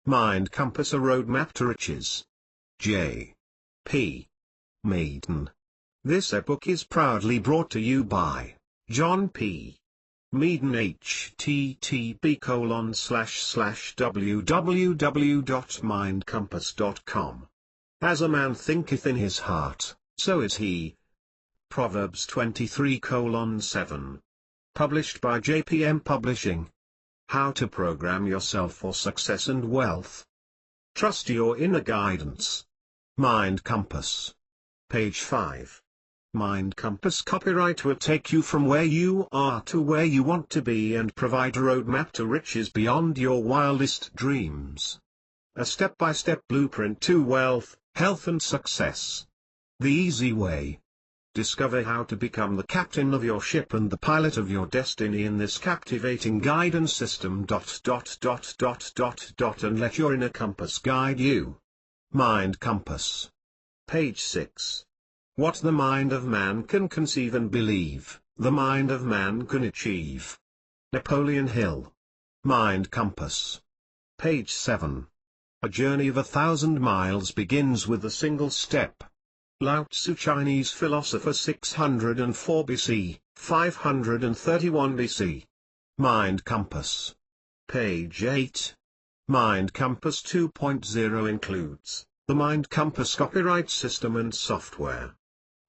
Mindcompass: A Roadmap to Riches. J. P. Meaden. This ebook is proudly brought to you by John P. Meaden. http://www.mindcompass.com. As a man thinketh in his heart, so is he. Proverbs 23:7. Published by JPM Publishing. How to program yourself for success and wealth. Trust your inner guidance. Mindcompass. Page 5. Mindcompass copyright will take you from where you are to where you want to be and provide a roadmap to riches beyond your wildest dreams. A step-by-step blueprint to wealth, health and success. The easy way. Discover how to become the captain of your ship and the pilot of your destiny in this captivating guidance system. And let your inner compass guide you. Mindcompass. Page 6. What the mind of man can conceive and believe, the mind of man can achieve. Napoleon Hill. Mindcompass. Page 7. A journey of 1,000 miles begins with a single step. Lao Tzu, Chinese philosopher, 604 BC, 531 BC. Mindcompass. Page 8. Mindcompass 2.0 includes the Mindcompass copyright system and software.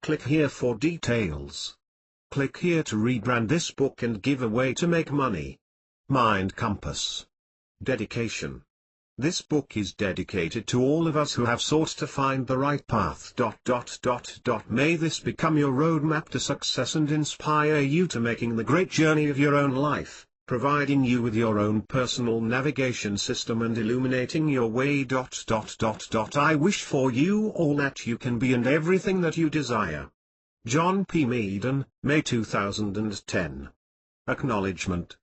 Click here for details. Click here to rebrand this book and give away to make money. Mindcompass. Dedication. This book is dedicated to all of us who have sought to find the right path. May this become your roadmap to success and inspire you to making the great journey of your own life, providing you with your own personal navigation system and illuminating your way. I wish for you all that you can be and everything that you desire. John P. Meaden, May 2010. Acknowledgement.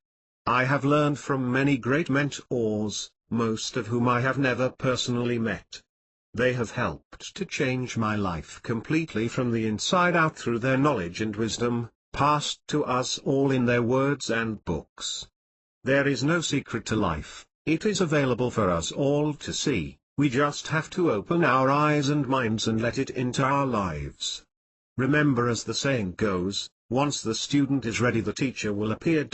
I have learned from many great mentors, most of whom I have never personally met. They have helped to change my life completely from the inside out through their knowledge and wisdom, passed to us all in their words and books. There is no secret to life, it is available for us all to see, we just have to open our eyes and minds and let it into our lives. Remember, as the saying goes, once the student is ready the teacher will appear.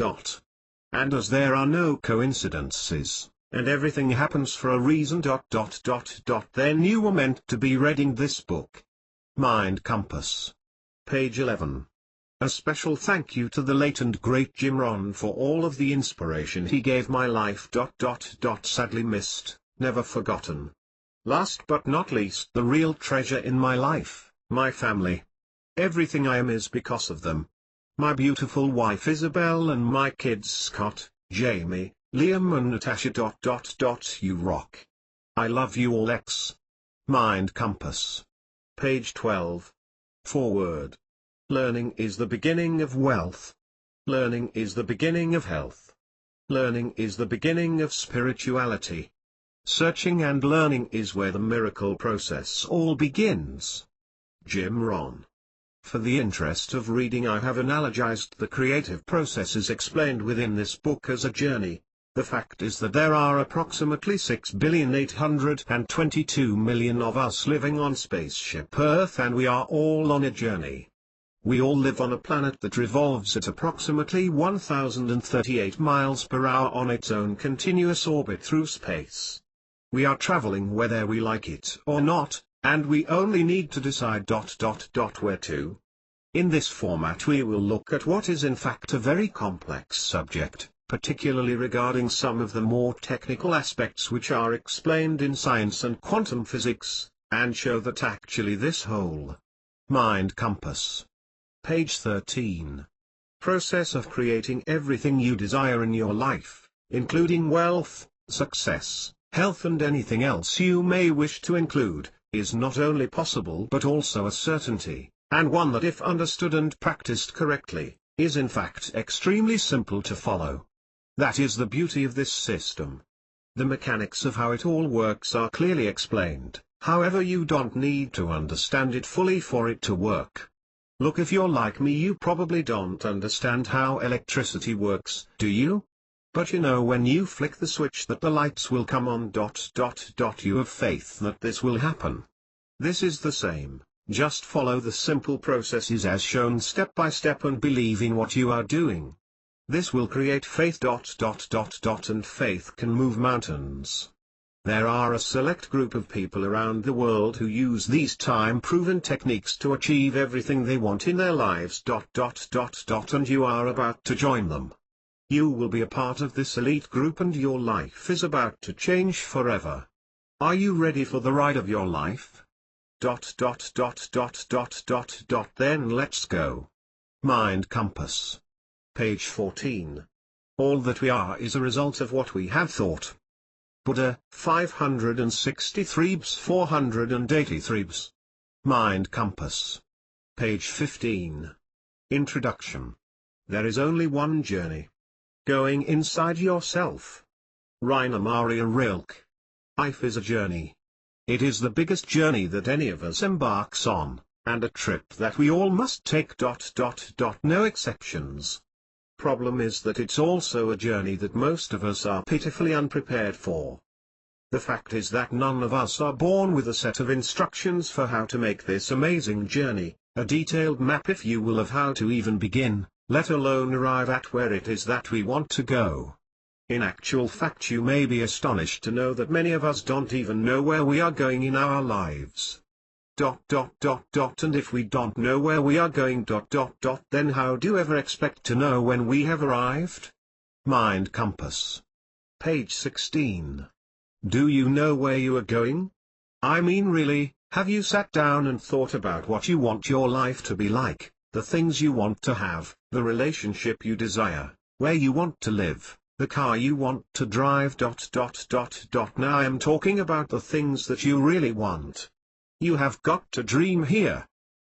And as there are no coincidences, and everything happens for a reason. Then you were meant to be reading this book. Mindcompass. Page 11. A special thank you to the late and great Jim Rohn for all of the inspiration he gave my life. Sadly missed, never forgotten. Last but not least, the real treasure in my life, my family. Everything I am is because of them. My beautiful wife Isabel and my kids Scott, Jamie, Liam and Natasha. You rock. I love you all. X. Mindcompass. Page 12. Forward. Learning is the beginning of wealth. Learning is the beginning of health. Learning is the beginning of spirituality. Searching and learning is where the miracle process all begins. Jim Rohn. For the interest of reading, I have analogized the creative processes explained within this book as a journey. The fact is that there are approximately 6,822,000,000 of us living on spaceship Earth, and we are all on a journey. We all live on a planet that revolves at approximately 1,038 miles per hour on its own continuous orbit through space. We are traveling whether we like it or not, and we only need to decide where to. In this format we will look at what is in fact a very complex subject, particularly regarding some of the more technical aspects which are explained in science and quantum physics, and show that actually this whole Mindcompass. Page 13. Process of creating everything you desire in your life, including wealth, success, health and anything else you may wish to include, is not only possible but also a certainty, and one that if understood and practiced correctly, is in fact extremely simple to follow. That is the beauty of this system. The mechanics of how it all works are clearly explained, however you don't need to understand it fully for it to work. Look, if you're like me, you probably don't understand how electricity works, do you? But you know when you flick the switch that the lights will come on. You have faith that this will happen. This is the same, just follow the simple processes as shown step by step and believe in what you are doing. This will create faith. And faith can move mountains. There are a select group of people around the world who use these time-proven techniques to achieve everything they want in their lives. And you are about to join them. You will be a part of this elite group and your life is about to change forever. Are you ready for the ride of your life? Then let's go. Mind Compass. Page 14. All that we are is a result of what we have thought. Buddha, 563 bs 483 bs. Mind Compass. Page 15. Introduction. There is only one journey. Going inside yourself. Rainer Maria Rilke. Life is a journey. It is the biggest journey that any of us embarks on, and a trip that we all must take. No exceptions. Problem is that it's also a journey that most of us are pitifully unprepared for. The fact is that none of us are born with a set of instructions for how to make this amazing journey, a detailed map if you will of how to even begin, let alone arrive at where it is that we want to go. In actual fact, you may be astonished to know that many of us don't even know where we are going in our lives. And if we don't know where we are going. Then how do you ever expect to know when we have arrived? Mind Compass. Page 16. Do you know where you are going? I mean really, have you sat down and thought about what you want your life to be like, the things you want to have, the relationship you desire, where you want to live, the car you want to drive. Now I am talking about the things that you really want. You have got to dream here.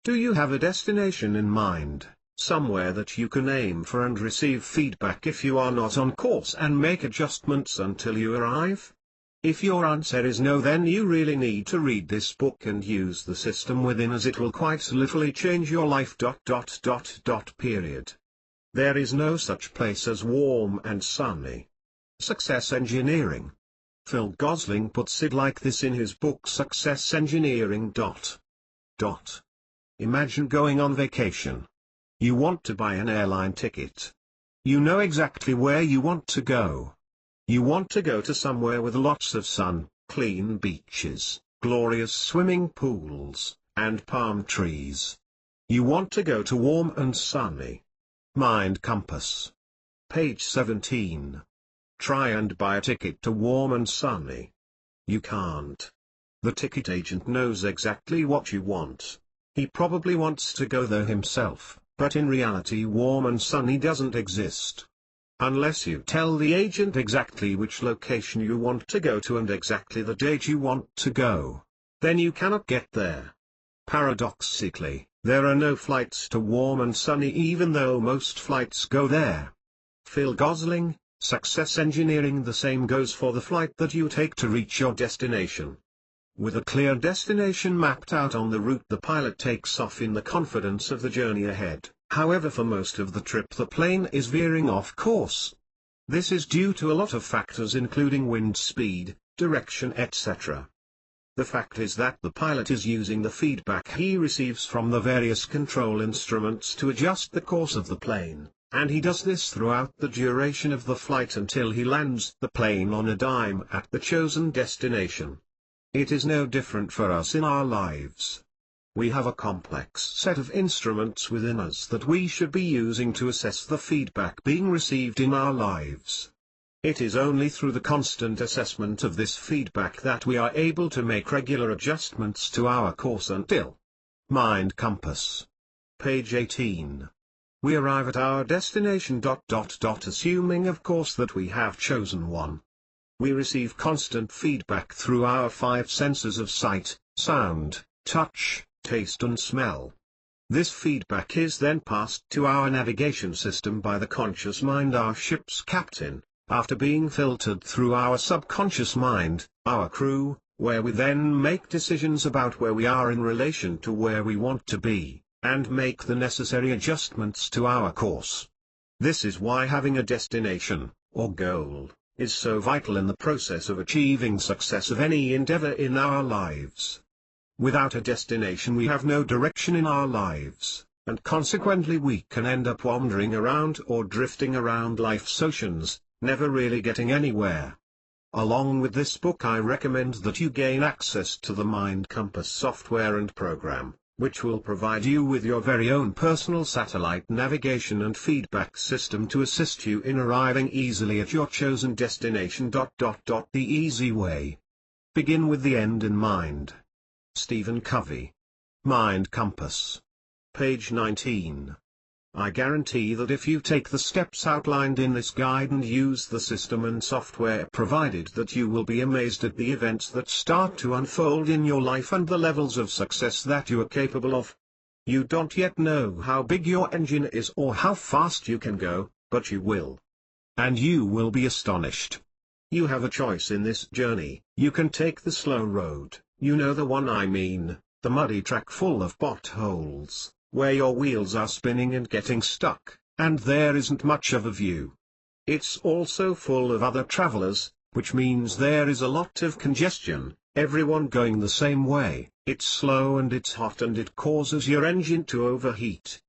Do you have a destination in mind, somewhere that you can aim for and receive feedback if you are not on course and make adjustments until you arrive? If your answer is no, then you really need to read this book and use the system within, as it will quite literally change your life. Period. There is no such place as warm and sunny. Success Engineering. Phil Gosling puts it like this in his book Success Engineering. Imagine going on vacation. You want to buy an airline ticket. You know exactly where you want to go. You want to go to somewhere with lots of sun, clean beaches, glorious swimming pools, and palm trees. You want to go to warm and sunny. Mind Compass. Page 17. Try and buy a ticket to warm and sunny. You can't. The ticket agent knows exactly what you want. He probably wants to go there himself, but in reality warm and sunny doesn't exist. Unless you tell the agent exactly which location you want to go to and exactly the date you want to go, then you cannot get there. Paradoxically, there are no flights to warm and sunny even though most flights go there. Phil Gosling, Success Engineering. The same goes for the flight that you take to reach your destination. With a clear destination mapped out on the route, the pilot takes off in the confidence of the journey ahead. However, for most of the trip the plane is veering off course. This is due to a lot of factors including wind speed, direction, etc. The fact is that the pilot is using the feedback he receives from the various control instruments to adjust the course of the plane, and he does this throughout the duration of the flight until he lands the plane on a dime at the chosen destination. It is no different for us in our lives. We have a complex set of instruments within us that we should be using to assess the feedback being received in our lives. It is only through the constant assessment of this feedback that we are able to make regular adjustments to our course until. Mind Compass. Page 18. We arrive at our destination. Assuming of course that we have chosen one. We receive constant feedback through our 5 senses of sight, sound, touch, taste and smell. This feedback is then passed to our navigation system by the conscious mind, our ship's captain, after being filtered through our subconscious mind, our crew, where we then make decisions about where we are in relation to where we want to be, and make the necessary adjustments to our course. This is why having a destination, or goal, is so vital in the process of achieving success of any endeavor in our lives. Without a destination we have no direction in our lives, and consequently we can end up wandering around or drifting around life's oceans, never really getting anywhere. Along with this book I recommend that you gain access to the Mindcompass software and program, which will provide you with your very own personal satellite navigation and feedback system to assist you in arriving easily at your chosen destination. The easy way. Begin with the end in mind. Stephen Covey. Mindcompass. Page 19. I guarantee that if you take the steps outlined in this guide and use the system and software provided, that you will be amazed at the events that start to unfold in your life and the levels of success that you are capable of. You don't yet know how big your engine is or how fast you can go, but you will. And you will be astonished. You have a choice in this journey. You can take the slow road, you know the one I mean, the muddy track full of potholes, where your wheels are spinning and getting stuck, and there isn't much of a view. It's also full of other travelers, which means there is a lot of congestion, everyone going the same way. It's slow and it's hot and it causes your engine to overheat.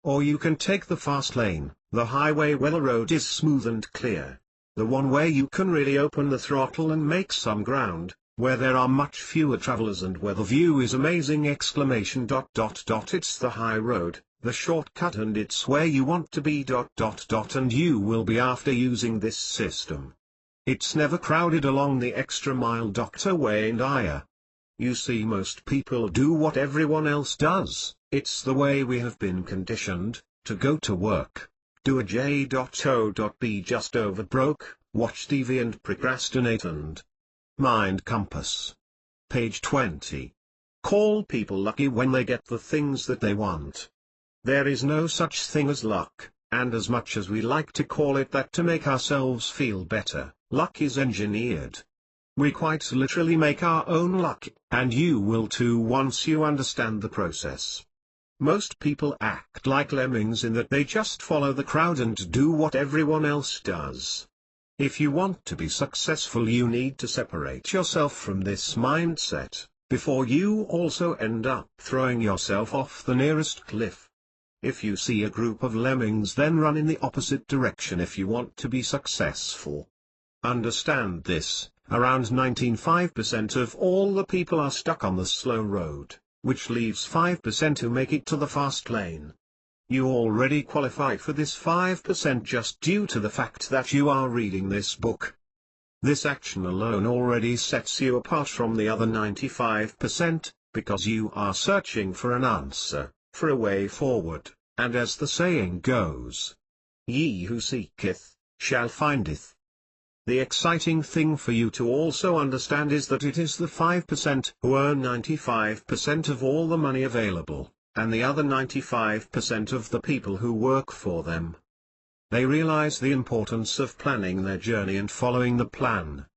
Or you can take the fast lane, the highway where the road is smooth and clear. The one where you can really open the throttle and make some ground, where there are much fewer travelers and where the view is amazing! It's the high road, the shortcut, and it's where you want to be. And you will be after using this system. It's never crowded along the extra mile Way and Aya. You see, most people do what everyone else does. It's the way we have been conditioned, to go to work, do a J.O.B, just over broke, watch TV and procrastinate. And Mindcompass. Page 20. Call people lucky when they get the things that they want. There is no such thing as luck, and as much as we like to call it that to make ourselves feel better, luck is engineered. We quite literally make our own luck, and you will too once you understand the process. Most people act like lemmings in that they just follow the crowd and do what everyone else does. If you want to be successful, you need to separate yourself from this mindset, before you also end up throwing yourself off the nearest cliff. If you see a group of lemmings, then run in the opposite direction if you want to be successful. Understand this, around 95% of all the people are stuck on the slow road, which leaves 5% who make it to the fast lane. You already qualify for this 5% just due to the fact that you are reading this book. This action alone already sets you apart from the other 95%, because you are searching for an answer, for a way forward, and as the saying goes, "Ye who seeketh, shall findeth." The exciting thing for you to also understand is that it is the 5% who earn 95% of all the money available, and the other 95% of the people who work for them. They realize the importance of planning their journey and following the plan.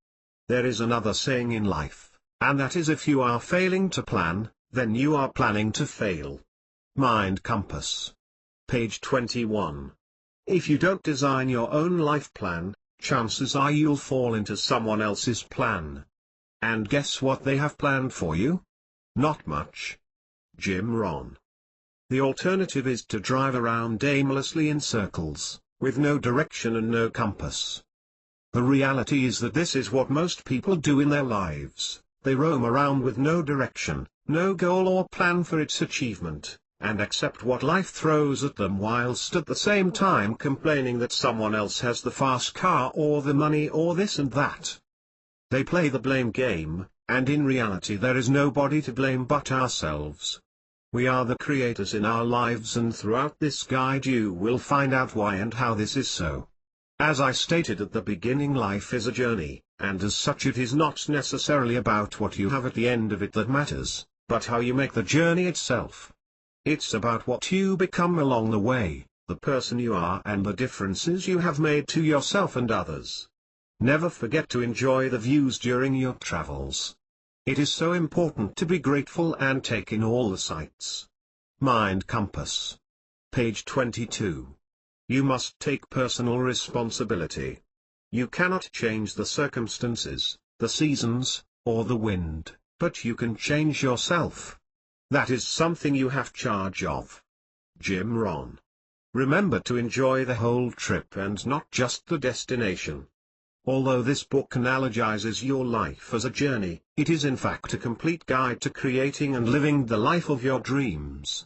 There is another saying in life, and that is, if you are failing to plan, then you are planning to fail. Mindcompass. Page 21. If you don't design your own life plan, chances are you'll fall into someone else's plan. And guess what they have planned for you? Not much. Jim Rohn. The alternative is to drive around aimlessly in circles, with no direction and no compass. The reality is that this is what most people do in their lives. They roam around with no direction, no goal or plan for its achievement, and accept what life throws at them, whilst at the same time complaining that someone else has the fast car or the money or this and that. They play the blame game, and in reality there is nobody to blame but ourselves. We are the creators in our lives, and throughout this guide you will find out why and how this is so. As I stated at the beginning, life is a journey, and as such it is not necessarily about what you have at the end of it that matters, but how you make the journey itself. It's about what you become along the way, the person you are, and the differences you have made to yourself and others. Never forget to enjoy the views during your travels. It is so important to be grateful and take in all the sights. Mindcompass. Page 22. You must take personal responsibility. You cannot change the circumstances, the seasons, or the wind, but you can change yourself. That is something you have charge of. Jim Rohn. Remember to enjoy the whole trip and not just the destination. Although this book analogizes your life as a journey, it is in fact a complete guide to creating and living the life of your dreams.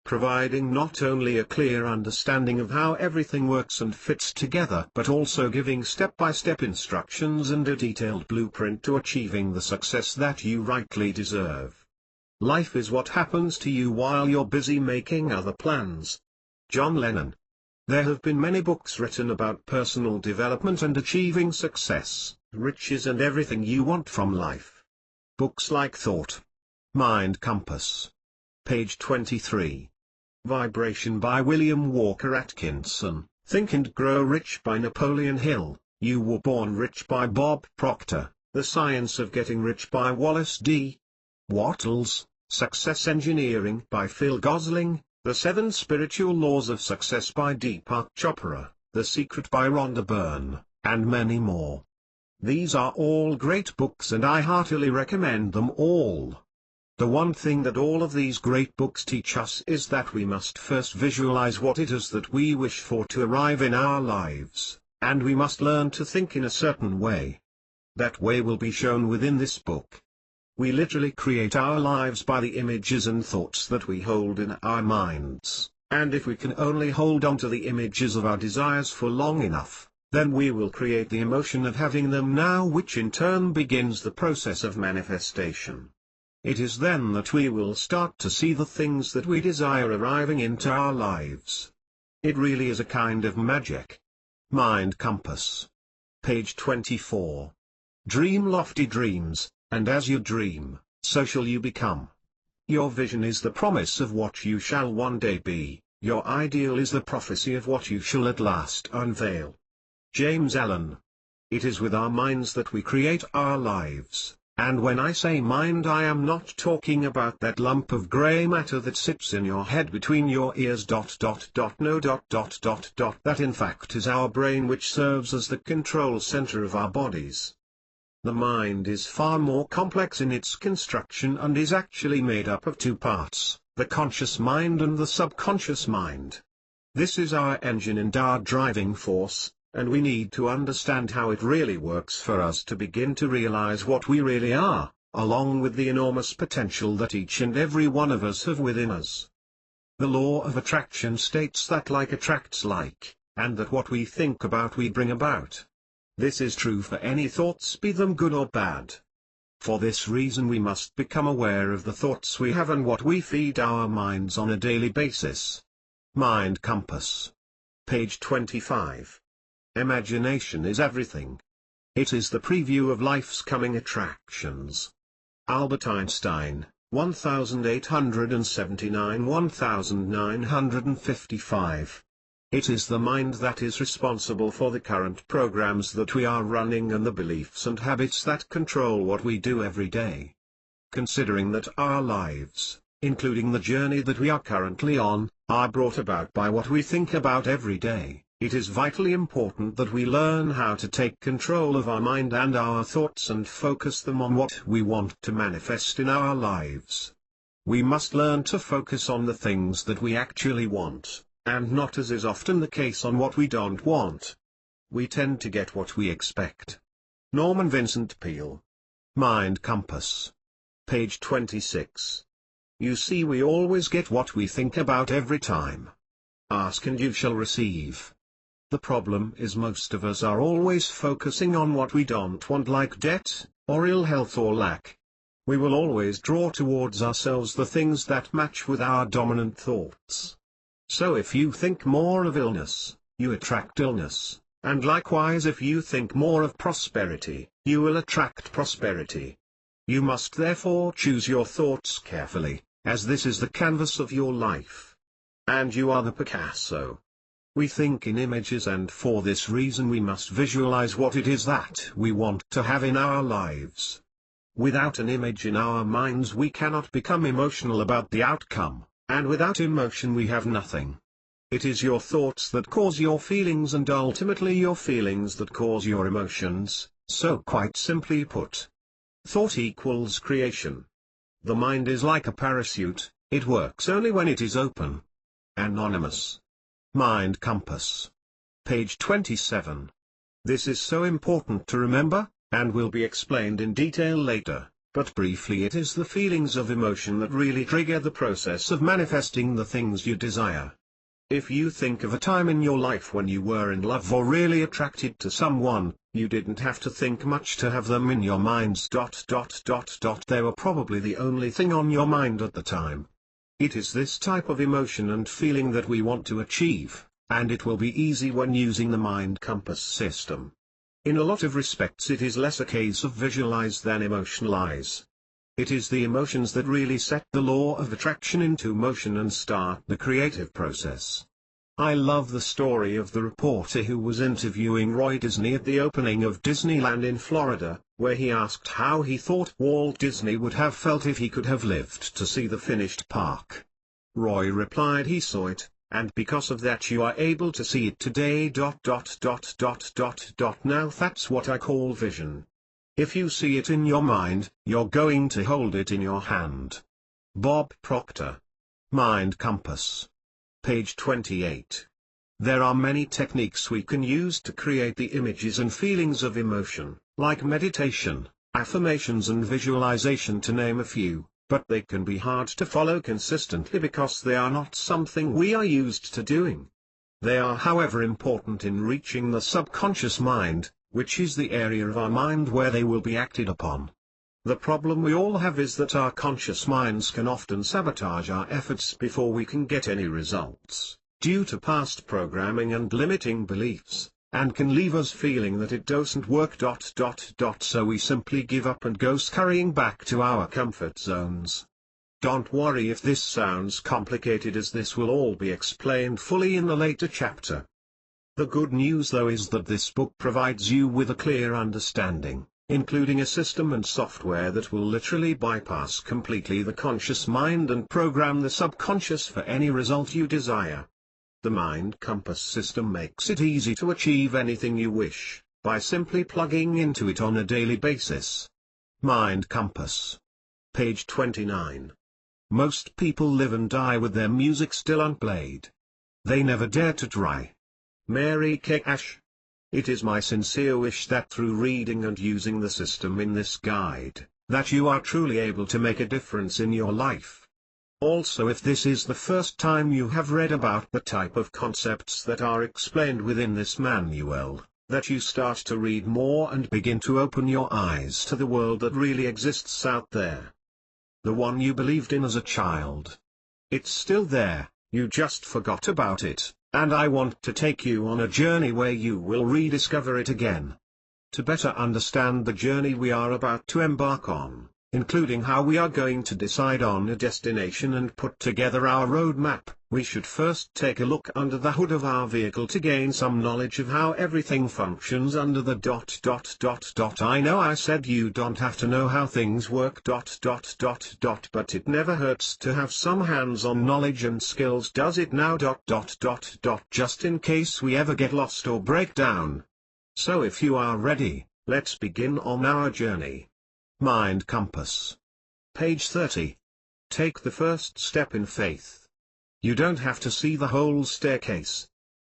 Providing not only a clear understanding of how everything works and fits together, but also giving step-by-step instructions and a detailed blueprint to achieving the success that you rightly deserve. Life is what happens to you while you're busy making other plans. John Lennon. There have been many books written about personal development and achieving success, riches and everything you want from life. Books like Thought. Mind Compass. Page 23. Vibration by William Walker Atkinson, Think and Grow Rich by Napoleon Hill, You Were Born Rich by Bob Proctor, The Science of Getting Rich by Wallace D. Wattles, Success Engineering by Phil Gosling, The 7 Spiritual Laws of Success by Deepak Chopra, The Secret by Rhonda Byrne, and many more. These are all great books and I heartily recommend them all. The one thing that all of these great books teach us is that we must first visualize what it is that we wish for to arrive in our lives, and we must learn to think in a certain way. That way will be shown within this book. We literally create our lives by the images and thoughts that we hold in our minds, and if we can only hold on to the images of our desires for long enough, then we will create the emotion of having them now, which in turn begins the process of manifestation. It is then that we will start to see the things that we desire arriving into our lives. It really is a kind of magic. Mind Compass. Page 24. Dream lofty dreams, and as you dream, so shall you become. Your vision is the promise of what you shall one day be, your ideal is the prophecy of what you shall at last unveil. James Allen. It is with our minds that we create our lives. And when I say mind, I am not talking about that lump of grey matter that sits in your head between your ears. No. That in fact is our brain, which serves as the control center of our bodies. The mind is far more complex in its construction and is actually made up of 2 parts, the conscious mind and the subconscious mind. This is our engine and our driving force, and we need to understand how it really works for us to begin to realize what we really are, along with the enormous potential that each and every one of us have within us. The law of attraction states that like attracts like, and that what we think about we bring about. This is true for any thoughts, be them good or bad. For this reason we must become aware of the thoughts we have and what we feed our minds on a daily basis. Mind Compass. Page 25. Imagination is everything. It is the preview of life's coming attractions. Albert Einstein, 1879–1955. It is the mind that is responsible for the current programs that we are running and the beliefs and habits that control what we do every day. Considering that our lives, including the journey that we are currently on, are brought about by what we think about every day, it is vitally important that we learn how to take control of our mind and our thoughts and focus them on what we want to manifest in our lives. We must learn to focus on the things that we actually want, and not, as is often the case, on what we don't want. We tend to get what we expect. Norman Vincent Peale. Mind Compass. Page 26. You see, we always get what we think about every time. Ask and you shall receive. The problem is most of us are always focusing on what we don't want, like debt, or ill health or lack. We will always draw towards ourselves the things that match with our dominant thoughts. So if you think more of illness, you attract illness, and likewise if you think more of prosperity, you will attract prosperity. You must therefore choose your thoughts carefully, as this is the canvas of your life. And you are the Picasso. We think in images, and for this reason we must visualize what it is that we want to have in our lives. Without an image in our minds we cannot become emotional about the outcome, and without emotion we have nothing. It is your thoughts that cause your feelings and ultimately your feelings that cause your emotions, so quite simply put, thought equals creation. The mind is like a parachute, it works only when it is open. Anonymous. Mind Compass. Page 27. This is so important to remember, and will be explained in detail later, but briefly it is the feelings of emotion that really trigger the process of manifesting the things you desire. If you think of a time in your life when you were in love or really attracted to someone, you didn't have to think much to have them in your minds. They were probably the only thing on your mind at the time. It is this type of emotion and feeling that we want to achieve, and it will be easy when using the Mind Compass system. In a lot of respects it is less a case of visualize than emotionalize. It is the emotions that really set the law of attraction into motion and start the creative process. I love the story of the reporter who was interviewing Roy Disney at the opening of Disneyland in Florida, where he asked how he thought Walt Disney would have felt if he could have lived to see the finished park. Roy replied he saw it, and because of that you are able to see it today. Now that's what I call vision. If you see it in your mind, you're going to hold it in your hand. Bob Proctor. Mind Compass. Page 28. There are many techniques we can use to create the images and feelings of emotion, like meditation, affirmations and visualization to name a few, but they can be hard to follow consistently because they are not something we are used to doing. They are however important in reaching the subconscious mind, which is the area of our mind where they will be acted upon. The problem we all have is that our conscious minds can often sabotage our efforts before we can get any results, due to past programming and limiting beliefs, and can leave us feeling that it doesn't work. So we simply give up and go scurrying back to our comfort zones. Don't worry if this sounds complicated, as this will all be explained fully in the later chapter. The good news though is that this book provides you with a clear understanding, including a system and software that will literally bypass completely the conscious mind and program the subconscious for any result you desire. The Mind Compass system makes it easy to achieve anything you wish, by simply plugging into it on a daily basis. Mind Compass. Page 29. Most people live and die with their music still unplayed. They never dare to try. Mary Kay Ash. It is my sincere wish that through reading and using the system in this guide, that you are truly able to make a difference in your life. Also, if this is the first time you have read about the type of concepts that are explained within this manual, that you start to read more and begin to open your eyes to the world that really exists out there. The one you believed in as a child. It's still there, you just forgot about it. And I want to take you on a journey where you will rediscover it again. To better understand the journey we are about to embark on, including how we are going to decide on a destination and put together our roadmap, we should first take a look under the hood of our vehicle to gain some knowledge of how everything functions under the ... I know I said you don't have to know how things work ... but it never hurts to have some hands-on knowledge and skills, does it now ... just in case we ever get lost or break down. So if you are ready, let's begin on our journey. Mind Compass. Page 30. Take the first step in faith. You don't have to see the whole staircase.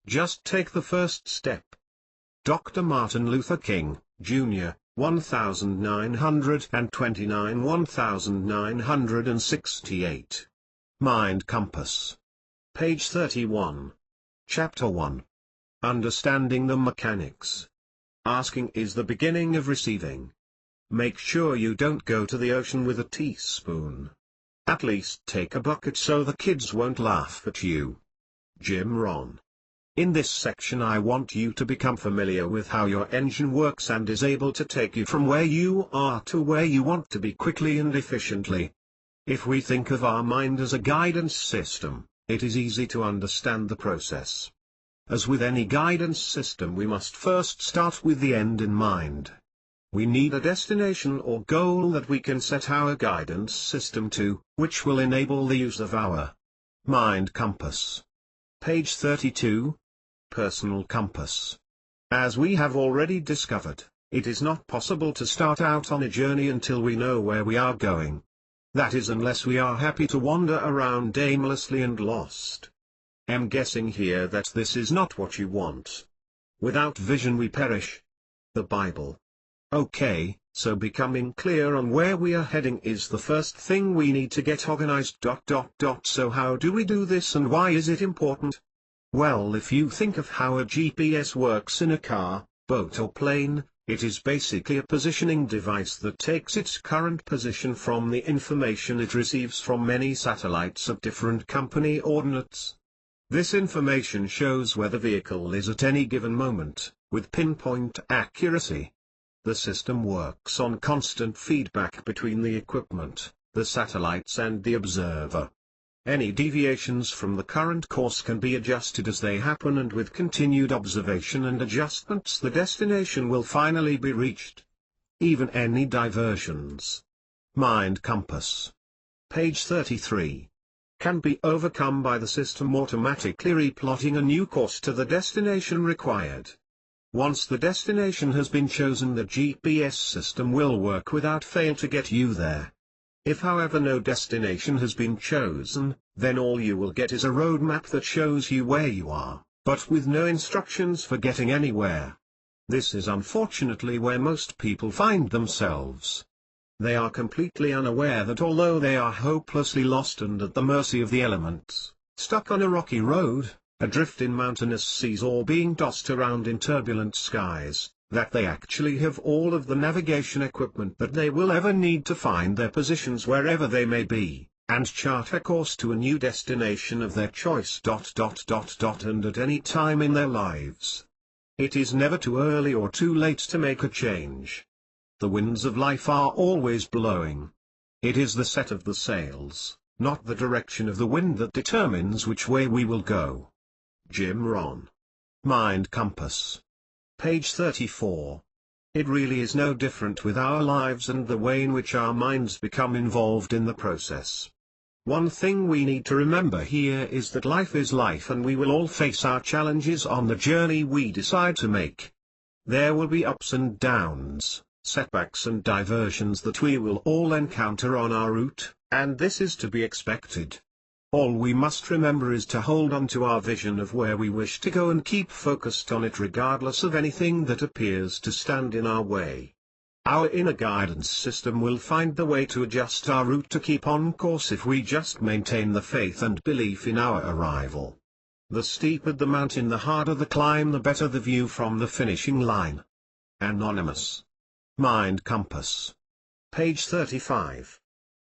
Just take the first step. Dr. Martin Luther King, Jr., 1929–1968. Mind Compass. Page 31. Chapter 1. Understanding the mechanics. Asking is the beginning of receiving. Make sure you don't go to the ocean with a teaspoon. At least take a bucket so the kids won't laugh at you. Jim Rohn. In this section I want you to become familiar with how your engine works and is able to take you from where you are to where you want to be quickly and efficiently. If we think of our mind as a guidance system, it is easy to understand the process. As with any guidance system, we must first start with the end in mind. We need a destination or goal that we can set our guidance system to, which will enable the use of our mind compass. Page 32. Personal compass. As we have already discovered, it is not possible to start out on a journey until we know where we are going. That is, unless we are happy to wander around aimlessly and lost. I'm guessing here that this is not what you want. Without vision we perish. The Bible. Okay, so becoming clear on where we are heading is the first thing we need to get organized. So how do we do this and why is it important? Well, if you think of how a GPS works in a car, boat or plane, it is basically a positioning device that takes its current position from the information it receives from many satellites of different company ordinates. This information shows where the vehicle is at any given moment, with pinpoint accuracy. The system works on constant feedback between the equipment, the satellites and the observer. Any deviations from the current course can be adjusted as they happen, and with continued observation and adjustments the destination will finally be reached. Even any diversions. Mind compass. Page 33. Can be overcome by the system automatically replotting a new course to the destination required. Once the destination has been chosen, the GPS system will work without fail to get you there. If however no destination has been chosen, then all you will get is a road map that shows you where you are, but with no instructions for getting anywhere. This is unfortunately where most people find themselves. They are completely unaware that although they are hopelessly lost and at the mercy of the elements, stuck on a rocky road, adrift in mountainous seas, or being tossed around in turbulent skies, that they actually have all of the navigation equipment that they will ever need to find their positions wherever they may be, and chart a course to a new destination of their choice. And at any time in their lives. It is never too early or too late to make a change. The winds of life are always blowing. It is the set of the sails, not the direction of the wind, that determines which way we will go. Jim Rohn. Mind Compass. Page 34. It really is no different with our lives and the way in which our minds become involved in the process. One thing we need to remember here is that life is life, and we will all face our challenges on the journey we decide to make. There will be ups and downs, setbacks and diversions that we will all encounter on our route, and this is to be expected. All we must remember is to hold on to our vision of where we wish to go and keep focused on it regardless of anything that appears to stand in our way. Our inner guidance system will find the way to adjust our route to keep on course if we just maintain the faith and belief in our arrival. The steeper the mountain, the harder the climb, the better the view from the finishing line. Anonymous. Mind Compass. Page 35.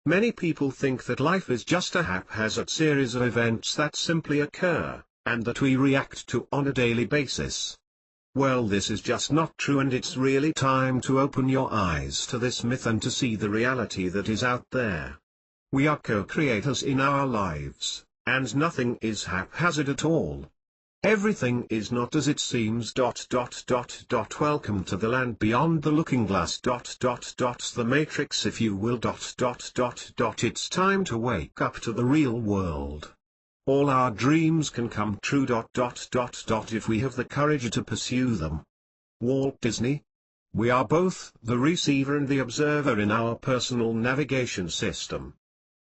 Many people think that life is just a haphazard series of events that simply occur, and that we react to on a daily basis. Well, this is just not true, and it's really time to open your eyes to this myth and to see the reality that is out there. We are co-creators in our lives, and nothing is haphazard at all. Everything is not as it seems. Welcome to the land beyond the looking glass. The matrix, if you will. It's time to wake up to the real world. All our dreams can come true. If we have the courage to pursue them. Walt Disney. We are both the receiver and the observer in our personal navigation system.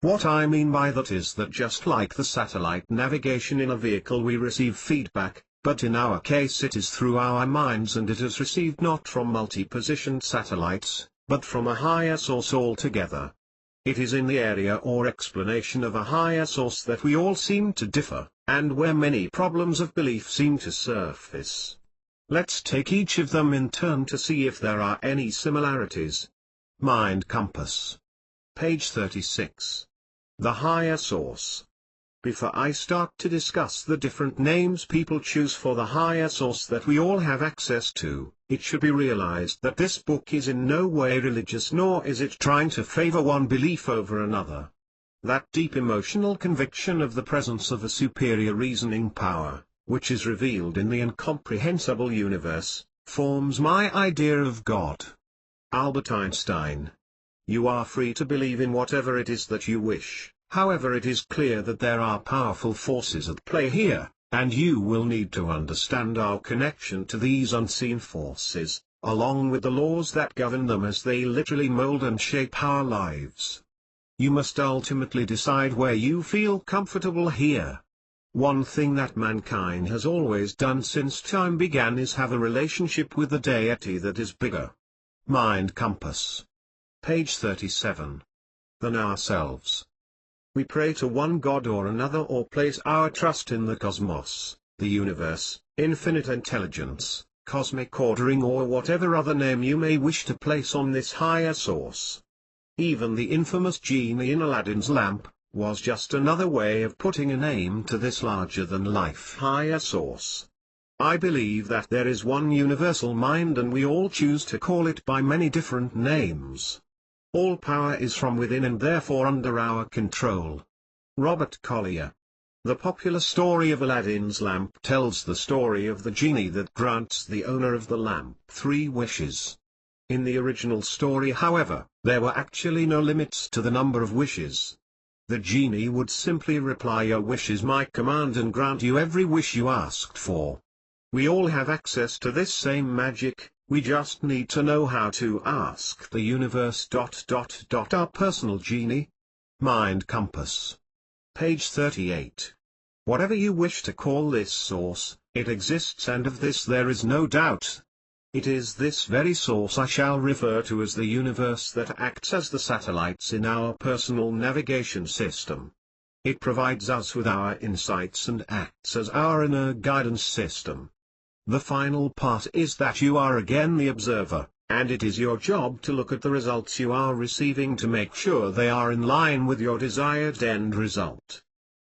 What I mean by that is that just like the satellite navigation in a vehicle, we receive feedback, but in our case it is through our minds, and it is received not from multi-positioned satellites, but from a higher source altogether. It is in the area or explanation of a higher source that we all seem to differ, and where many problems of belief seem to surface. Let's take each of them in turn to see if there are any similarities. Mind Compass. Page 36. The higher source. Before I start to discuss the different names people choose for the higher source that we all have access to, it should be realized that this book is in no way religious, nor is it trying to favor one belief over another. That deep emotional conviction of the presence of a superior reasoning power, which is revealed in the incomprehensible universe, forms my idea of God. Albert Einstein. You are free to believe in whatever it is that you wish, however it is clear that there are powerful forces at play here, And you will need to understand our connection to these unseen forces, along with the laws that govern them as they literally mold and shape our lives. You must ultimately decide where you feel comfortable here. One thing that mankind has always done since time began is have a relationship with the deity that is bigger. Mind Compass. Page 37. Than ourselves. We pray to one God or another or place our trust in the cosmos, the universe, infinite intelligence, cosmic ordering or whatever other name you may wish to place on this higher source. Even the infamous genie in Aladdin's lamp was just another way of putting a name to this larger-than-life higher source. I believe that there is one universal mind and we all choose to call it by many different names. All power is from within and therefore under our control. Robert Collier. The popular story of Aladdin's lamp tells the story of the genie that grants the owner of the lamp 3 wishes. In the original story, however, there were actually no limits to the number of wishes. The genie would simply reply, "Your wish is my command," and grant you every wish you asked for. We all have access to this same magic. We just need to know how to ask the universe. Our personal genie. Mind Compass. Page 38. Whatever you wish to call this source, it exists, and of this there is no doubt. It is this very source I shall refer to as the universe that acts as the satellites in our personal navigation system. It provides us with our insights and acts as our inner guidance system. The final part is that you are again the observer, and it is your job to look at the results you are receiving to make sure they are in line with your desired end result.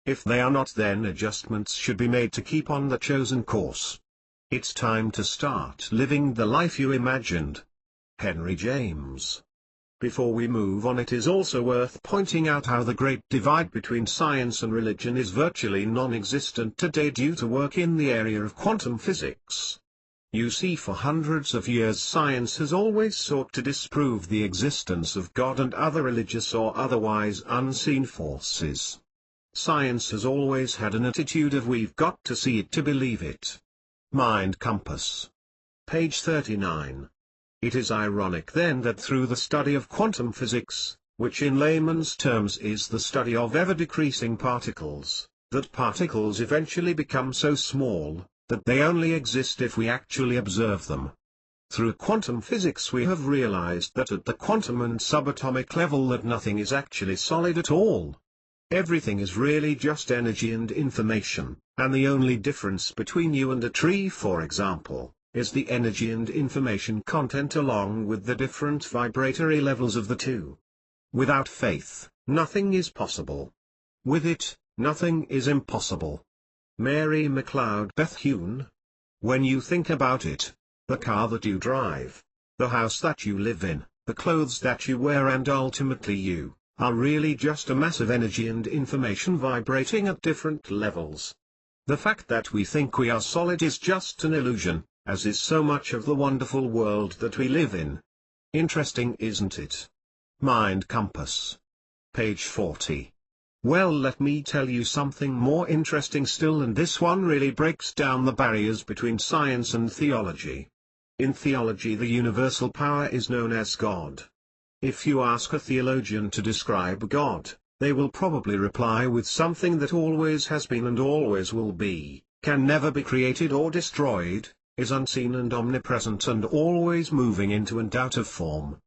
If they are not, then adjustments should be made to keep on the chosen course. It's time to start living the life you imagined. Henry James. Before we move on, it is also worth pointing out how the great divide between science and religion is virtually non-existent today due to work in the area of quantum physics. You see, for hundreds of years science has always sought to disprove the existence of God and other religious or otherwise unseen forces. Science has always had an attitude of "we've got to see it to believe it." Mind Compass. Page 39. It is ironic then that through the study of quantum physics, which in layman's terms is the study of ever-decreasing particles, that particles eventually become so small, that they only exist if we actually observe them. Through quantum physics we have realized that at the quantum and subatomic level that nothing is actually solid at all. Everything is really just energy and information, and the only difference between you and a tree, for example, is the energy and information content along with the different vibratory levels of the two. Without faith, nothing is possible. With it, nothing is impossible. Mary McLeod Bethune. When you think about it, the car that you drive, the house that you live in, the clothes that you wear, and ultimately you, are really just a mass of energy and information vibrating at different levels. The fact that we think we are solid is just an illusion, as is so much of the wonderful world that we live in. Interesting, isn't it? Mind Compass. Page 40. Well, let me tell you something more interesting still, and this one really breaks down the barriers between science and theology. In theology, the universal power is known as God. If you ask a theologian to describe God, they will probably reply with something that always has been and always will be, can never be created or destroyed, is unseen and omnipresent and always moving into and out of form.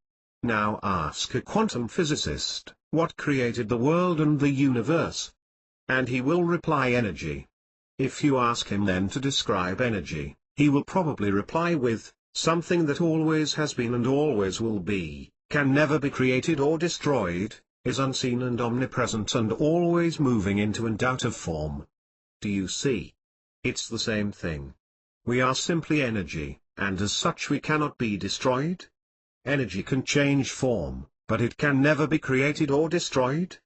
Now ask a quantum physicist, what created the world and the universe? And he will reply energy. If you ask him then to describe energy, he will probably reply with, something that always has been and always will be, can never be created or destroyed, is unseen and omnipresent and always moving into and out of form. Do you see? It's the same thing. We are simply energy, and as such we cannot be destroyed. Energy can change form, but it can never be created or destroyed.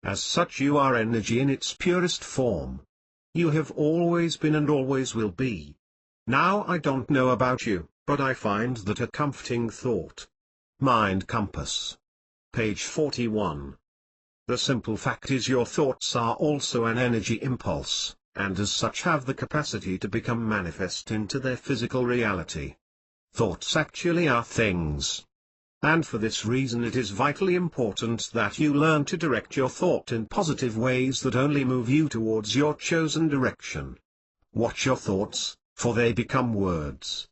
As such you are energy in its purest form. You have always been and always will be. Now I don't know about you, but I find that a comforting thought. Mind Compass. Page 41. The simple fact is your thoughts are also an energy impulse, and as such have the capacity to become manifest into their physical reality. Thoughts actually are things. And for this reason it is vitally important that you learn to direct your thought in positive ways that only move you towards your chosen direction. Watch your thoughts, for they become words.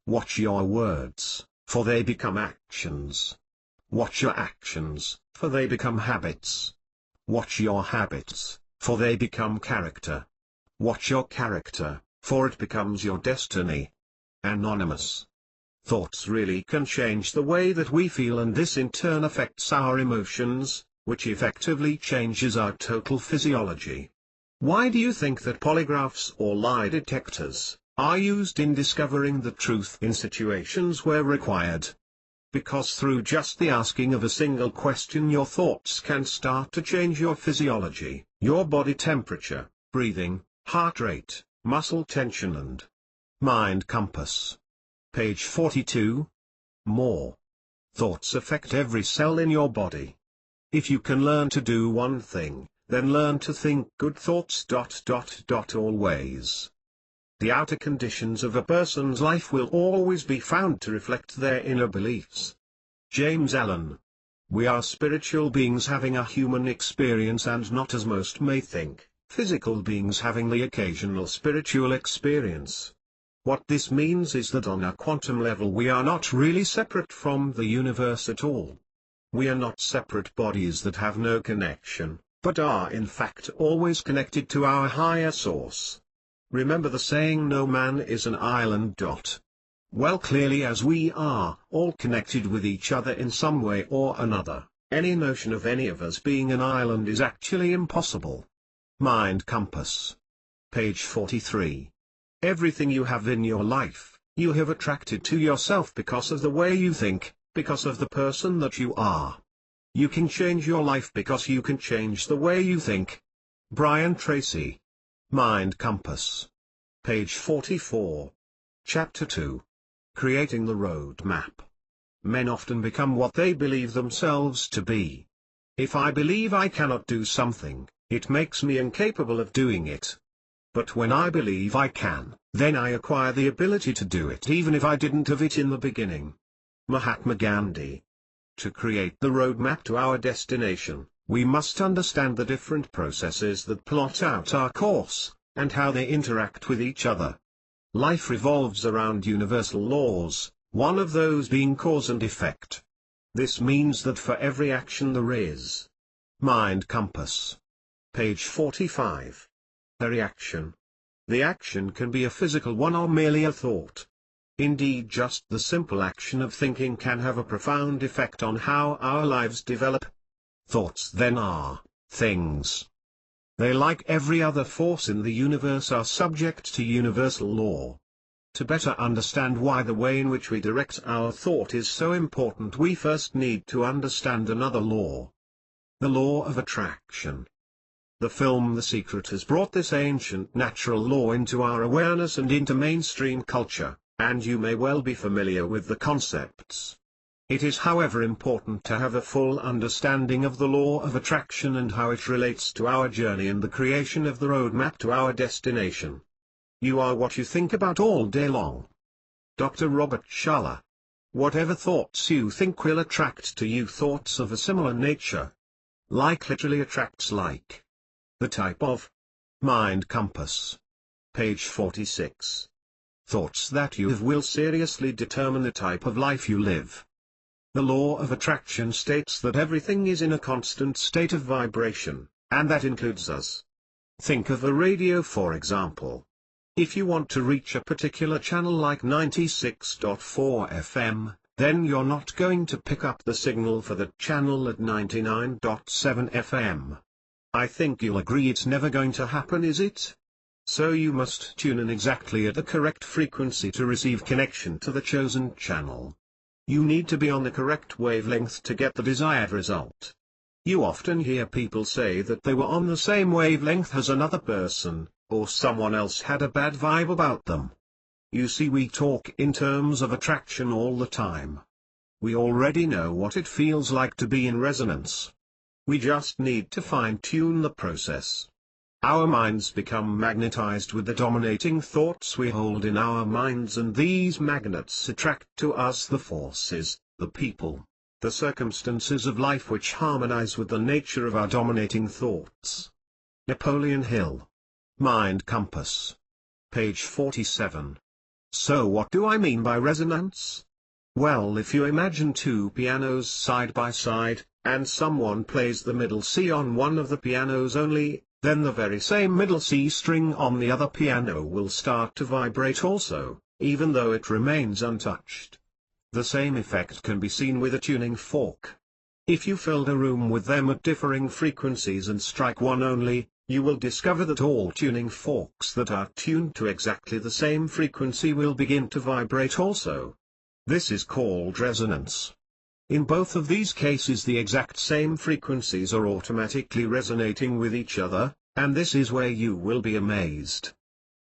Watch your words, for they become actions. Watch your actions, for they become habits. Watch your habits, for they become character. Watch your character, for it becomes your destiny. Anonymous. Thoughts really can change the way that we feel, and this in turn affects our emotions, which effectively changes our total physiology. Why do you think that polygraphs or lie detectors are used in discovering the truth in situations where required? Because through just the asking of a single question your thoughts can start to change your physiology, your body temperature, breathing, heart rate, muscle tension and mind compass. Page 42. More. Thoughts affect every cell in your body. If you can learn to do one thing, then learn to think good thoughts. Always. The outer conditions of a person's life will always be found to reflect their inner beliefs. James Allen. We are spiritual beings having a human experience, and not, as most may think, physical beings having the occasional spiritual experience. What this means is that on a quantum level we are not really separate from the universe at all. We are not separate bodies that have no connection, but are in fact always connected to our higher source. Remember the saying, no man is an island. Well, clearly, as we are all connected with each other in some way or another, any notion of any of us being an island is actually impossible. Mind Compass. Page 43. Everything you have in your life, you have attracted to yourself because of the way you think, because of the person that you are. You can change your life because you can change the way you think. Brian Tracy. Mind Compass. Page 44. Chapter 2. Creating the Road Map. Men often become what they believe themselves to be. If I believe I cannot do something, it makes me incapable of doing it. But when I believe I can, then I acquire the ability to do it even if I didn't have it in the beginning. Mahatma Gandhi. To create the roadmap to our destination, we must understand the different processes that plot out our course, and how they interact with each other. Life revolves around universal laws, one of those being cause and effect. This means that for every action there is Mind Compass. Page 45. A reaction. The action can be a physical one or merely a thought. Indeed, just the simple action of thinking can have a profound effect on how our lives develop. Thoughts then are things. They, like every other force in the universe, are subject to universal law. To better understand why the way in which we direct our thought is so important, we first need to understand another law. The law of attraction. The film The Secret has brought this ancient natural law into our awareness and into mainstream culture, and you may well be familiar with the concepts. It is, however, important to have a full understanding of the law of attraction and how it relates to our journey and the creation of the roadmap to our destination. You are what you think about all day long. Dr. Robert Schuller. Whatever thoughts you think will attract to you thoughts of a similar nature. Like literally attracts like. The type of Mind Compass. Page 46. Thoughts that you have will seriously determine the type of life you live. The law of attraction states that everything is in a constant state of vibration, and that includes us. Think of a radio, for example. If you want to reach a particular channel like 96.4 FM, then you're not going to pick up the signal for that channel at 99.7 FM. I think you'll agree it's never going to happen, is it? So you must tune in exactly at the correct frequency to receive connection to the chosen channel. You need to be on the correct wavelength to get the desired result. You often hear people say that they were on the same wavelength as another person, or someone else had a bad vibe about them. You see, we talk in terms of attraction all the time. We already know what it feels like to be in resonance. We just need to fine-tune the process. Our minds become magnetized with the dominating thoughts we hold in our minds, and these magnets attract to us the forces, the people, the circumstances of life which harmonize with the nature of our dominating thoughts. Napoleon Hill. Mind Compass. Page 47. So what do I mean by resonance? Well, if you imagine two pianos side by side, and someone plays the middle C on one of the pianos only, then the very same middle C string on the other piano will start to vibrate also, even though it remains untouched. The same effect can be seen with a tuning fork. If you filled a room with them at differing frequencies and strike one only, you will discover that all tuning forks that are tuned to exactly the same frequency will begin to vibrate also. This is called resonance. In both of these cases the exact same frequencies are automatically resonating with each other, and this is where you will be amazed.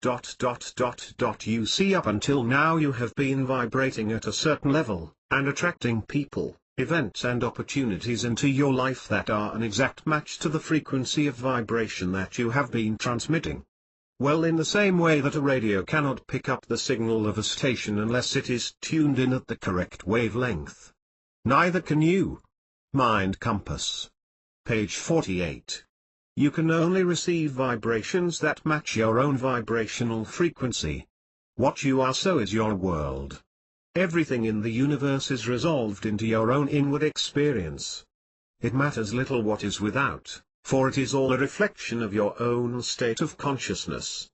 You see, up until now you have been vibrating at a certain level, and attracting people, events and opportunities into your life that are an exact match to the frequency of vibration that you have been transmitting. Well, in the same way that a radio cannot pick up the signal of a station unless it is tuned in at the correct wavelength, neither can you. Mind Compass. Page 48. You can only receive vibrations that match your own vibrational frequency. What you are, so is your world. Everything in the universe is resolved into your own inward experience. It matters little what is without, for it is all a reflection of your own state of consciousness.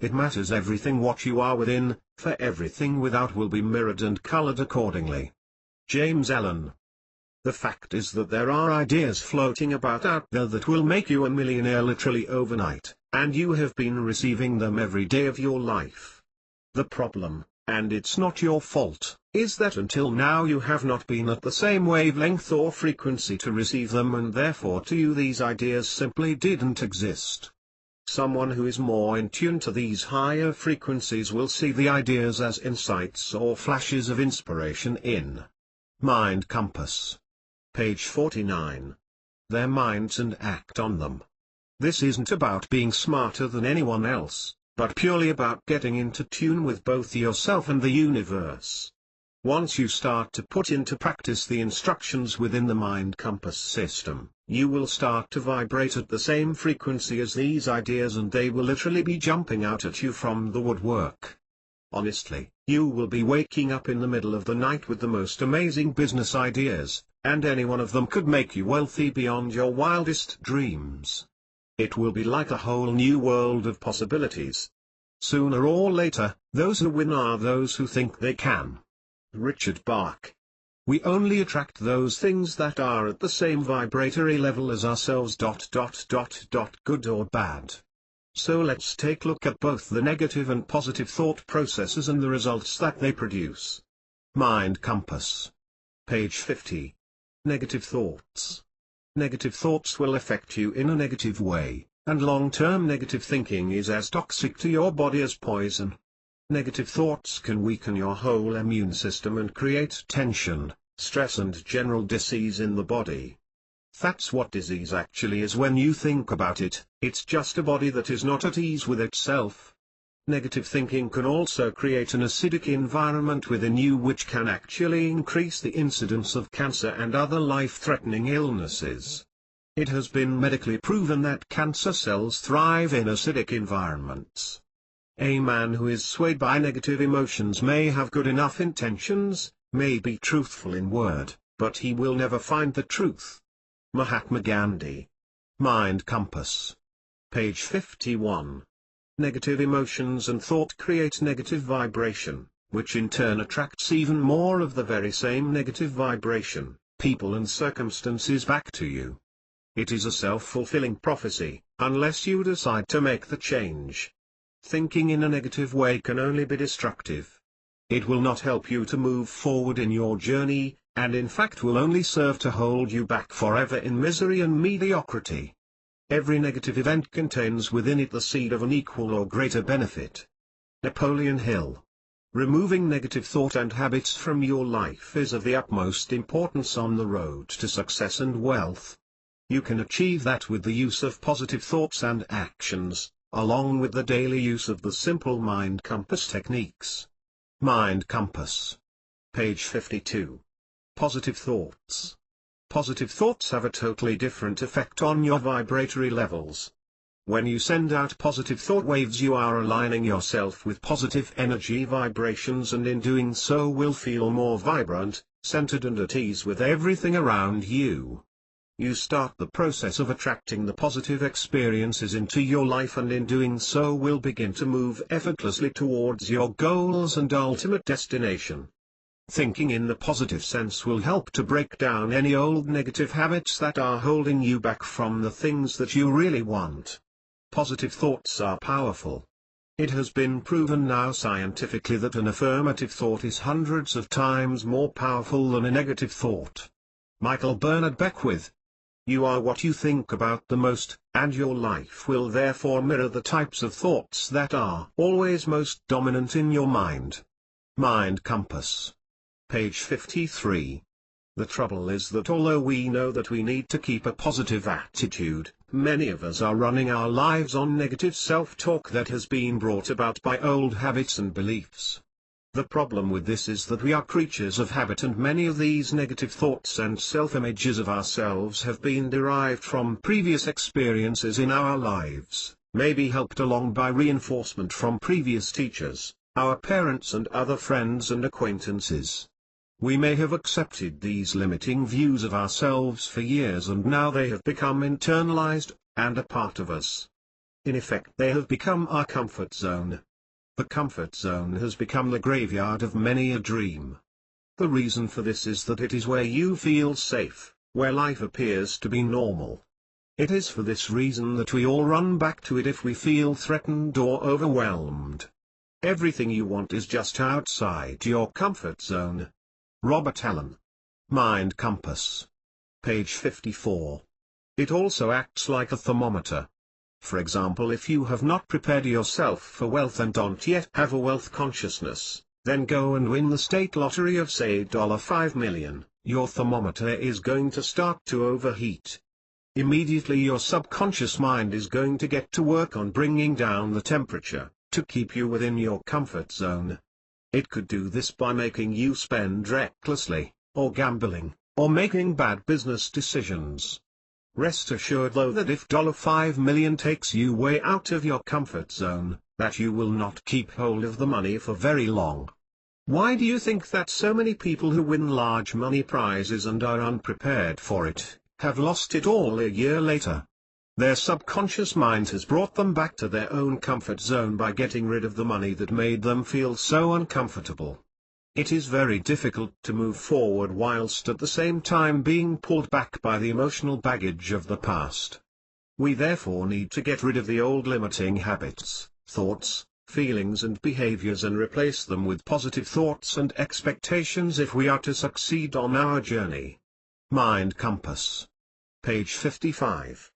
It matters everything what you are within, for everything without will be mirrored and colored accordingly. James Allen. The fact is that there are ideas floating about out there that will make you a millionaire literally overnight, and you have been receiving them every day of your life. The problem, and it's not your fault, is that until now you have not been at the same wavelength or frequency to receive them, and therefore to you these ideas simply didn't exist. Someone who is more in tune to these higher frequencies will see the ideas as insights or flashes of inspiration in Mind Compass. Page 49. Their minds and act on them. This isn't about being smarter than anyone else, but purely about getting into tune with both yourself and the universe. Once you start to put into practice the instructions within the Mind Compass system, you will start to vibrate at the same frequency as these ideas, and they will literally be jumping out at you from the woodwork. Honestly, you will be waking up in the middle of the night with the most amazing business ideas, and any one of them could make you wealthy beyond your wildest dreams. It will be like a whole new world of possibilities. Sooner or later, those who win are those who think they can. Richard Bach. We only attract those things that are at the same vibratory level as ourselves. Good or bad. So let's take a look at both the negative and positive thought processes and the results that they produce. Mind Compass. Page 50. Negative thoughts. Negative thoughts will affect you in a negative way, and long-term negative thinking is as toxic to your body as poison. Negative thoughts can weaken your whole immune system and create tension, stress and general disease in the body. That's what disease actually is when you think about it. It's just a body that is not at ease with itself. Negative thinking can also create an acidic environment within you, which can actually increase the incidence of cancer and other life-threatening illnesses. It has been medically proven that cancer cells thrive in acidic environments. A man who is swayed by negative emotions may have good enough intentions, may be truthful in word, but he will never find the truth. Mahatma Gandhi. Mind Compass. Page 51. Negative emotions and thought create negative vibration, which in turn attracts even more of the very same negative vibration, people and circumstances back to you. It is a self-fulfilling prophecy, unless you decide to make the change. Thinking in a negative way can only be destructive. It will not help you to move forward in your journey, and in fact will only serve to hold you back forever in misery and mediocrity. Every negative event contains within it the seed of an equal or greater benefit. Napoleon Hill. Removing negative thought and habits from your life is of the utmost importance on the road to success and wealth. You can achieve that with the use of positive thoughts and actions, along with the daily use of the simple Mind Compass techniques. Mind Compass. Page 52. Positive thoughts. Positive thoughts have a totally different effect on your vibratory levels. When you send out positive thought waves, you are aligning yourself with positive energy vibrations, and in doing so will feel more vibrant, centered and at ease with everything around you. You start the process of attracting the positive experiences into your life, and in doing so will begin to move effortlessly towards your goals and ultimate destination. Thinking in the positive sense will help to break down any old negative habits that are holding you back from the things that you really want. Positive thoughts are powerful. It has been proven now scientifically that an affirmative thought is hundreds of times more powerful than a negative thought. Michael Bernard Beckwith. You are what you think about the most, and your life will therefore mirror the types of thoughts that are always most dominant in your mind. Mind Compass. Page 53. The trouble is that although we know that we need to keep a positive attitude, many of us are running our lives on negative self-talk that has been brought about by old habits and beliefs. The problem with this is that we are creatures of habit, and many of these negative thoughts and self-images of ourselves have been derived from previous experiences in our lives, maybe helped along by reinforcement from previous teachers, our parents and other friends and acquaintances. We may have accepted these limiting views of ourselves for years, and now they have become internalized, and a part of us. In effect, they have become our comfort zone. The comfort zone has become the graveyard of many a dream. The reason for this is that it is where you feel safe, where life appears to be normal. It is for this reason that we all run back to it if we feel threatened or overwhelmed. Everything you want is just outside your comfort zone. Robert Allen. Mind Compass. Page 54. It also acts like a thermometer. For example, if you have not prepared yourself for wealth and don't yet have a wealth consciousness, then go and win the state lottery of say $5 million, your thermometer is going to start to overheat. Immediately your subconscious mind is going to get to work on bringing down the temperature, to keep you within your comfort zone. It could do this by making you spend recklessly, or gambling, or making bad business decisions. Rest assured though that if $5 million takes you way out of your comfort zone, that you will not keep hold of the money for very long. Why do you think that so many people who win large money prizes and are unprepared for it, have lost it all a year later? Their subconscious mind has brought them back to their own comfort zone by getting rid of the money that made them feel so uncomfortable. It is very difficult to move forward whilst at the same time being pulled back by the emotional baggage of the past. We therefore need to get rid of the old limiting habits, thoughts, feelings and behaviors, and replace them with positive thoughts and expectations if we are to succeed on our journey. Mind Compass. Page 55.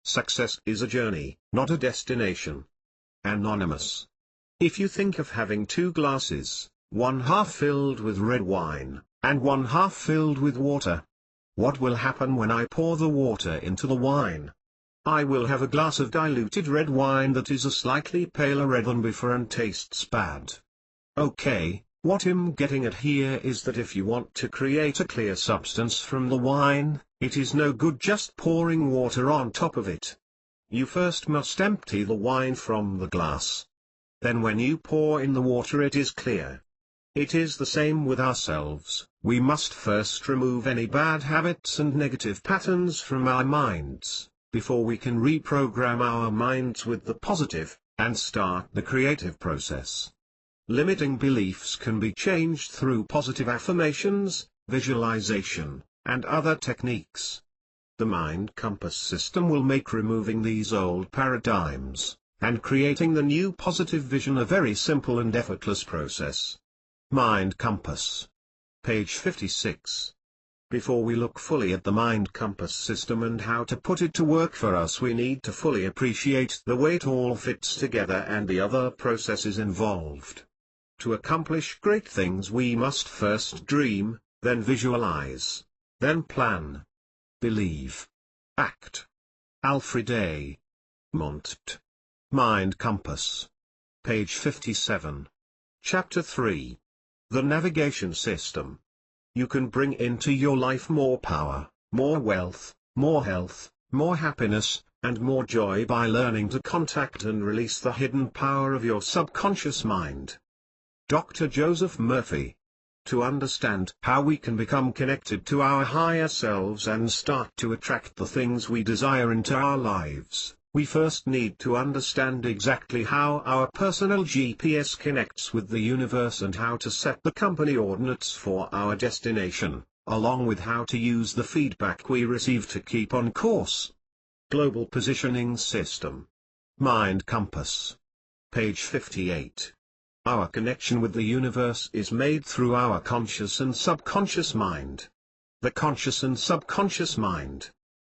Success is a journey, not a destination. Anonymous. If you think of having two glasses, one half filled with red wine, and one half filled with water, what will happen when I pour the water into the wine? I will have a glass of diluted red wine that is a slightly paler red than before and tastes bad. Okay, what I'm getting at here is that if you want to create a clear substance from the wine, it is no good just pouring water on top of it. You first must empty the wine from the glass. Then when you pour in the water it is clear. It is the same with ourselves. We must first remove any bad habits and negative patterns from our minds, before we can reprogram our minds with the positive, and start the creative process. Limiting beliefs can be changed through positive affirmations, visualization, and other techniques. The Mind Compass system will make removing these old paradigms, and creating the new positive vision a very simple and effortless process. Mind Compass. Page 56. Before we look fully at the Mind Compass system and how to put it to work for us, we need to fully appreciate the way it all fits together and the other processes involved. To accomplish great things we must first dream, then visualize, then plan, believe, Act. Alfred A. Montt. Mind Compass. Page 57. Chapter 3. The Navigation System. You can bring into your life more power, more wealth, more health, more happiness, and more joy by learning to contact and release the hidden power of your subconscious mind. Dr. Joseph Murphy. To understand how we can become connected to our higher selves and start to attract the things we desire into our lives, we first need to understand exactly how our personal GPS connects with the universe and how to set the company ordinates for our destination, along with how to use the feedback we receive to keep on course. Global Positioning System. Mind Compass. Page 58. Our connection with the universe is made through our conscious and subconscious mind. The conscious and subconscious mind.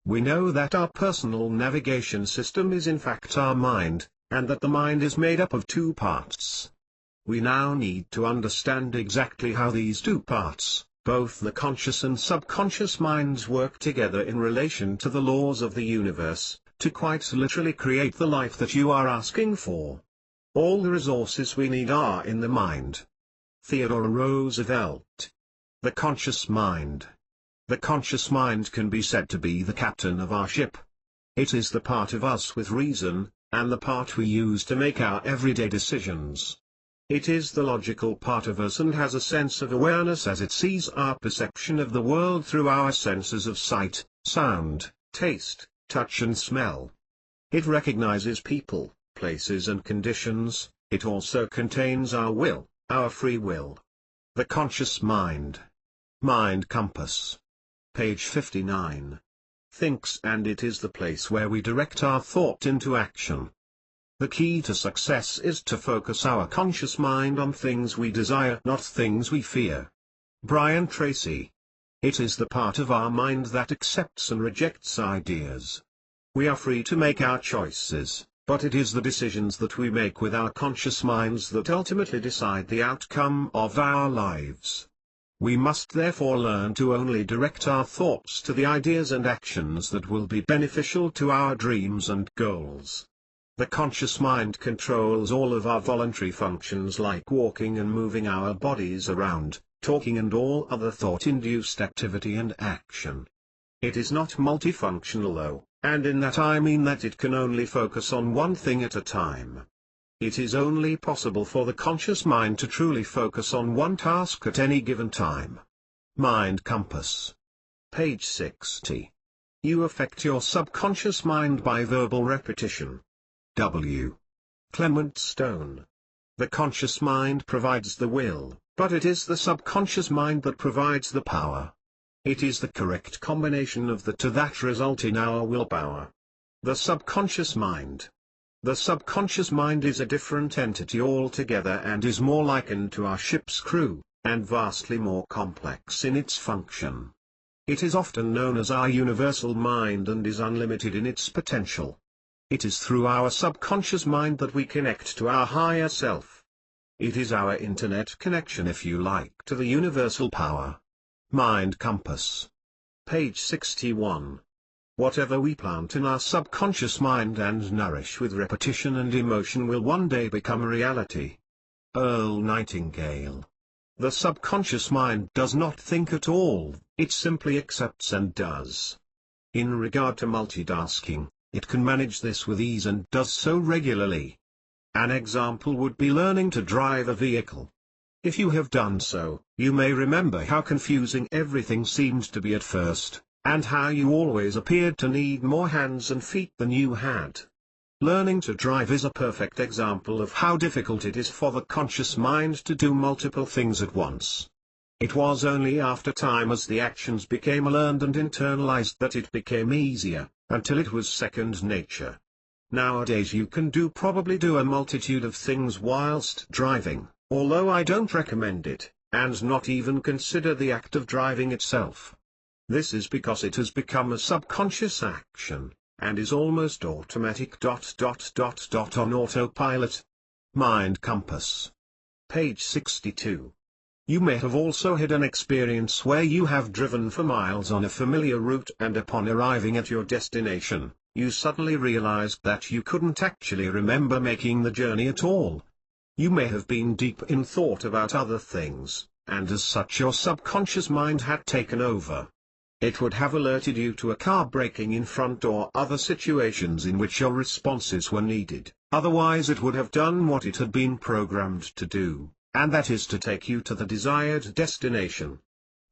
We know that our personal navigation system is in fact our mind, and that the mind is made up of two parts. We now need to understand exactly how these two parts, both the conscious and subconscious minds, work together in relation to the laws of the universe, to quite literally create the life that you are asking for. All the resources we need are in the mind. Theodore Roosevelt. The conscious mind. The conscious mind can be said to be the captain of our ship. It is the part of us with reason, and the part we use to make our everyday decisions. It is the logical part of us and has a sense of awareness as it sees our perception of the world through our senses of sight, sound, taste, touch and smell. It recognizes people, places and conditions. It also contains our will, our free will. The conscious mind. Mind Compass. Page 59. Thinks, and it is the place where we direct our thought into action. The key to success is to focus our conscious mind on things we desire, not things we fear. Brian Tracy. It is the part of our mind that accepts and rejects ideas. We are free to make our choices, but it is the decisions that we make with our conscious minds that ultimately decide the outcome of our lives. We must therefore learn to only direct our thoughts to the ideas and actions that will be beneficial to our dreams and goals. The conscious mind controls all of our voluntary functions like walking and moving our bodies around, talking and all other thought-induced activity and action. It is not multifunctional though, and in that I mean that it can only focus on one thing at a time. It is only possible for the conscious mind to truly focus on one task at any given time. Mind Compass. Page 60. You affect your subconscious mind by verbal repetition. W. Clement Stone. The conscious mind provides the will, but it is the subconscious mind that provides the power. It is the correct combination of the two that result in our willpower. The subconscious mind. The subconscious mind is a different entity altogether and is more likened to our ship's crew, and vastly more complex in its function. It is often known as our universal mind and is unlimited in its potential. It is through our subconscious mind that we connect to our higher self. It is our internet connection, if you like, to the universal power. Mind Compass. Page 61. Whatever we plant in our subconscious mind and nourish with repetition and emotion will one day become a reality. Earl Nightingale. The subconscious mind does not think at all, it simply accepts and does. In regard to multitasking, it can manage this with ease and does so regularly. An example would be learning to drive a vehicle. If you have done so, you may remember how confusing everything seemed to be at first, and how you always appeared to need more hands and feet than you had. Learning to drive is a perfect example of how difficult it is for the conscious mind to do multiple things at once. It was only after time as the actions became learned and internalized that it became easier, until it was second nature. Nowadays you can probably do a multitude of things whilst driving, although I don't recommend it, and not even consider the act of driving itself. This is because it has become a subconscious action, and is almost automatic. On autopilot. Mind Compass. Page 62. You may have also had an experience where you have driven for miles on a familiar route and upon arriving at your destination, you suddenly realized that you couldn't actually remember making the journey at all. You may have been deep in thought about other things, and as such your subconscious mind had taken over. It would have alerted you to a car braking in front or other situations in which your responses were needed, otherwise it would have done what it had been programmed to do, and that is to take you to the desired destination.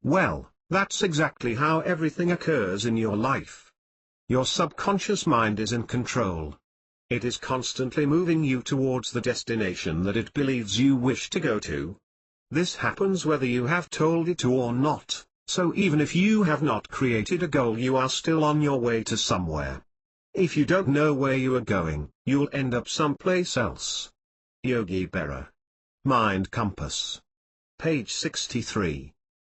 Well, that's exactly how everything occurs in your life. Your subconscious mind is in control. It is constantly moving you towards the destination that it believes you wish to go to. This happens whether you have told it to or not, so even if you have not created a goal you are still on your way to somewhere. If you don't know where you are going, you'll end up someplace else. Yogi Berra. Mind Compass. Page 63.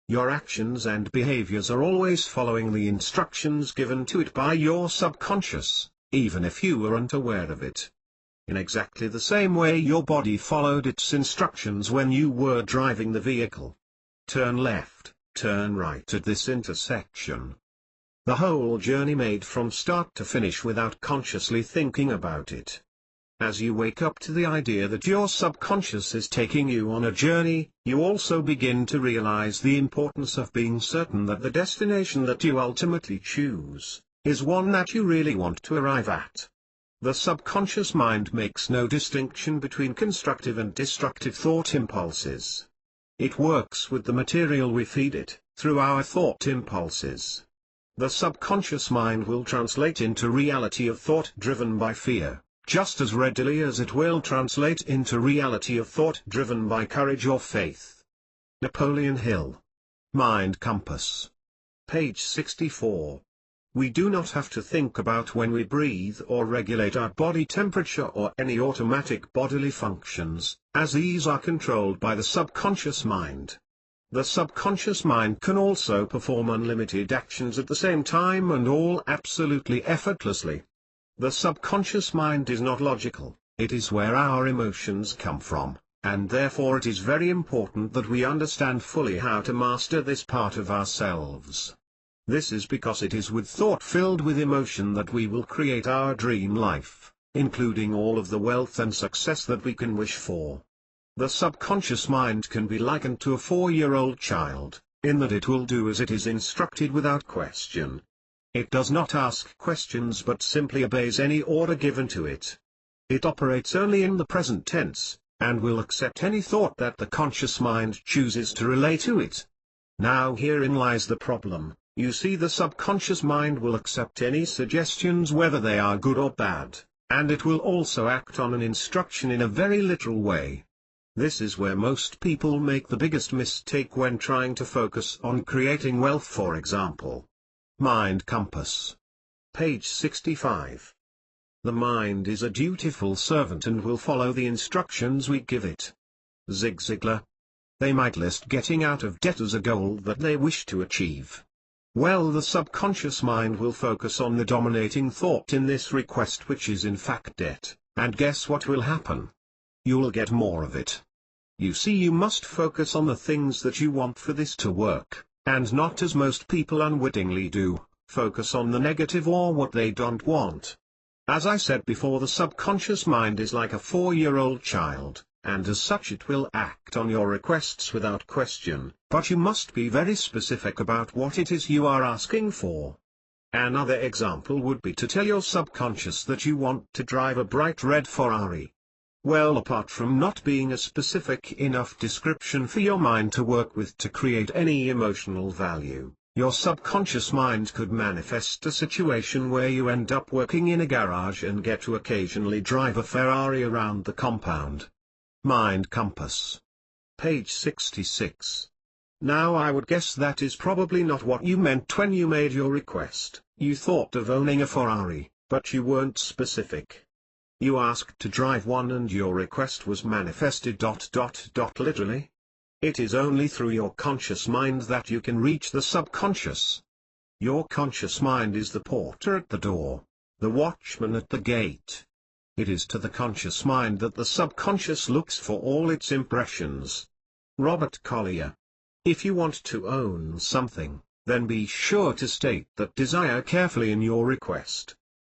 Your actions and behaviors are always following the instructions given to it by your subconscious, even if you weren't aware of it. In exactly the same way your body followed its instructions when you were driving the vehicle. Turn left, turn right at this intersection. The whole journey made from start to finish without consciously thinking about it. As you wake up to the idea that your subconscious is taking you on a journey, you also begin to realize the importance of being certain that the destination that you ultimately choose is one that you really want to arrive at. The subconscious mind makes no distinction between constructive and destructive thought impulses. It works with the material we feed it, through our thought impulses. The subconscious mind will translate into reality of thought driven by fear, just as readily as it will translate into reality of thought driven by courage or faith. Napoleon Hill. Mind Compass. Page 64. We do not have to think about when we breathe or regulate our body temperature or any automatic bodily functions, as these are controlled by the subconscious mind. The subconscious mind can also perform unlimited actions at the same time and all absolutely effortlessly. The subconscious mind is not logical, it is where our emotions come from, and therefore it is very important that we understand fully how to master this part of ourselves. This is because it is with thought filled with emotion that we will create our dream life, including all of the wealth and success that we can wish for. The subconscious mind can be likened to a 4-year-old child, in that it will do as it is instructed without question. It does not ask questions but simply obeys any order given to it. It operates only in the present tense, and will accept any thought that the conscious mind chooses to relay to it. Now herein lies the problem. You see, the subconscious mind will accept any suggestions whether they are good or bad, and it will also act on an instruction in a very literal way. This is where most people make the biggest mistake when trying to focus on creating wealth, for example. Mind Compass. Page 65. The mind is a dutiful servant and will follow the instructions we give it. Zig Ziglar. They might list getting out of debt as a goal that they wish to achieve. Well, the subconscious mind will focus on the dominating thought in this request, which is in fact debt, and guess what will happen? You'll get more of it. You see, you must focus on the things that you want for this to work, and not, as most people unwittingly do, focus on the negative or what they don't want. As I said before, the subconscious mind is like a 4-year-old child, and as such it will act on your requests without question, but you must be very specific about what it is you are asking for. Another example would be to tell your subconscious that you want to drive a bright red Ferrari. Well, apart from not being a specific enough description for your mind to work with to create any emotional value, your subconscious mind could manifest a situation where you end up working in a garage and get to occasionally drive a Ferrari around the compound. Mind Compass. Page 66. Now I would guess that is probably not what you meant when you made your request. You thought of owning a Ferrari, but you weren't specific. You asked to drive one and your request was manifested ... literally. It is only through your conscious mind that you can reach the subconscious. Your conscious mind is the porter at the door, the watchman at the gate. It is to the conscious mind that the subconscious looks for all its impressions. Robert Collier. If you want to own something, then be sure to state that desire carefully in your request.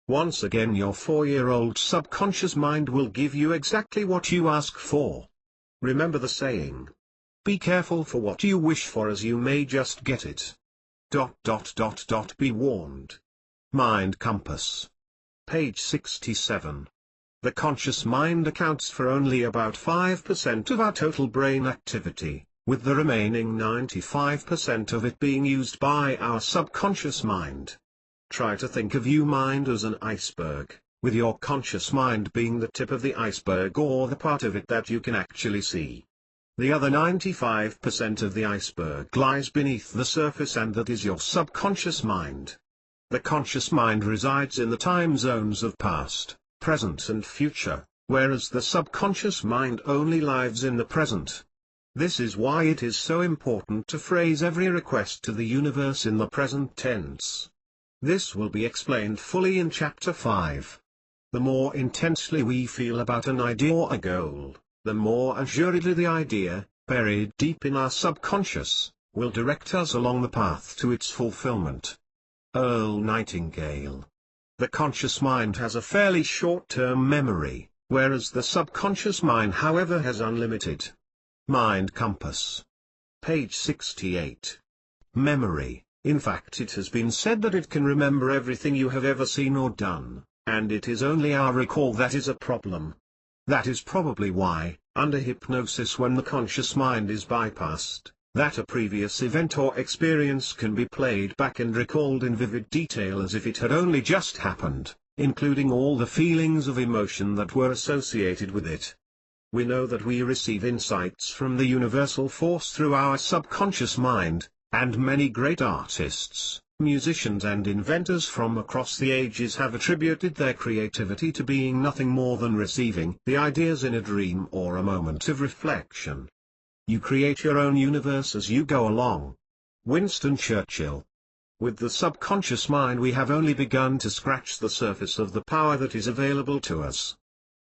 Once again, your 4-year-old subconscious mind will give you exactly what you ask for. Remember the saying. Be careful for what you wish for, as you may just get it. ... Be warned. Mind Compass. Page 67. The conscious mind accounts for only about 5% of our total brain activity, with the remaining 95% of it being used by our subconscious mind. Try to think of your mind as an iceberg, with your conscious mind being the tip of the iceberg, or the part of it that you can actually see. The other 95% of the iceberg lies beneath the surface, and that is your subconscious mind. The conscious mind resides in the time zones of past, present and future, whereas the subconscious mind only lives in the present. This is why it is so important to phrase every request to the universe in the present tense. This will be explained fully in Chapter 5. The more intensely we feel about an idea or a goal, the more assuredly the idea, buried deep in our subconscious, will direct us along the path to its fulfillment. Earl Nightingale. The conscious mind has a fairly short-term memory, whereas the subconscious mind, however, has unlimited. Mind Compass. Page 68. Memory. In fact, it has been said that it can remember everything you have ever seen or done, and it is only our recall that is a problem. That is probably why, under hypnosis, when the conscious mind is bypassed, that a previous event or experience can be played back and recalled in vivid detail as if it had only just happened, including all the feelings of emotion that were associated with it. We know that we receive insights from the universal force through our subconscious mind, and many great artists, musicians and inventors from across the ages have attributed their creativity to being nothing more than receiving the ideas in a dream or a moment of reflection. You create your own universe as you go along. Winston Churchill. With the subconscious mind we have only begun to scratch the surface of the power that is available to us.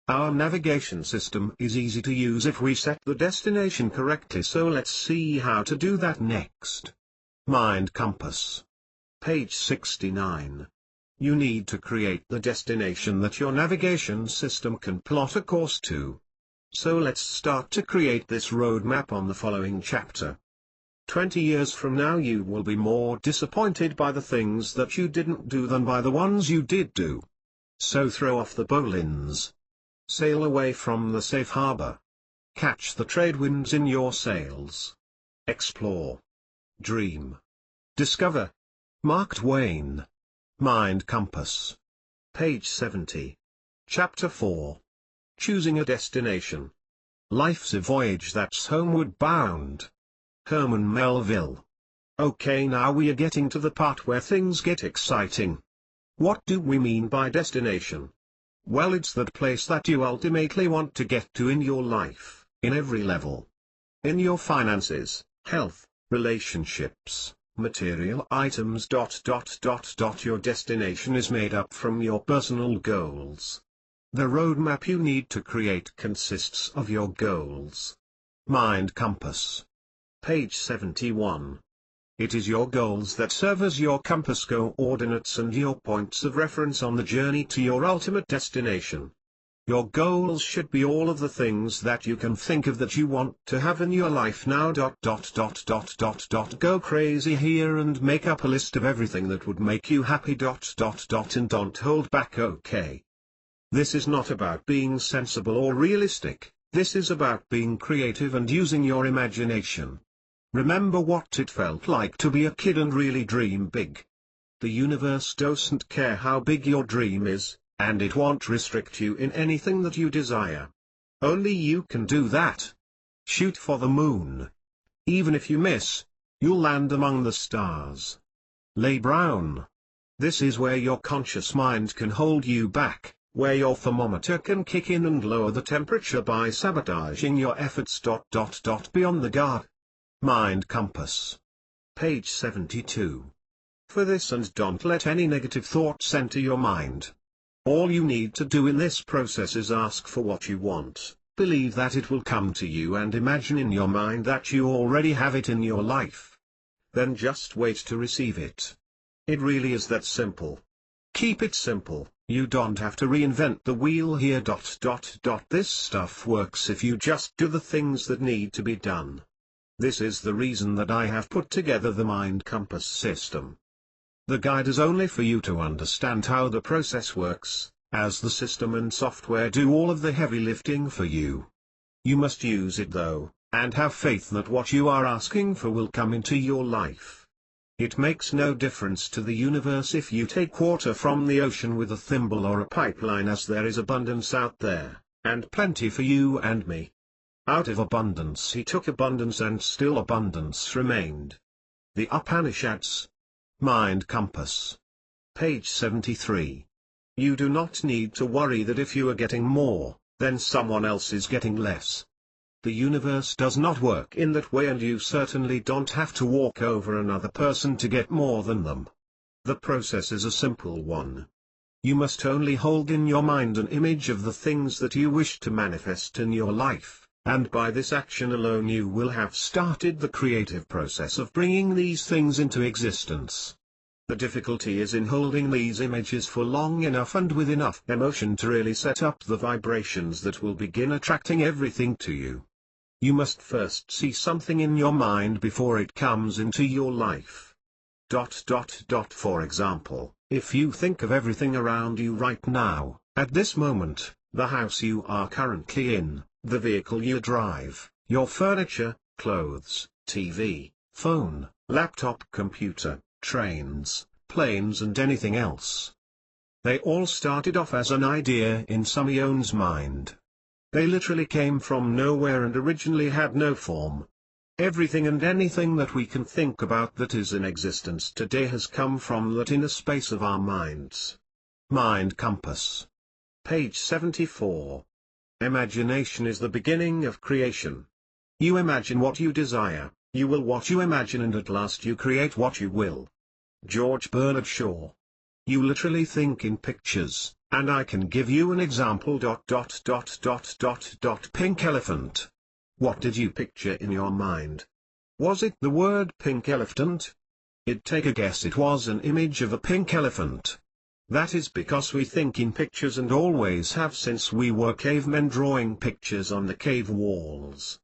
Our navigation system is easy to use if we set the destination correctly, so let's see how to do that next. Mind Compass. Page 69. You need to create the destination that your navigation system can plot a course to. So let's start to create this roadmap on the following chapter. 20 years from now you will be more disappointed by the things that you didn't do than by the ones you did do. So throw off the bowlines. Sail away from the safe harbor. Catch the trade winds in your sails. Explore. Dream. Discover. Mark Twain. Mind Compass. Page 70. Chapter 4. Choosing a destination. Life's a voyage that's homeward bound. Herman Melville. Okay, now we are getting to the part where things get exciting. What do we mean by destination? Well, it's that place that you ultimately want to get to in your life, in every level. In your finances, health, relationships, material items. Your destination is made up from your personal goals. The roadmap you need to create consists of your goals. Mind Compass. Page 71. It is your goals that serve as your compass coordinates and your points of reference on the journey to your ultimate destination. Your goals should be all of the things that you can think of that you want to have in your life now. Go crazy here and make up a list of everything that would make you happy. And don't hold back, okay? This is not about being sensible or realistic, this is about being creative and using your imagination. Remember what it felt like to be a kid and really dream big. The universe doesn't care how big your dream is, and it won't restrict you in anything that you desire. Only you can do that. Shoot for the moon. Even if you miss, you'll land among the stars. Les Brown. This is where your conscious mind can hold you back, where your thermometer can kick in and lower the temperature by sabotaging your efforts. Be on the guard. Mind Compass. Page 72. For this, and don't let any negative thoughts enter your mind. All you need to do in this process is ask for what you want. believe that it will come to you and imagine in your mind that you already have it in your life. Then just wait to receive it. It really is that simple. Keep it simple. You don't have to reinvent the wheel here. This stuff works if you just do the things that need to be done. This is the reason that I have put together the Mindcompass system. The guide is only for you to understand how the process works, as the system and software do all of the heavy lifting for you. You must use it though, and have faith that what you are asking for will come into your life. It makes no difference to the universe if you take water from the ocean with a thimble or a pipeline, as there is abundance out there, and plenty for you and me. Out of abundance he took abundance, and still abundance remained. The Upanishads. Mind Compass. Page 73. You do not need to worry that if you are getting more, then someone else is getting less. The universe does not work in that way, and you certainly don't have to walk over another person to get more than them. The process is a simple one. You must only hold in your mind an image of the things that you wish to manifest in your life, and by this action alone you will have started the creative process of bringing these things into existence. The difficulty is in holding these images for long enough and with enough emotion to really set up the vibrations that will begin attracting everything to you. You must first see something in your mind before it comes into your life. For example, if you think of everything around you right now, at this moment, the house you are currently in, the vehicle you drive, your furniture, clothes, TV, phone, laptop, computer, trains, planes and anything else. They all started off as an idea in someone's mind. They literally came from nowhere and originally had no form. Everything and anything that we can think about that is in existence today has come from that inner space of our minds. Mind Compass. Page 74. Imagination is the beginning of creation. You imagine what you desire, you will what you imagine, and at last you create what you will. George Bernard Shaw. You literally think in pictures, and I can give you an example. Pink elephant. What did you picture in your mind? Was it the word pink elephant? Take a guess. It was an image of a pink elephant. That is because we think in pictures and always have since we were cavemen drawing pictures on the cave walls.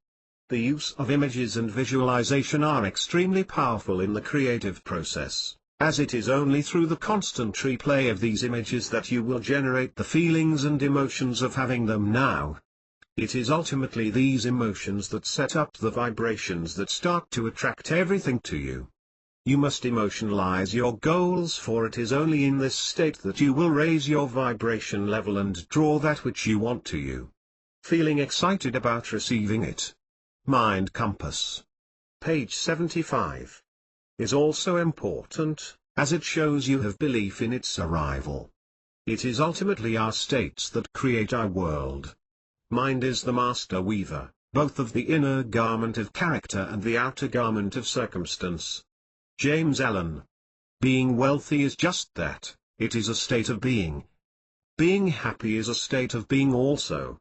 The use of images and visualization are extremely powerful in the creative process, as it is only through the constant replay of these images that you will generate the feelings and emotions of having them now. It is ultimately these emotions that set up the vibrations that start to attract everything to you. You must emotionalize your goals, for it is only in this state that you will raise your vibration level and draw that which you want to you. Feeling excited about receiving it. Mind Compass. Page 75. Is also important, as it shows you have belief in its arrival. It is ultimately our states that create our world. Mind is the master weaver, both of the inner garment of character and the outer garment of circumstance. James Allen. Being wealthy is just that, it is a state of being. Being happy is a state of being also.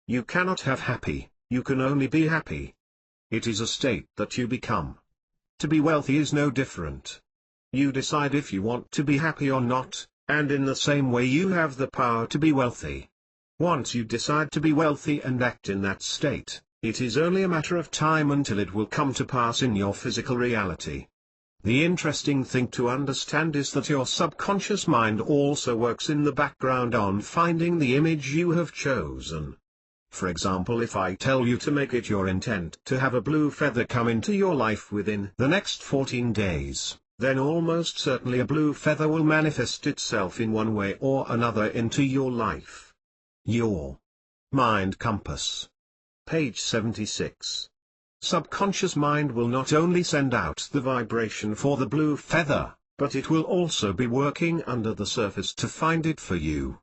You cannot have happy, you can only be happy. It is a state that you become. To be wealthy is no different. You decide if you want to be happy or not, and in the same way you have the power to be wealthy. Once you decide to be wealthy and act in that state, it is only a matter of time until it will come to pass in your physical reality. The interesting thing to understand is that your subconscious mind also works in the background on finding the image you have chosen. For example, if I tell you to make it your intent to have a blue feather come into your life within the next 14 days, then almost certainly a blue feather will manifest itself in one way or another into your life. Your Mind Compass. Page 76. Subconscious mind will not only send out the vibration for the blue feather, but it will also be working under the surface to find it for you.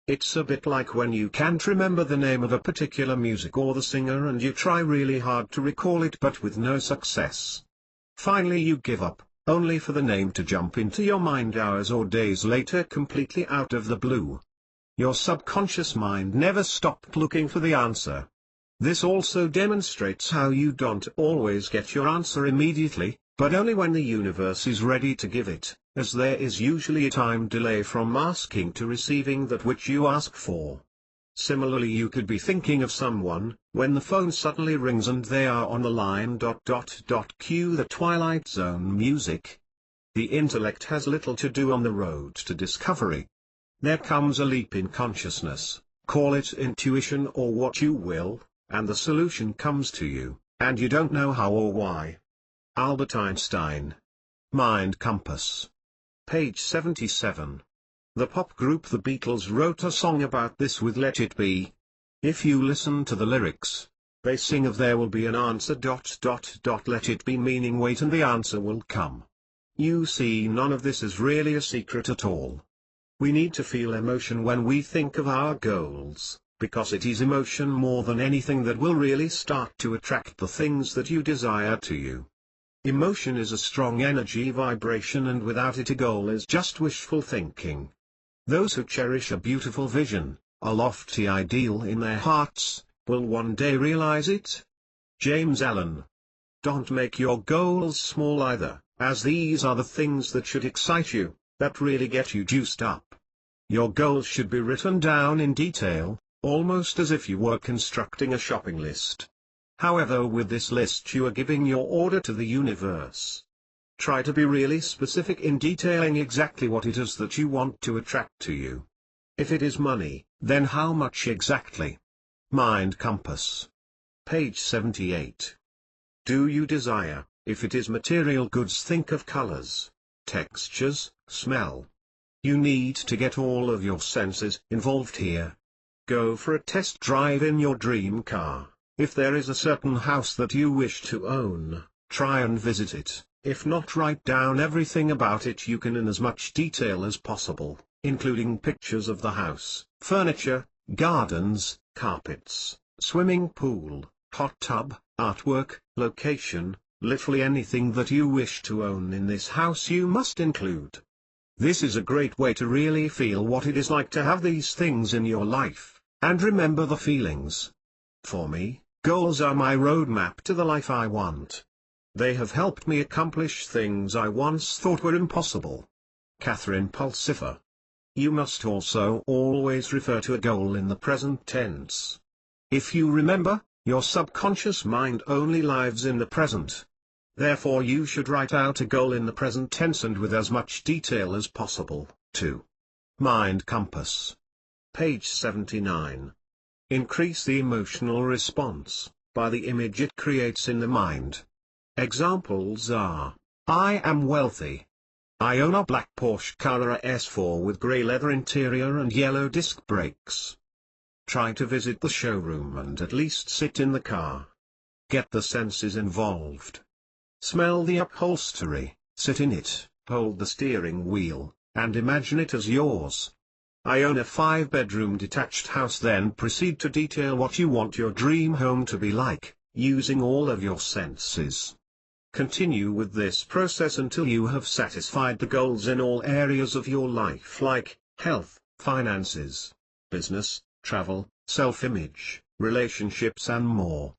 It's a bit like when you can't remember the name of a particular music or the singer and you try really hard to recall it but with no success. Finally you give up, only for the name to jump into your mind hours or days later completely out of the blue. Your subconscious mind never stopped looking for the answer. This also demonstrates how you don't always get your answer immediately, but only when the universe is ready to give it, as there is usually a time delay from asking to receiving that which you ask for. Similarly, you could be thinking of someone, when the phone suddenly rings and they are on the line. Cue the Twilight Zone music. The intellect has little to do on the road to discovery. There comes a leap in consciousness, call it intuition or what you will, and the solution comes to you, and you don't know how or why. Albert Einstein. Mind Compass. Page 77. The pop group The Beatles wrote a song about this with Let It Be. If you listen to the lyrics, they sing of there will be an answer. Let it be meaning wait and the answer will come. You see, none of this is really a secret at all. We need to feel emotion when we think of our goals, because it is emotion more than anything that will really start to attract the things that you desire to you. Emotion is a strong energy vibration, and without it a goal is just wishful thinking. Those who cherish a beautiful vision, a lofty ideal in their hearts, will one day realize it. James Allen. Don't make your goals small either, as these are the things that should excite you, that really get you juiced up. Your goals should be written down in detail, almost as if you were constructing a shopping list. However, with this list you are giving your order to the universe. Try to be really specific in detailing exactly what it is that you want to attract to you. If it is money, then how much exactly? Mind Compass. Page 78. Do you desire, if it is material goods, think of colors, textures, smell. You need to get all of your senses involved here. Go for a test drive in your dream car. If there is a certain house that you wish to own, try and visit it. If not, write down everything about it you can in as much detail as possible, including pictures of the house, furniture, gardens, carpets, swimming pool, hot tub, artwork, location, literally anything that you wish to own in this house you must include. This is a great way to really feel what it is like to have these things in your life, and remember the feelings. For me, goals are my roadmap to the life I want. They have helped me accomplish things I once thought were impossible. Catherine Pulsifer. You must also always refer to a goal in the present tense. If you remember, your subconscious mind only lives in the present. Therefore you should write out a goal in the present tense and with as much detail as possible, too. Mind Compass. Page 79. Increase the emotional response, by the image it creates in the mind. Examples are, I am wealthy. I own a black Porsche Carrera S4 with grey leather interior and yellow disc brakes. Try to visit the showroom and at least sit in the car. Get the senses involved. Smell the upholstery, sit in it, hold the steering wheel, and imagine it as yours. I own a 5-bedroom detached house. Then proceed to detail what you want your dream home to be like, using all of your senses. Continue with this process until you have satisfied the goals in all areas of your life like health, finances, business, travel, self-image, relationships and more.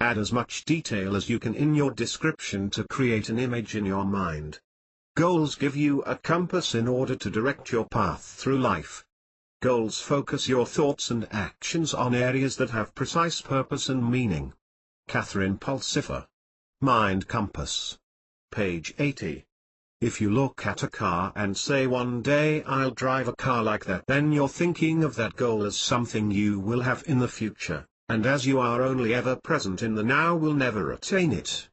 Add as much detail as you can in your description to create an image in your mind. Goals give you a compass in order to direct your path through life. Goals focus your thoughts and actions on areas that have precise purpose and meaning. Catherine Pulsifer. Mind Compass. Page 80. If you look at a car and say one day I'll drive a car like that, then you're thinking of that goal as something you will have in the future, and as you are only ever present in the now will never attain it.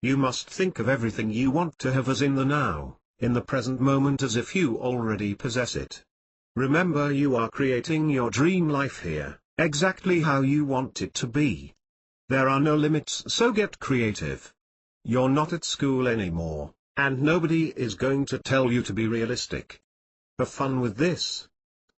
You must think of everything you want to have as in the now, in the present moment, as if you already possess it. Remember, you are creating your dream life here, exactly how you want it to be. There are no limits, so get creative. You're not at school anymore, and nobody is going to tell you to be realistic. Have fun with this.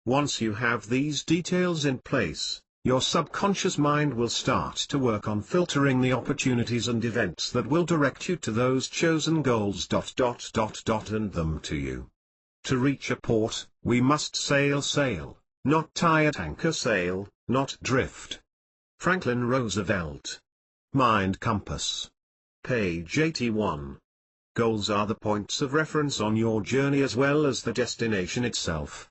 Once you have these details in place, your subconscious mind will start to work on filtering the opportunities and events that will direct you to those chosen goals. And them to you. To reach a port, we must sail, not tie at anchor, sail, not drift. Franklin Roosevelt. Mind Compass. Page 81. Goals are the points of reference on your journey as well as the destination itself.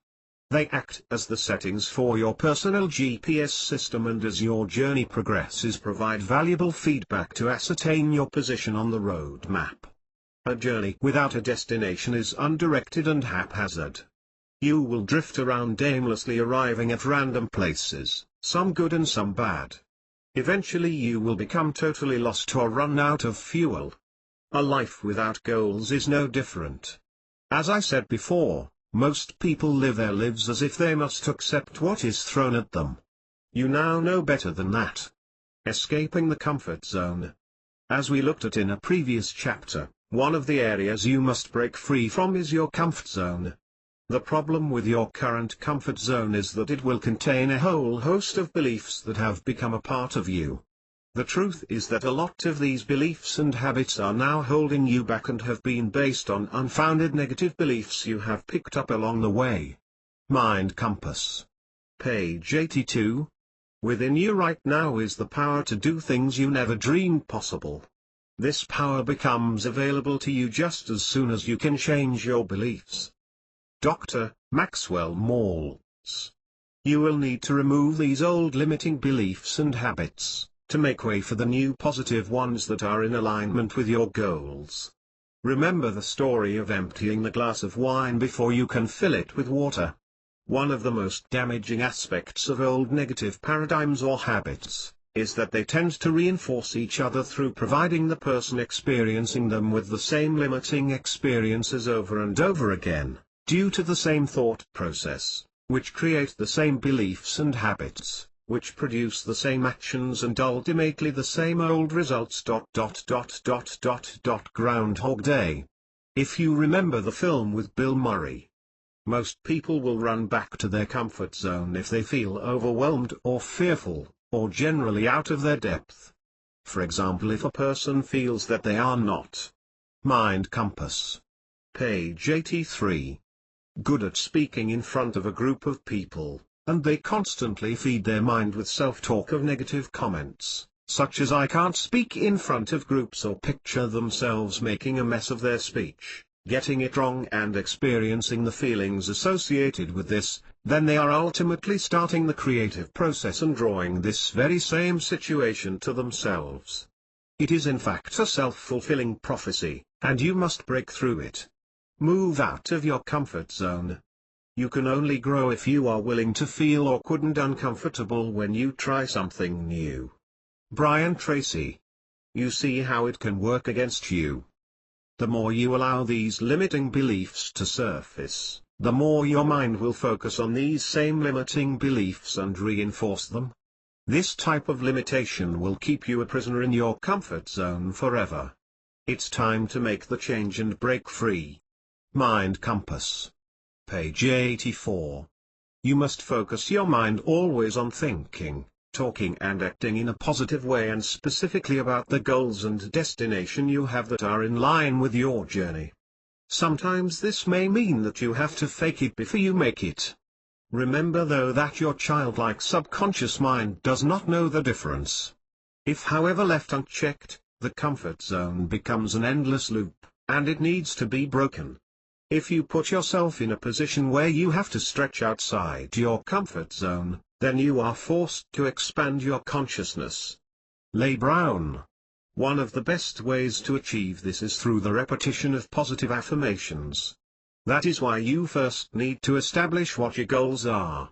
They act as the settings for your personal GPS system, and as your journey progresses provide valuable feedback to ascertain your position on the road map. A journey without a destination is undirected and haphazard. You will drift around aimlessly, arriving at random places, some good and some bad. Eventually you will become totally lost or run out of fuel. A life without goals is no different. As I said before, most people live their lives as if they must accept what is thrown at them. You now know better than that. Escaping the comfort zone. As we looked at in a previous chapter, one of the areas you must break free from is your comfort zone. The problem with your current comfort zone is that it will contain a whole host of beliefs that have become a part of you. The truth is that a lot of these beliefs and habits are now holding you back and have been based on unfounded negative beliefs you have picked up along the way. Mind Compass. Page 82. Within you right now is the power to do things you never dreamed possible. This power becomes available to you just as soon as you can change your beliefs. Dr. Maxwell Maltz. You will need to remove these old limiting beliefs and habits, to make way for the new positive ones that are in alignment with your goals. Remember the story of emptying the glass of wine before you can fill it with water. One of the most damaging aspects of old negative paradigms or habits is that they tend to reinforce each other through providing the person experiencing them with the same limiting experiences over and over again, due to the same thought process, which create the same beliefs and habits, which produce the same actions and ultimately the same old results. Groundhog Day. If you remember the film with Bill Murray, most people will run back to their comfort zone if they feel overwhelmed or fearful, or generally out of their depth. For example, if a person feels that they are not. Mind Compass. Page 83. Good at speaking in front of a group of people, and they constantly feed their mind with self-talk of negative comments, such as "I can't speak in front of groups," or picture themselves making a mess of their speech, getting it wrong and experiencing the feelings associated with this. Then they are ultimately starting the creative process and drawing this very same situation to themselves. It is in fact a self-fulfilling prophecy, and you must break through it. Move out of your comfort zone. You can only grow if you are willing to feel awkward and uncomfortable when you try something new. Brian Tracy. You see how it can work against you. The more you allow these limiting beliefs to surface, the more your mind will focus on these same limiting beliefs and reinforce them. This type of limitation will keep you a prisoner in your comfort zone forever. It's time to make the change and break free. Mind Compass. Page 84. You must focus your mind always on thinking, talking and acting in a positive way, and specifically about the goals and destination you have that are in line with your journey. Sometimes this may mean that you have to fake it before you make it. Remember though that your childlike subconscious mind does not know the difference. If however left unchecked, the comfort zone becomes an endless loop, and it needs to be broken. If you put yourself in a position where you have to stretch outside your comfort zone, then you are forced to expand your consciousness. Les Brown. One of the best ways to achieve this is through the repetition of positive affirmations. That is why you first need to establish what your goals are.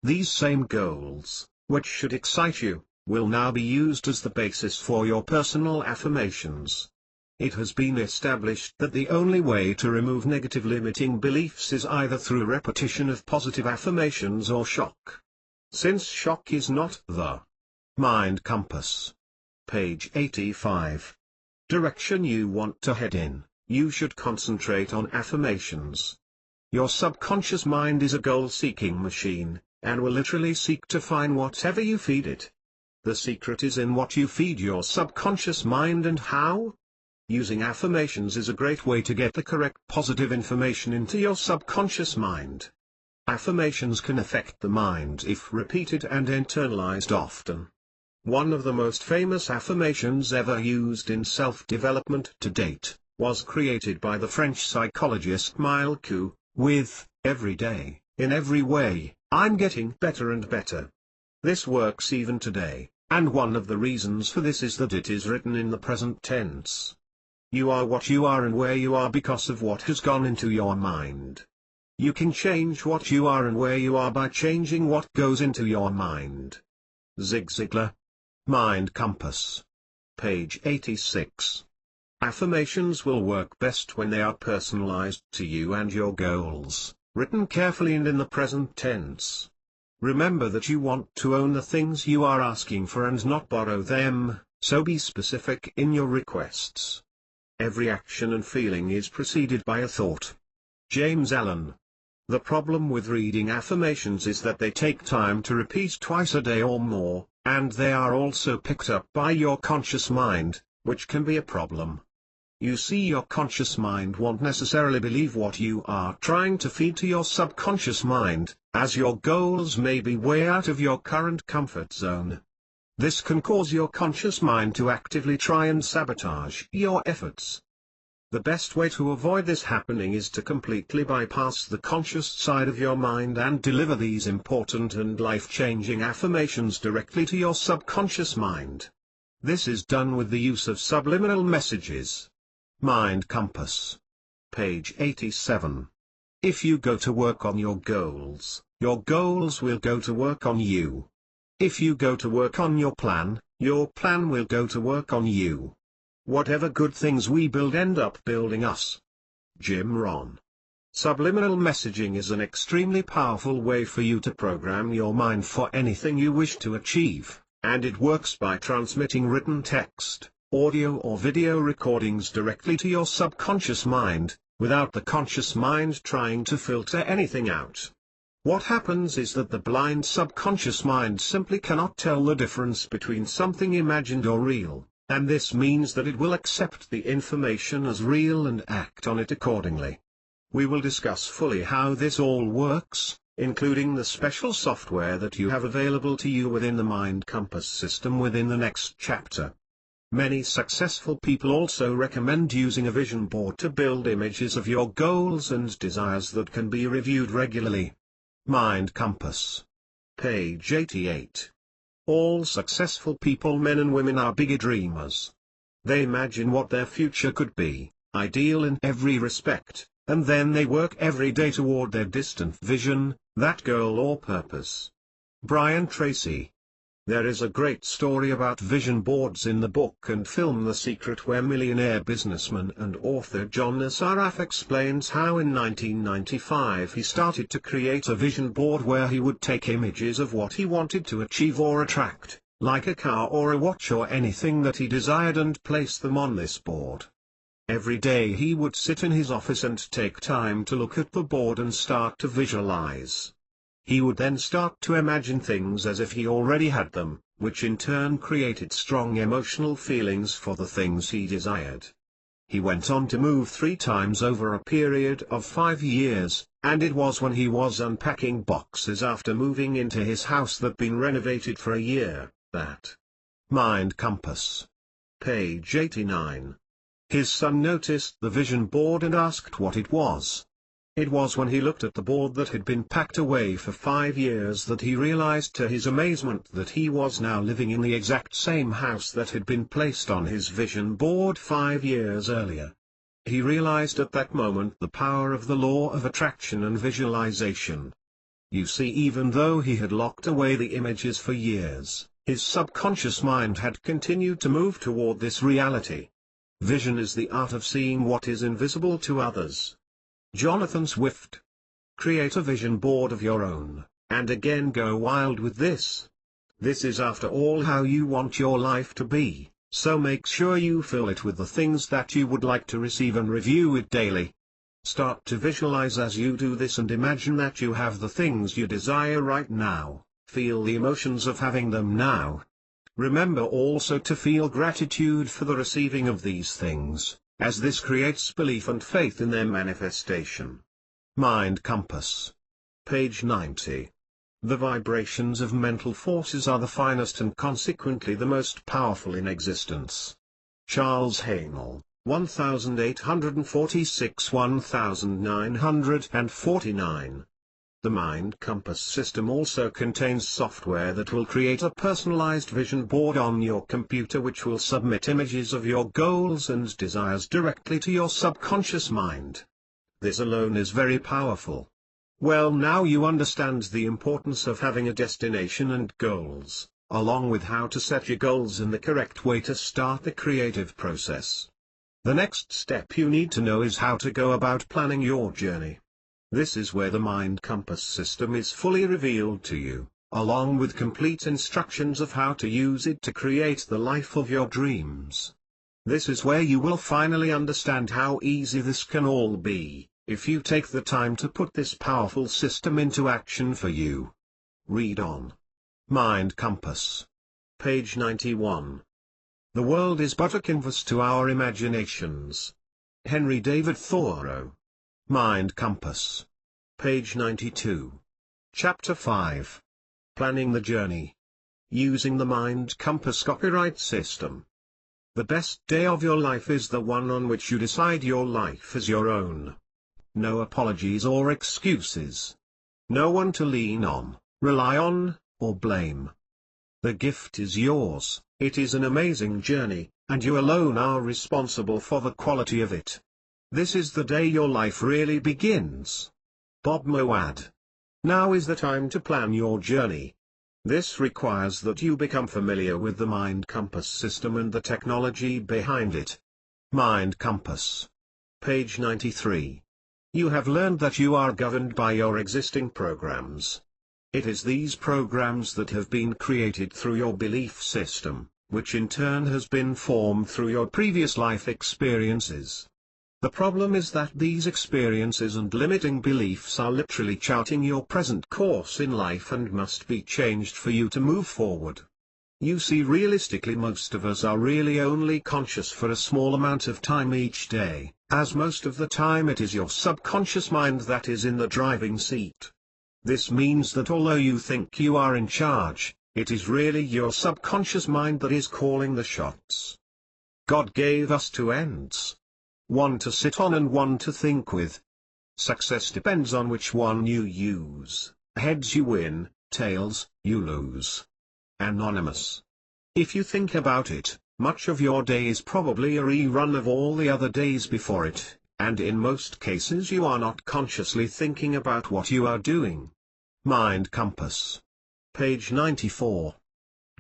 These same goals, which should excite you, will now be used as the basis for your personal affirmations. It has been established that the only way to remove negative limiting beliefs is either through repetition of positive affirmations or shock. Since shock is not the mind compass. Page 85. Direction you want to head in, you should concentrate on affirmations. Your subconscious mind is a goal-seeking machine, and will literally seek to find whatever you feed it. The secret is in what you feed your subconscious mind and how. Using affirmations is a great way to get the correct positive information into your subconscious mind. Affirmations can affect the mind if repeated and internalized often. One of the most famous affirmations ever used in self-development to date, was created by the French psychologist Mindcompass, with, "Every day, in every way, I'm getting better and better." This works even today, and one of the reasons for this is that it is written in the present tense. You are what you are and where you are because of what has gone into your mind. You can change what you are and where you are by changing what goes into your mind. Zig Ziglar. Mind Compass. Page 86. Affirmations will work best when they are personalized to you and your goals, written carefully and in the present tense. Remember that you want to own the things you are asking for and not borrow them, so be specific in your requests. Every action and feeling is preceded by a thought. James Allen. The problem with reading affirmations is that they take time to repeat twice a day or more, and they are also picked up by your conscious mind, which can be a problem. You see, your conscious mind won't necessarily believe what you are trying to feed to your subconscious mind, as your goals may be way out of your current comfort zone. This can cause your conscious mind to actively try and sabotage your efforts. The best way to avoid this happening is to completely bypass the conscious side of your mind and deliver these important and life-changing affirmations directly to your subconscious mind. This is done with the use of subliminal messages. Mind Compass. Page 87. If you go to work on your goals will go to work on you. If you go to work on your plan will go to work on you. Whatever good things we build end up building us. Jim Rohn. Subliminal messaging is an extremely powerful way for you to program your mind for anything you wish to achieve, and it works by transmitting written text, audio or video recordings directly to your subconscious mind, without the conscious mind trying to filter anything out. What happens is that the blind subconscious mind simply cannot tell the difference between something imagined or real, and this means that it will accept the information as real and act on it accordingly. We will discuss fully how this all works, including the special software that you have available to you within the Mindcompass system within the next chapter. Many successful people also recommend using a vision board to build images of your goals and desires that can be reviewed regularly. Mindcompass. Page 88. All successful people, men and women, are big dreamers. They imagine what their future could be, ideal in every respect, and then they work every day toward their distant vision, that goal or purpose. Brian Tracy. There is a great story about vision boards in the book and film The Secret, where millionaire businessman and author John Assaraf explains how in 1995 he started to create a vision board where he would take images of what he wanted to achieve or attract, like a car or a watch or anything that he desired, and place them on this board. Every day he would sit in his office and take time to look at the board and start to visualize. He would then start to imagine things as if he already had them, which in turn created strong emotional feelings for the things he desired. He went on to move 3 times over a period of 5 years, and it was when he was unpacking boxes after moving into his house that had been renovated for a year, that Mindcompass. Page 89. His son noticed the vision board and asked what it was. It was when he looked at the board that had been packed away for 5 years that he realized to his amazement that he was now living in the exact same house that had been placed on his vision board 5 years earlier. He realized at that moment the power of the law of attraction and visualization. You see, even though he had locked away the images for years, his subconscious mind had continued to move toward this reality. Vision is the art of seeing what is invisible to others. Jonathan Swift. Create a vision board of your own, and again go wild with this. This is after all how you want your life to be, so make sure you fill it with the things that you would like to receive and review it daily. Start to visualize as you do this and imagine that you have the things you desire right now, feel the emotions of having them now. Remember also to feel gratitude for the receiving of these things, as this creates belief and faith in their manifestation. Mindcompass. Page 90. The vibrations of mental forces are the finest and consequently the most powerful in existence. Charles Haanel, 1846–1949. The Mind Compass system also contains software that will create a personalized vision board on your computer which will submit images of your goals and desires directly to your subconscious mind. This alone is very powerful. Well, now you understand the importance of having a destination and goals, along with how to set your goals in the correct way to start the creative process. The next step you need to know is how to go about planning your journey. This is where the Mind Compass system is fully revealed to you, along with complete instructions of how to use it to create the life of your dreams. This is where you will finally understand how easy this can all be, if you take the time to put this powerful system into action for you. Read on. Mind Compass. Page 91. The world is but a canvas to our imaginations. Henry David Thoreau. Mind Compass. Page 92. Chapter 5. Planning the Journey. Using the Mind Compass copyright system. The best day of your life is the one on which you decide your life is your own. No apologies or excuses. No one to lean on, rely on, or blame. The gift is yours. It is an amazing journey, and you alone are responsible for the quality of it. This is the day your life really begins. Bob Moad. Now is the time to plan your journey. This requires that you become familiar with the Mind Compass system and the technology behind it. Mind Compass. Page 93. You have learned that you are governed by your existing programs. It is these programs that have been created through your belief system, which in turn has been formed through your previous life experiences. The problem is that these experiences and limiting beliefs are literally charting your present course in life and must be changed for you to move forward. You see, realistically most of us are really only conscious for a small amount of time each day, as most of the time it is your subconscious mind that is in the driving seat. This means that although you think you are in charge, it is really your subconscious mind that is calling the shots. God gave us two ends. One to sit on and one to think with. Success depends on which one you use. Heads you win, tails, you lose. Anonymous. If you think about it, much of your day is probably a rerun of all the other days before it, and in most cases you are not consciously thinking about what you are doing. Mind Compass. Page 94.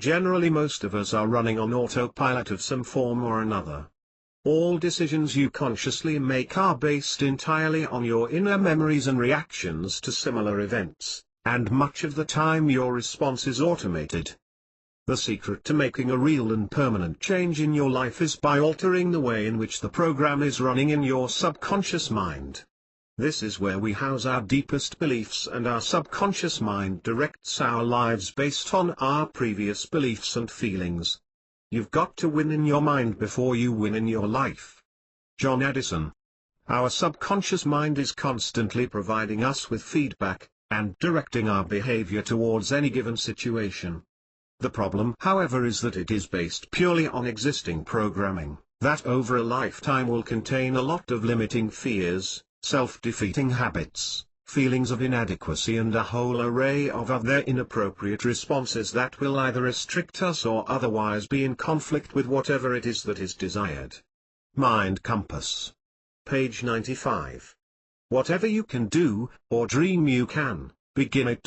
Generally most of us are running on autopilot of some form or another. All decisions you consciously make are based entirely on your inner memories and reactions to similar events, and much of the time your response is automated. The secret to making a real and permanent change in your life is by altering the way in which the program is running in your subconscious mind. This is where we house our deepest beliefs, and our subconscious mind directs our lives based on our previous beliefs and feelings. You've got to win in your mind before you win in your life. John Addison. Our subconscious mind is constantly providing us with feedback, and directing our behavior towards any given situation. The problem, however, is that it is based purely on existing programming, that over a lifetime will contain a lot of limiting fears, self-defeating habits, feelings of inadequacy and a whole array of other inappropriate responses that will either restrict us or otherwise be in conflict with whatever it is that is desired. Mind Compass. Page 95. Whatever you can do, or dream you can, begin it.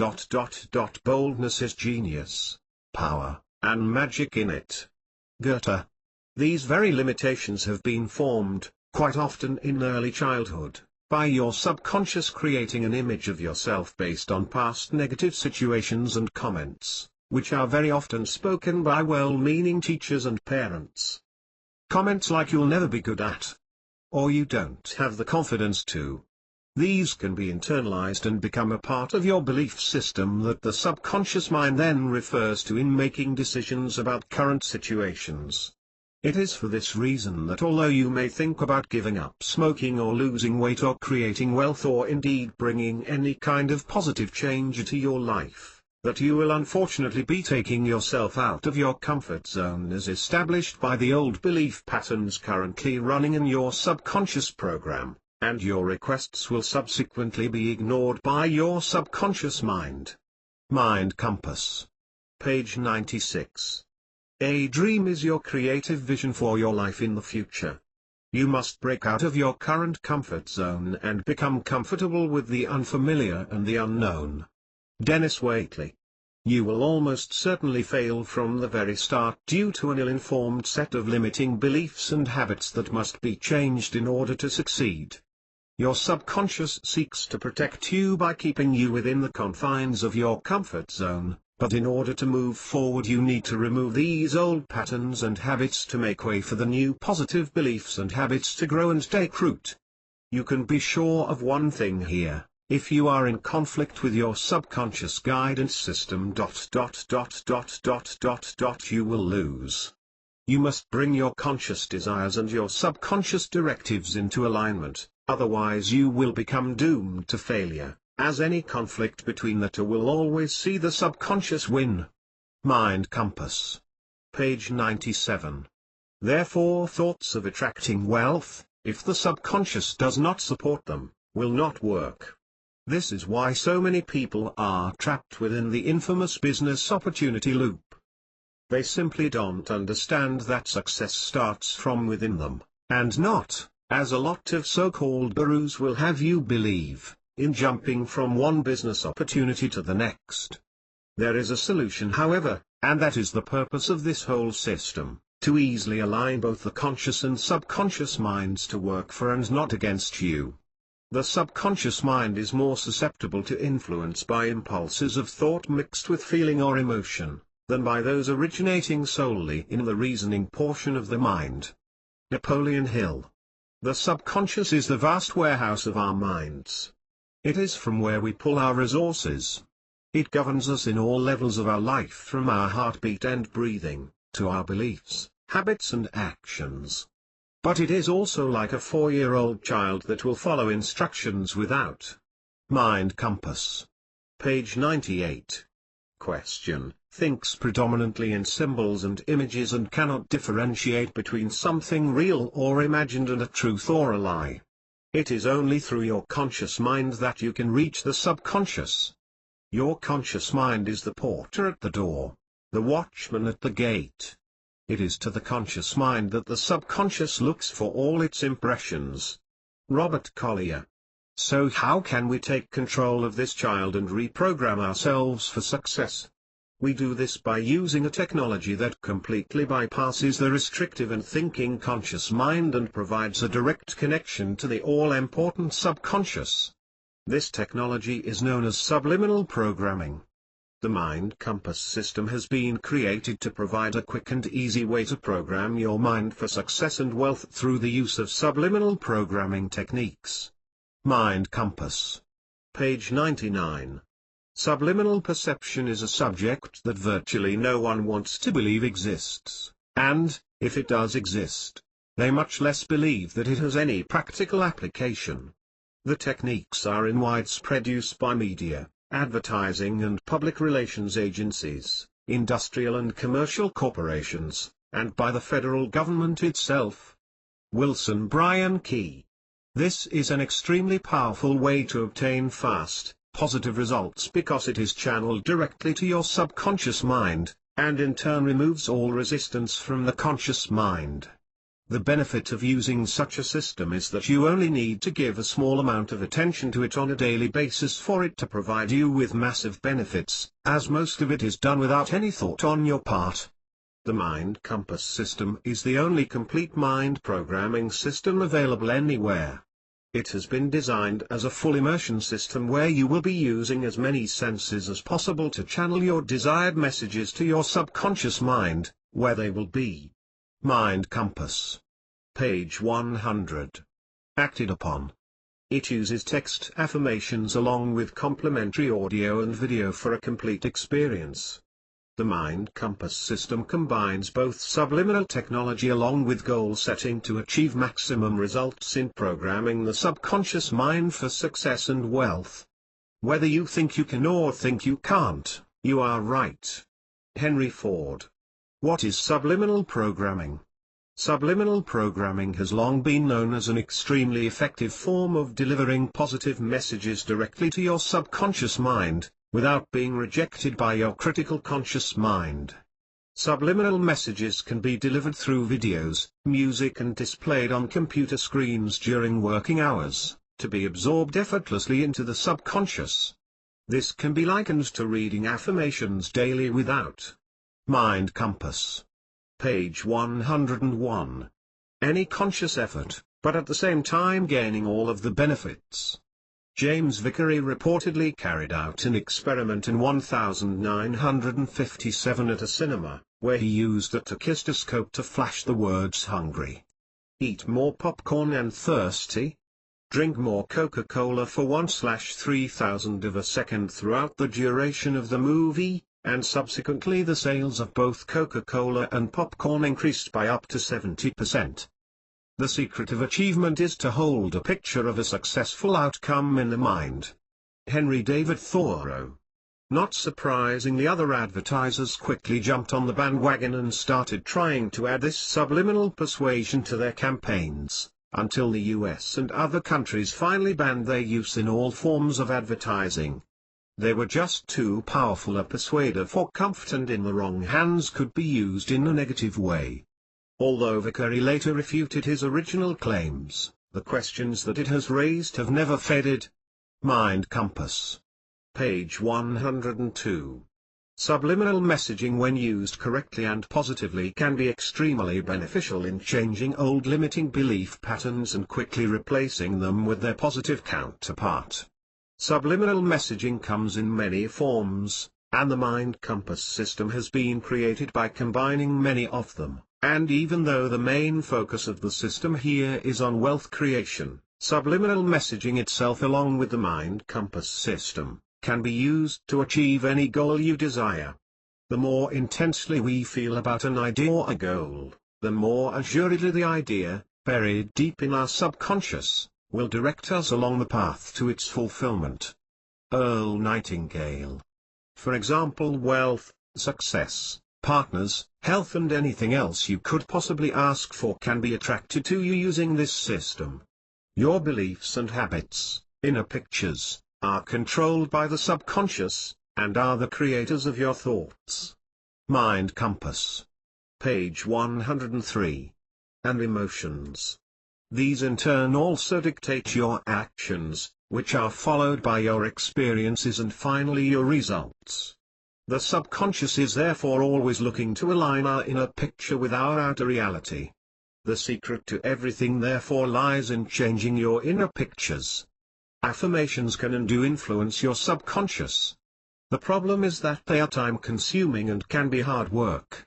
Boldness is genius, power, and magic in it. Goethe. These very limitations have been formed, quite often in early childhood, by your subconscious creating an image of yourself based on past negative situations and comments, which are very often spoken by well-meaning teachers and parents. Comments like "you'll never be good at," or "you don't have the confidence to." These can be internalized and become a part of your belief system that the subconscious mind then refers to in making decisions about current situations. It is for this reason that although you may think about giving up smoking or losing weight or creating wealth or indeed bringing any kind of positive change into your life, that you will unfortunately be taking yourself out of your comfort zone as established by the old belief patterns currently running in your subconscious program, and your requests will subsequently be ignored by your subconscious mind. Mind Compass. Page 96. A dream is your creative vision for your life in the future. You must break out of your current comfort zone and become comfortable with the unfamiliar and the unknown. Dennis Waitley. You will almost certainly fail from the very start due to an ill-informed set of limiting beliefs and habits that must be changed in order to succeed. Your subconscious seeks to protect you by keeping you within the confines of your comfort zone, but in order to move forward you need to remove these old patterns and habits to make way for the new positive beliefs and habits to grow and take root. You can be sure of one thing here: if you are in conflict with your subconscious guidance system ... you will lose. You must bring your conscious desires and your subconscious directives into alignment, otherwise you will become doomed to failure, as any conflict between the two will always see the subconscious win. Mind Compass. Page 97. Therefore thoughts of attracting wealth, if the subconscious does not support them, will not work. This is why so many people are trapped within the infamous business opportunity loop. They simply don't understand that success starts from within them, and not, as a lot of so-called gurus will have you believe, in jumping from one business opportunity to the next. There is a solution, however, and that is the purpose of this whole system: to easily align both the conscious and subconscious minds to work for and not against you. The subconscious mind is more susceptible to influence by impulses of thought mixed with feeling or emotion, than by those originating solely in the reasoning portion of the mind. Napoleon Hill. The subconscious is the vast warehouse of our minds. It is from where we pull our resources. It governs us in all levels of our life, from our heartbeat and breathing, to our beliefs, habits and actions. But it is also like a 4-year-old child that will follow instructions without. Mind Compass. Page 98. Question: thinks predominantly in symbols and images and cannot differentiate between something real or imagined and a truth or a lie. It is only through your conscious mind that you can reach the subconscious. Your conscious mind is the porter at the door, the watchman at the gate. It is to the conscious mind that the subconscious looks for all its impressions. Robert Collier. So how can we take control of this child and reprogram ourselves for success? We do this by using a technology that completely bypasses the restrictive and thinking conscious mind and provides a direct connection to the all-important subconscious. This technology is known as subliminal programming. The Mind Compass system has been created to provide a quick and easy way to program your mind for success and wealth through the use of subliminal programming techniques. Mind Compass. Page 99. Subliminal perception is a subject that virtually no one wants to believe exists, and, if it does exist, they much less believe that it has any practical application. The techniques are in widespread use by media, advertising and public relations agencies, industrial and commercial corporations, and by the federal government itself. Wilson Bryan Key. This is an extremely powerful way to obtain fast, positive results because it is channeled directly to your subconscious mind, and in turn removes all resistance from the conscious mind. The benefit of using such a system is that you only need to give a small amount of attention to it on a daily basis for it to provide you with massive benefits, as most of it is done without any thought on your part. The Mind Compass system is the only complete mind programming system available anywhere. It has been designed as a full immersion system where you will be using as many senses as possible to channel your desired messages to your subconscious mind, where they will be. Mind Compass. Page 100. Acted upon. It uses text affirmations along with complementary audio and video for a complete experience. The Mind Compass system combines both subliminal technology along with goal setting to achieve maximum results in programming the subconscious mind for success and wealth. Whether you think you can or think you can't, You are right. Henry Ford. What is subliminal programming? Subliminal programming has long been known as an extremely effective form of delivering positive messages directly to your subconscious mind, without being rejected by your critical conscious mind. Subliminal messages can be delivered through videos, music and displayed on computer screens during working hours, to be absorbed effortlessly into the subconscious. This can be likened to reading affirmations daily without Mind Compass. Page 101. Any conscious effort, but at the same time gaining all of the benefits. James Vickery reportedly carried out an experiment in 1957 at a cinema, where he used a tachistoscope to flash the words hungry, eat more popcorn and thirsty, drink more Coca-Cola for 1/3000 of a second throughout the duration of the movie, and subsequently the sales of both Coca-Cola and popcorn increased by up to 70%. The secret of achievement is to hold a picture of a successful outcome in the mind. Henry David Thoreau. Not surprisingly, other advertisers quickly jumped on the bandwagon and started trying to add this subliminal persuasion to their campaigns, until the US and other countries finally banned their use in all forms of advertising. They were just too powerful a persuader for comfort, and in the wrong hands could be used in a negative way. Although Vickery later refuted his original claims, the questions that it has raised have never faded. Mind Compass. Page 102. Subliminal messaging, when used correctly and positively, can be extremely beneficial in changing old limiting belief patterns and quickly replacing them with their positive counterpart. Subliminal messaging comes in many forms, and the Mind Compass system has been created by combining many of them, and even though the main focus of the system here is on wealth creation, subliminal messaging itself, along with the Mind Compass system, can be used to achieve any goal you desire. The more intensely we feel about an idea or a goal, the more assuredly the idea, buried deep in our subconscious, will direct us along the path to its fulfillment. Earl Nightingale. For example, wealth, success, partners, health and anything else you could possibly ask for can be attracted to you using this system. Your beliefs and habits, inner pictures, are controlled by the subconscious, and are the creators of your thoughts. Mind Compass. Page 103. And emotions. These in turn also dictate your actions, which are followed by your experiences and finally your results. The subconscious is therefore always looking to align our inner picture with our outer reality. The secret to everything therefore lies in changing your inner pictures. Affirmations can and do influence your subconscious. The problem is that they are time-consuming and can be hard work.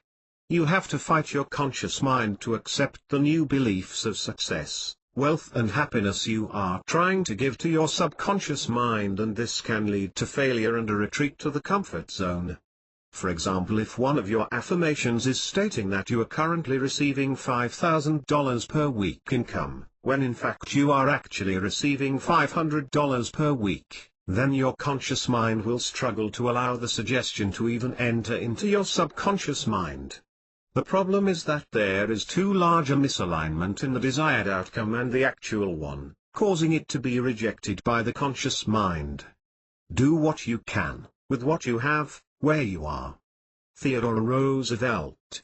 You have to fight your conscious mind to accept the new beliefs of success, wealth and happiness you are trying to give to your subconscious mind, and this can lead to failure and a retreat to the comfort zone. For example, if one of your affirmations is stating that you are currently receiving $5,000 per week income, when in fact you are actually receiving $500 per week, then your conscious mind will struggle to allow the suggestion to even enter into your subconscious mind. The problem is that there is too large a misalignment in the desired outcome and the actual one, causing it to be rejected by the conscious mind. Do what you can, with what you have, where you are. Theodore Roosevelt.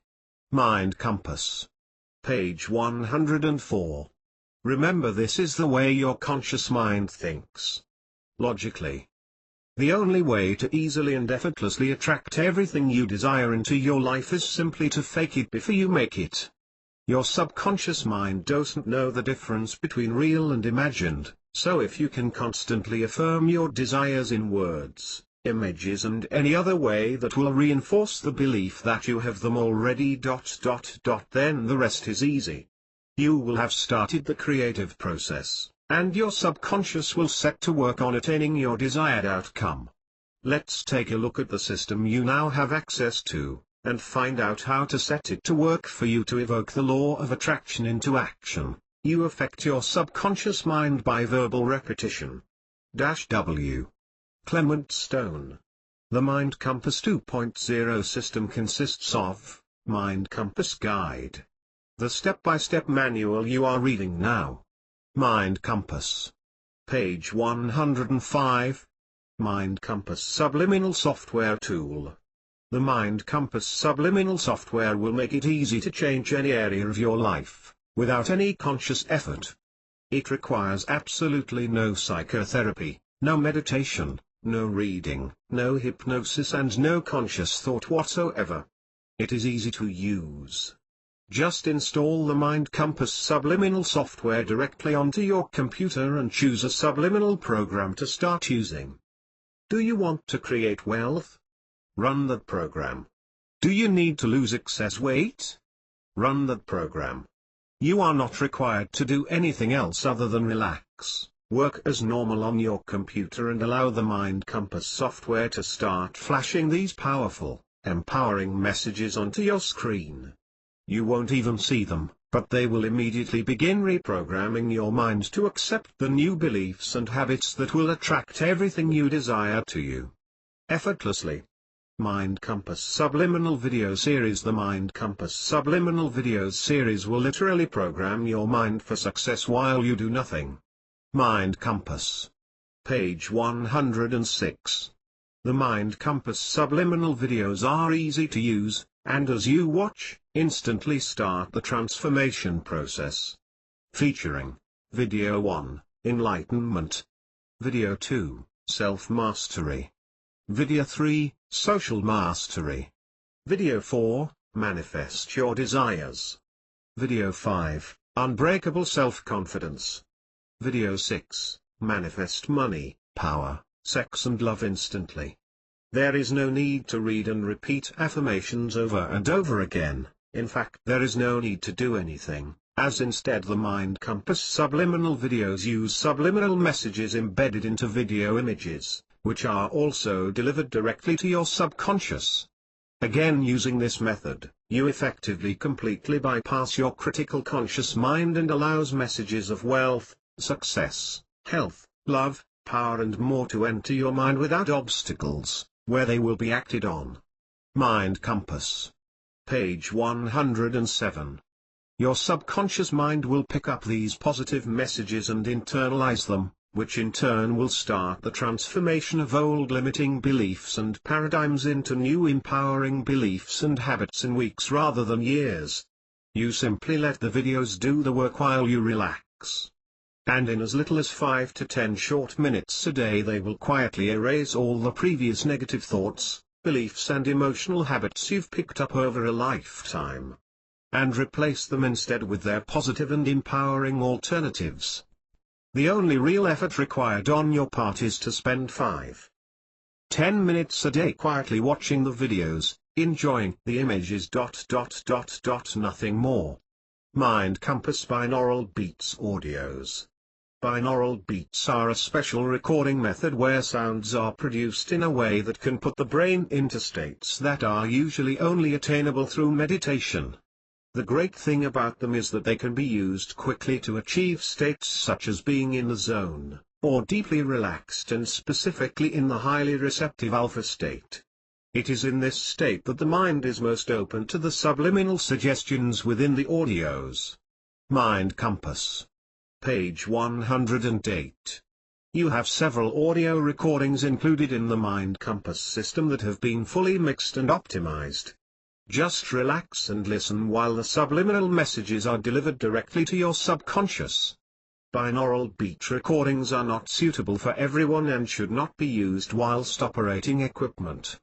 Mind Compass. Page 104. Remember, this is the way your conscious mind thinks. Logically. The only way to easily and effortlessly attract everything you desire into your life is simply to fake it before you make it. Your subconscious mind doesn't know the difference between real and imagined, so if you can constantly affirm your desires in words, images and any other way that will reinforce the belief that you have them already. Then the rest is easy. You will have started the creative process, and your subconscious will set to work on attaining your desired outcome. Let's take a look at the system you now have access to, and find out how to set it to work for you to evoke the law of attraction into action. You affect your subconscious mind by verbal repetition. W. Clement Stone. The Mindcompass 2.0 system consists of Mindcompass Guide. The step-by-step manual you are reading now. Mindcompass. Page 105. Mindcompass Subliminal Software Tool. The Mindcompass subliminal software will make it easy to change any area of your life, without any conscious effort. It requires absolutely no psychotherapy, no meditation, no reading, no hypnosis and no conscious thought whatsoever. It is easy to use. Just install the Mindcompass subliminal software directly onto your computer and choose a subliminal program to start using. Do you want to create wealth? Run that program. Do you need to lose excess weight? Run that program. You are not required to do anything else other than relax, work as normal on your computer and allow the Mindcompass software to start flashing these powerful, empowering messages onto your screen. You won't even see them, but they will immediately begin reprogramming your mind to accept the new beliefs and habits that will attract everything you desire to you. Effortlessly. Mindcompass Subliminal Video Series. The Mindcompass Subliminal Videos series will literally program your mind for success while you do nothing. Mindcompass. Page 106. The Mindcompass Subliminal Videos are easy to use, and as you watch, instantly start the transformation process. Featuring Video 1, Enlightenment. Video 2, Self-Mastery. Video 3, Social Mastery. Video 4, Manifest Your Desires. Video 5, Unbreakable Self-Confidence. Video 6, Manifest Money, Power, Sex and Love Instantly. There is no need to read and repeat affirmations over and over again. In fact, there is no need to do anything, as instead the Mindcompass subliminal videos use subliminal messages embedded into video images, which are also delivered directly to your subconscious. Again, using this method, you effectively completely bypass your critical conscious mind and allows messages of wealth, success, health, love, power and more to enter your mind without obstacles, where they will be acted on. Mindcompass. Page 107. Your subconscious mind will pick up these positive messages and internalize them, which in turn will start the transformation of old limiting beliefs and paradigms into new empowering beliefs and habits in weeks rather than years. You simply let the videos do the work while you relax. And in as little as 5 to 10 short minutes a day they will quietly erase all the previous negative thoughts, beliefs and emotional habits you've picked up over a lifetime. And replace them instead with their positive and empowering alternatives. The only real effort required on your part is to spend 5–10 minutes a day quietly watching the videos, enjoying the images. Nothing more. Mindcompass binaural beats audios. Binaural beats are a special recording method where sounds are produced in a way that can put the brain into states that are usually only attainable through meditation. The great thing about them is that they can be used quickly to achieve states such as being in the zone, or deeply relaxed and specifically in the highly receptive alpha state. It is in this state that the mind is most open to the subliminal suggestions within the audios. Mindcompass. Page 108. You have several audio recordings included in the Mindcompass system that have been fully mixed and optimized. Just relax and listen while the subliminal messages are delivered directly to your subconscious. Binaural beat recordings are not suitable for everyone and should not be used whilst operating equipment.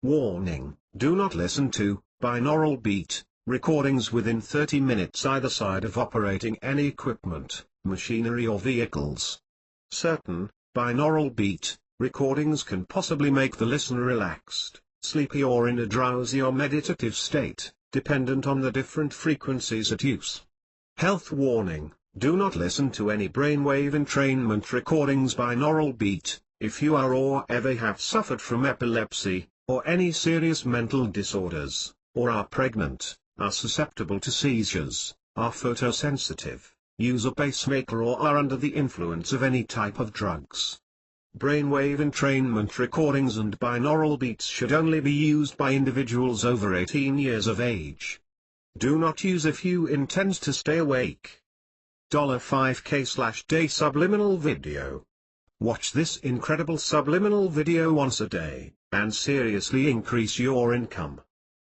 Warning: do not listen to binaural beat recordings within 30 minutes either side of operating any equipment, machinery or vehicles. Certain binaural beat recordings can possibly make the listener relaxed, sleepy or in a drowsy or meditative state, dependent on the different frequencies at use. Health warning: do not listen to any brainwave entrainment recordings binaural beat, if you are or ever have suffered from epilepsy, or any serious mental disorders, or are pregnant, are susceptible to seizures, are photosensitive, use a pacemaker or are under the influence of any type of drugs. Brainwave entrainment recordings and binaural beats should only be used by individuals over 18 years of age. Do not use if you intend to stay awake. $5K/day subliminal video. Watch this incredible subliminal video once a day, and seriously increase your income.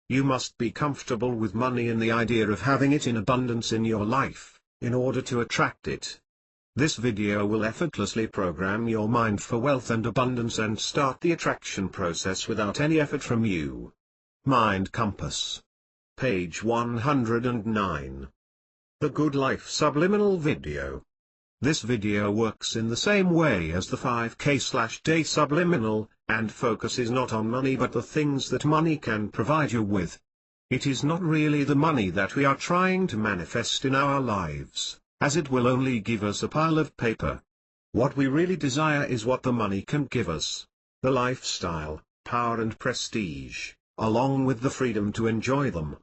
You must be comfortable with money and the idea of having it in abundance in your life, in order to attract it. This video will effortlessly program your mind for wealth and abundance and start the attraction process without any effort from you. Mind Compass. Page 109. The Good Life Subliminal Video. This video works in the same way as the 5K/day subliminal, and focuses not on money but the things that money can provide you with. It is not really the money that we are trying to manifest in our lives, as it will only give us a pile of paper. What we really desire is what the money can give us: the lifestyle, power and prestige, along with the freedom to enjoy them.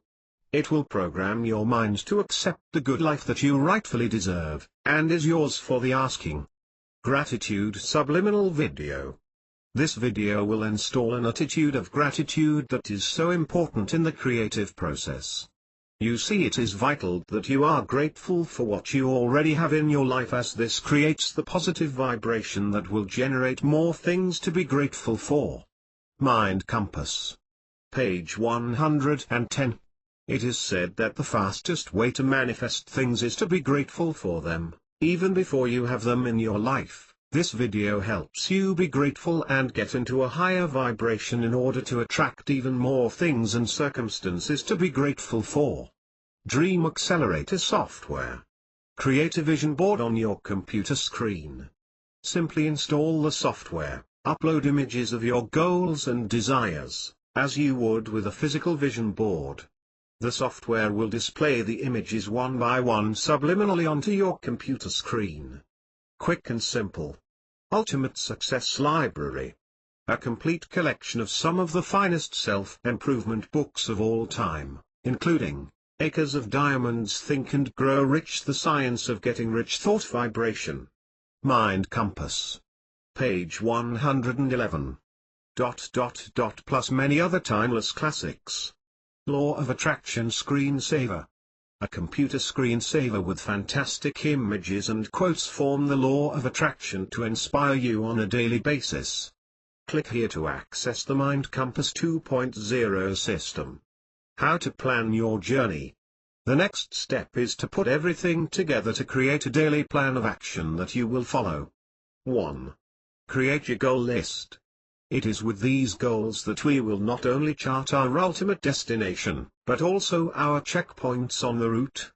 It will program your mind to accept the good life that you rightfully deserve, and is yours for the asking. Gratitude Subliminal Video. This video will install an attitude of gratitude that is so important in the creative process. You see, it is vital that you are grateful for what you already have in your life, as this creates the positive vibration that will generate more things to be grateful for. Mind Compass. Page 110. It is said that the fastest way to manifest things is to be grateful for them, even before you have them in your life. This video helps you be grateful and get into a higher vibration in order to attract even more things and circumstances to be grateful for. Dream Accelerator Software. Create a vision board on your computer screen. Simply install the software, upload images of your goals and desires, as you would with a physical vision board. The software will display the images one by one subliminally onto your computer screen. Quick and simple. Ultimate Success Library. A complete collection of some of the finest self-improvement books of all time, including Acres of Diamonds, Think and Grow Rich, The Science of Getting Rich, Thought Vibration. Mind Compass. Page 111. Plus many other timeless classics. Law of Attraction Screensaver. A computer screensaver with fantastic images and quotes form the law of attraction to inspire you on a daily basis. Click here to access the Mind Compass 2.0 system. How to plan your journey. The next step is to put everything together to create a daily plan of action that you will follow. 1. Create your goal list. It is with these goals that we will not only chart our ultimate destination, but also our checkpoints on the route.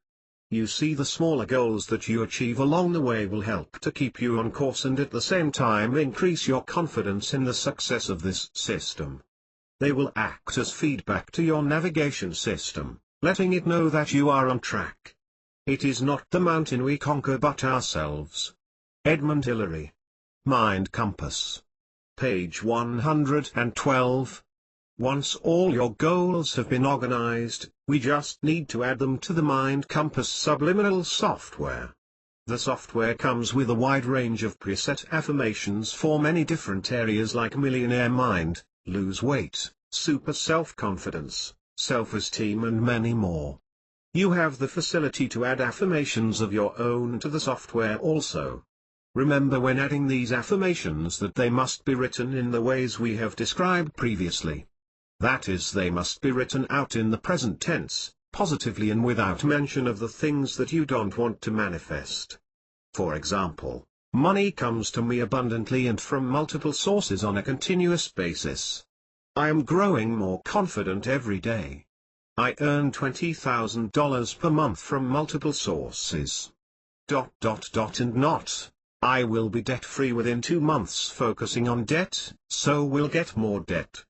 You see, the smaller goals that you achieve along the way will help to keep you on course and at the same time increase your confidence in the success of this system. They will act as feedback to your navigation system, letting it know that you are on track. It is not the mountain we conquer but ourselves. Edmund Hillary. Mind Compass. Page 112. Once all your goals have been organized, we just need to add them to the Mind Compass subliminal software. The software comes with a wide range of preset affirmations for many different areas like millionaire mind, lose weight, super self-confidence, self-esteem and many more. You have the facility to add affirmations of your own to the software also. Remember when adding these affirmations that they must be written in the ways we have described previously. That is, they must be written out in the present tense, positively and without mention of the things that you don't want to manifest. For example, money comes to me abundantly and from multiple sources on a continuous basis. I am growing more confident every day. I earn $20,000 per month from multiple sources. And not. I will be debt-free within 2 months. Focusing on debt, so we'll get more debt.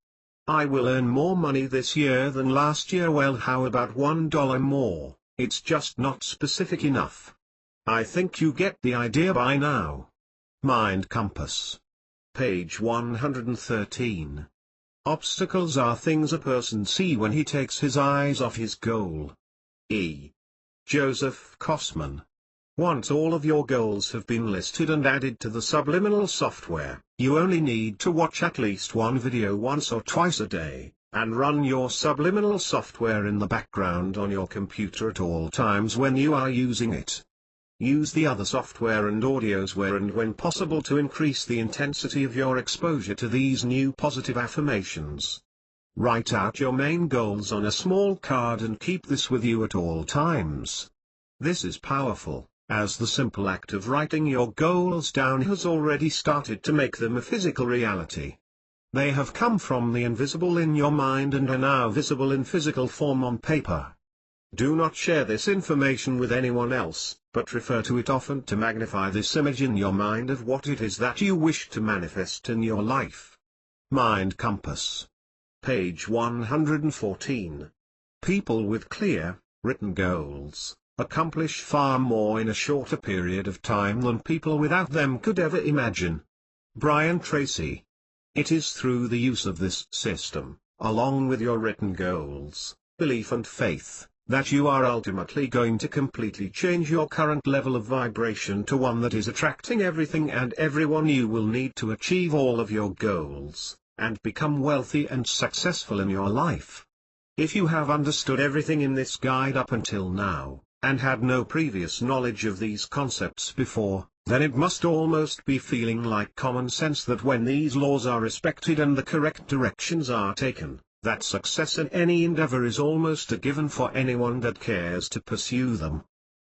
I will earn more money this year than last year. Well, how about $1 more? It's just not specific enough. I think you get the idea by now. Mind Compass. Page 113. Obstacles are things a person sees when he takes his eyes off his goal. E. Joseph Kosman. Once all of your goals have been listed and added to the subliminal software, you only need to watch at least one video once or twice a day, and run your subliminal software in the background on your computer at all times when you are using it. Use the other software and audios where and when possible to increase the intensity of your exposure to these new positive affirmations. Write out your main goals on a small card and keep this with you at all times. This is powerful, as the simple act of writing your goals down has already started to make them a physical reality. They have come from the invisible in your mind and are now visible in physical form on paper. Do not share this information with anyone else, but refer to it often to magnify this image in your mind of what it is that you wish to manifest in your life. Mind Compass. Page 114. People with clear, written goals accomplish far more in a shorter period of time than people without them could ever imagine. Brian Tracy. It is through the use of this system, along with your written goals, belief and faith, that you are ultimately going to completely change your current level of vibration to one that is attracting everything and everyone you will need to achieve all of your goals, and become wealthy and successful in your life. If you have understood everything in this guide up until now, and had no previous knowledge of these concepts before, then it must almost be feeling like common sense that when these laws are respected and the correct directions are taken, that success in any endeavor is almost a given for anyone that cares to pursue them.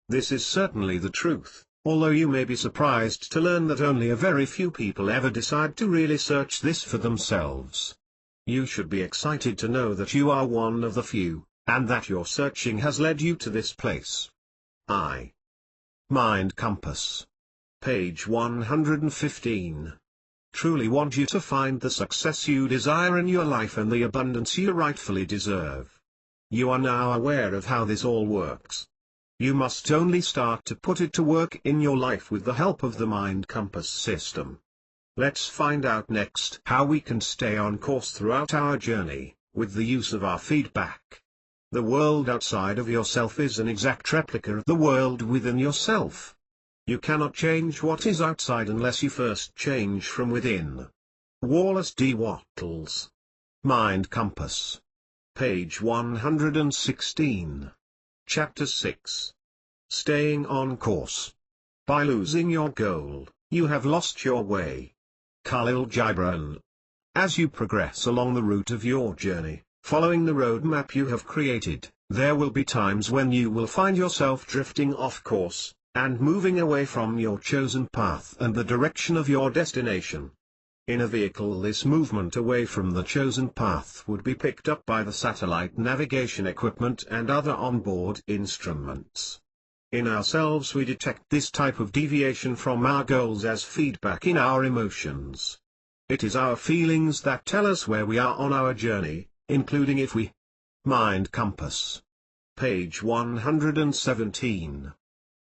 This is certainly the truth, although you may be surprised to learn that only a very few people ever decide to really search this for themselves. You should be excited to know that you are one of the few, and that your searching has led you to this place. Mind Compass. Page 115. Truly want you to find the success you desire in your life and the abundance you rightfully deserve. You are now aware of how this all works. You must only start to put it to work in your life with the help of the Mind Compass system. Let's find out next how we can stay on course throughout our journey, with the use of our feedback. The world outside of yourself is an exact replica of the world within yourself. You cannot change what is outside unless you first change from within. Wallace D. Wattles. Mind Compass. Page 116. Chapter 6. Staying on course. By losing your goal, you have lost your way. Khalil Gibran. As you progress along the route of your journey, following the roadmap you have created, there will be times when you will find yourself drifting off course, and moving away from your chosen path and the direction of your destination. In a vehicle, this movement away from the chosen path would be picked up by the satellite navigation equipment and other onboard instruments. In ourselves, we detect this type of deviation from our goals as feedback in our emotions. It is our feelings that tell us where we are on our journey, including if we. Mind Compass. Page 117.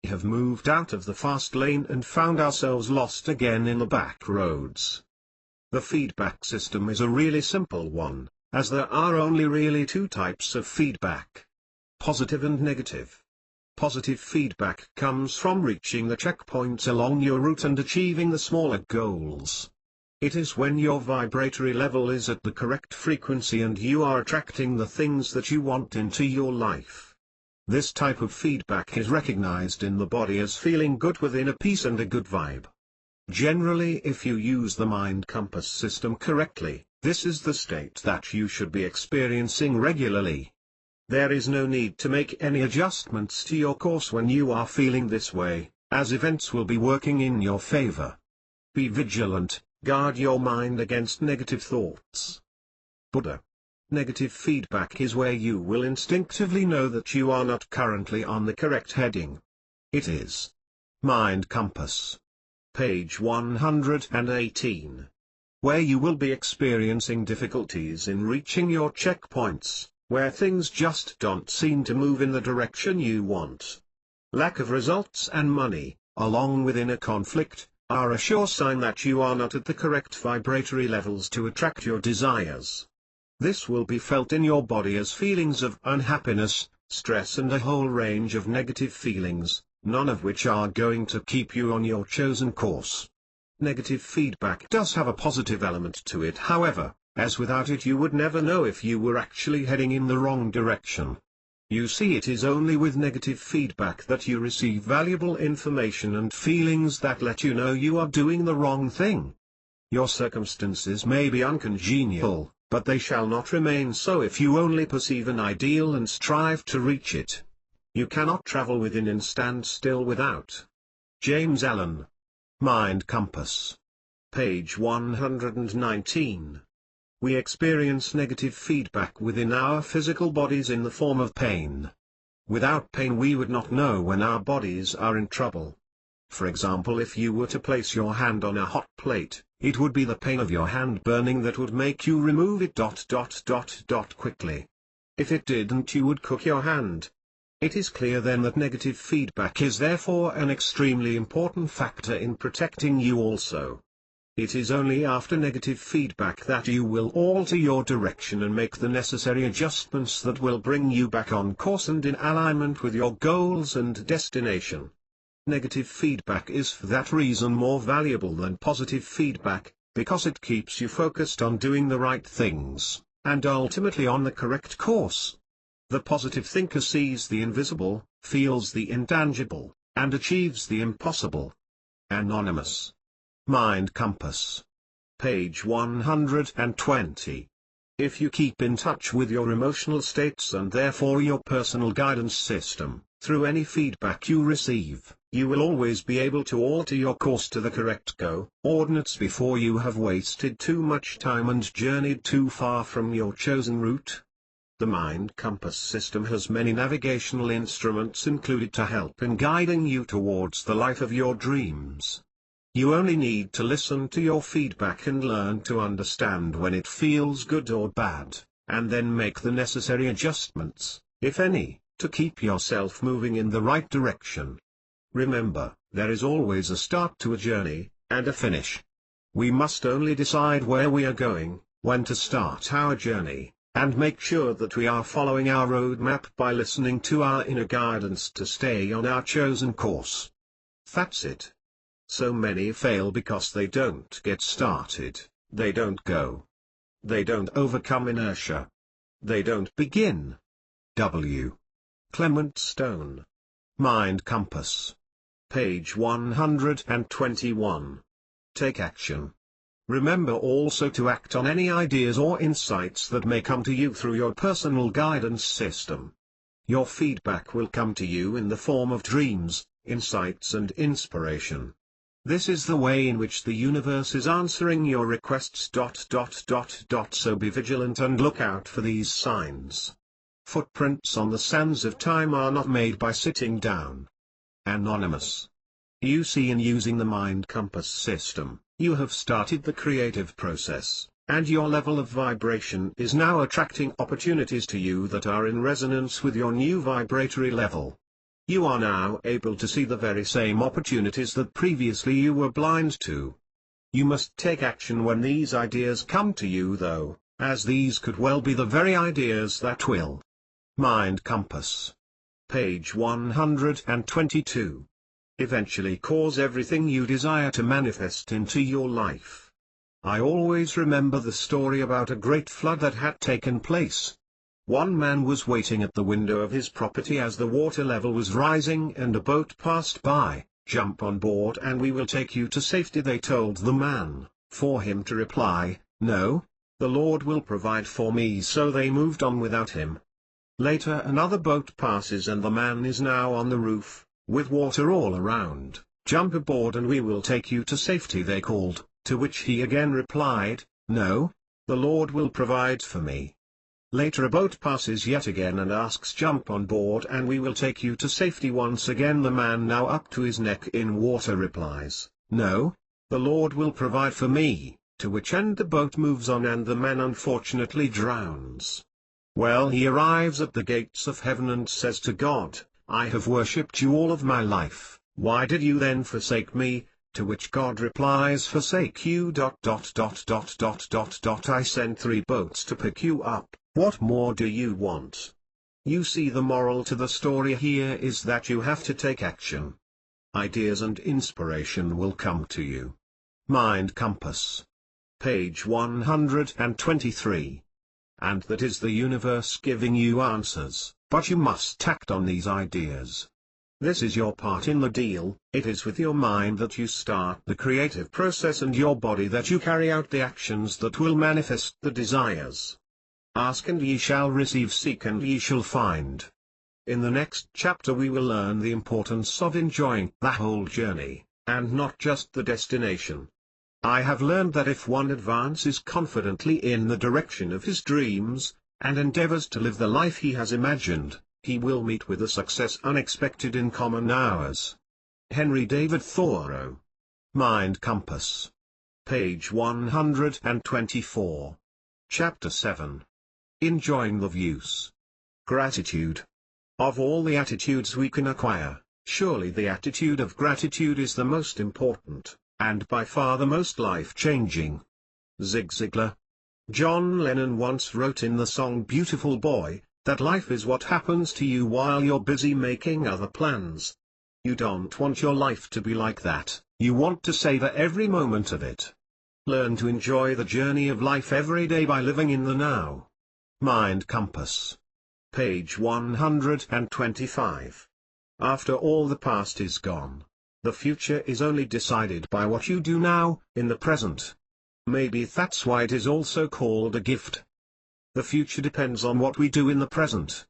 We have moved out of the fast lane and found ourselves lost again in the back roads. The feedback system is a really simple one, as there are only really two types of feedback: positive and negative. Positive feedback comes from reaching the checkpoints along your route and achieving the smaller goals. It is when your vibratory level is at the correct frequency and you are attracting the things that you want into your life. This type of feedback is recognized in the body as feeling good within a peace and a good vibe. Generally, if you use the Mind Compass system correctly, this is the state that you should be experiencing regularly. There is no need to make any adjustments to your course when you are feeling this way, as events will be working in your favor. Be vigilant, guard your mind against negative thoughts. Buddha. Negative feedback is where you will instinctively know that you are not currently on the correct heading. It is. Mind Compass. Page 118. Where you will be experiencing difficulties in reaching your checkpoints, where things just don't seem to move in the direction you want. Lack of results and money, along with inner conflict, are a sure sign that you are not at the correct vibratory levels to attract your desires. This will be felt in your body as feelings of unhappiness, stress and a whole range of negative feelings, none of which are going to keep you on your chosen course. Negative feedback does have a positive element to it, however, as without it you would never know if you were actually heading in the wrong direction. You see, it is only with negative feedback that you receive valuable information and feelings that let you know you are doing the wrong thing. Your circumstances may be uncongenial, but they shall not remain so if you only perceive an ideal and strive to reach it. You cannot travel within and stand still without. James Allen. Mind Compass. Page 119. We experience negative feedback within our physical bodies in the form of pain. Without pain we would not know when our bodies are in trouble. For example, if you were to place your hand on a hot plate, it would be the pain of your hand burning that would make you remove it quickly. If it didn't, you would cook your hand. It is clear then that negative feedback is therefore an extremely important factor in protecting you also. It is only after negative feedback that you will alter your direction and make the necessary adjustments that will bring you back on course and in alignment with your goals and destination. Negative feedback is for that reason more valuable than positive feedback, because it keeps you focused on doing the right things, and ultimately on the correct course. The positive thinker sees the invisible, feels the intangible, and achieves the impossible. Anonymous. Mind Compass. Page 120. If you keep in touch with your emotional states and therefore your personal guidance system, through any feedback you receive, you will always be able to alter your course to the correct coordinates before you have wasted too much time and journeyed too far from your chosen route. The Mind Compass system has many navigational instruments included to help in guiding you towards the life of your dreams. You only need to listen to your feedback and learn to understand when it feels good or bad, and then make the necessary adjustments, if any, to keep yourself moving in the right direction. Remember, there is always a start to a journey, and a finish. We must only decide where we are going, when to start our journey, and make sure that we are following our roadmap by listening to our inner guidance to stay on our chosen course. That's it. So many fail because they don't get started, they don't go. They don't overcome inertia. They don't begin. W. Clement Stone. Mind Compass. Page 121. Take action. Remember also to act on any ideas or insights that may come to you through your personal guidance system. Your feedback will come to you in the form of dreams, insights and inspiration. This is the way in which the universe is answering your requests. So be vigilant and look out for these signs. Footprints on the sands of time are not made by sitting down. Anonymous. You see, in using the Mind Compass system, you have started the creative process, and your level of vibration is now attracting opportunities to you that are in resonance with your new vibratory level. You are now able to see the very same opportunities that previously you were blind to. You must take action when these ideas come to you though, as these could well be the very ideas that will. Mind Compass. Page 122. Eventually cause everything you desire to manifest into your life. I always remember the story about a great flood that had taken place. One man was waiting at the window of his property as the water level was rising and a boat passed by. "Jump on board and we will take you to safety," they told the man, for him to reply, "No, the Lord will provide for me," so they moved on without him. Later another boat passes and the man is now on the roof, with water all around. "Jump aboard and we will take you to safety," they called, to which he again replied, "No, the Lord will provide for me." Later a boat passes yet again and asks, "Jump on board and we will take you to safety." Once again the man, now up to his neck in water, replies, "No, the Lord will provide for me," to which end the boat moves on and the man unfortunately drowns. Well, he arrives at the gates of heaven and says to God, "I have worshipped you all of my life, why did you then forsake me?" To which God replies, "Forsake you ... I sent 3 boats to pick you up, what more do you want?" You see, the moral to the story here is that you have to take action. Ideas and inspiration will come to you. Mind Compass. Page 123. And that is the universe giving you answers, but you must act on these ideas. This is your part in the deal. It is with your mind that you start the creative process and your body that you carry out the actions that will manifest the desires. Ask and ye shall receive, seek and ye shall find. In the next chapter we will learn the importance of enjoying the whole journey, and not just the destination. I have learned that if one advances confidently in the direction of his dreams, and endeavors to live the life he has imagined, he will meet with a success unexpected in common hours. Henry David Thoreau. Mind Compass. Page 124. Chapter 7. Enjoying the views. Gratitude. Of all the attitudes we can acquire, surely the attitude of gratitude is the most important, and by far the most life-changing. Zig Ziglar. John Lennon once wrote in the song Beautiful Boy, that life is what happens to you while you're busy making other plans. You don't want your life to be like that, you want to savor every moment of it. Learn to enjoy the journey of life every day by living in the now. Mind Compass. Page 125. After all the past is gone, the future is only decided by what you do now, in the present. Maybe that's why it is also called a gift. The future depends on what we do in the present.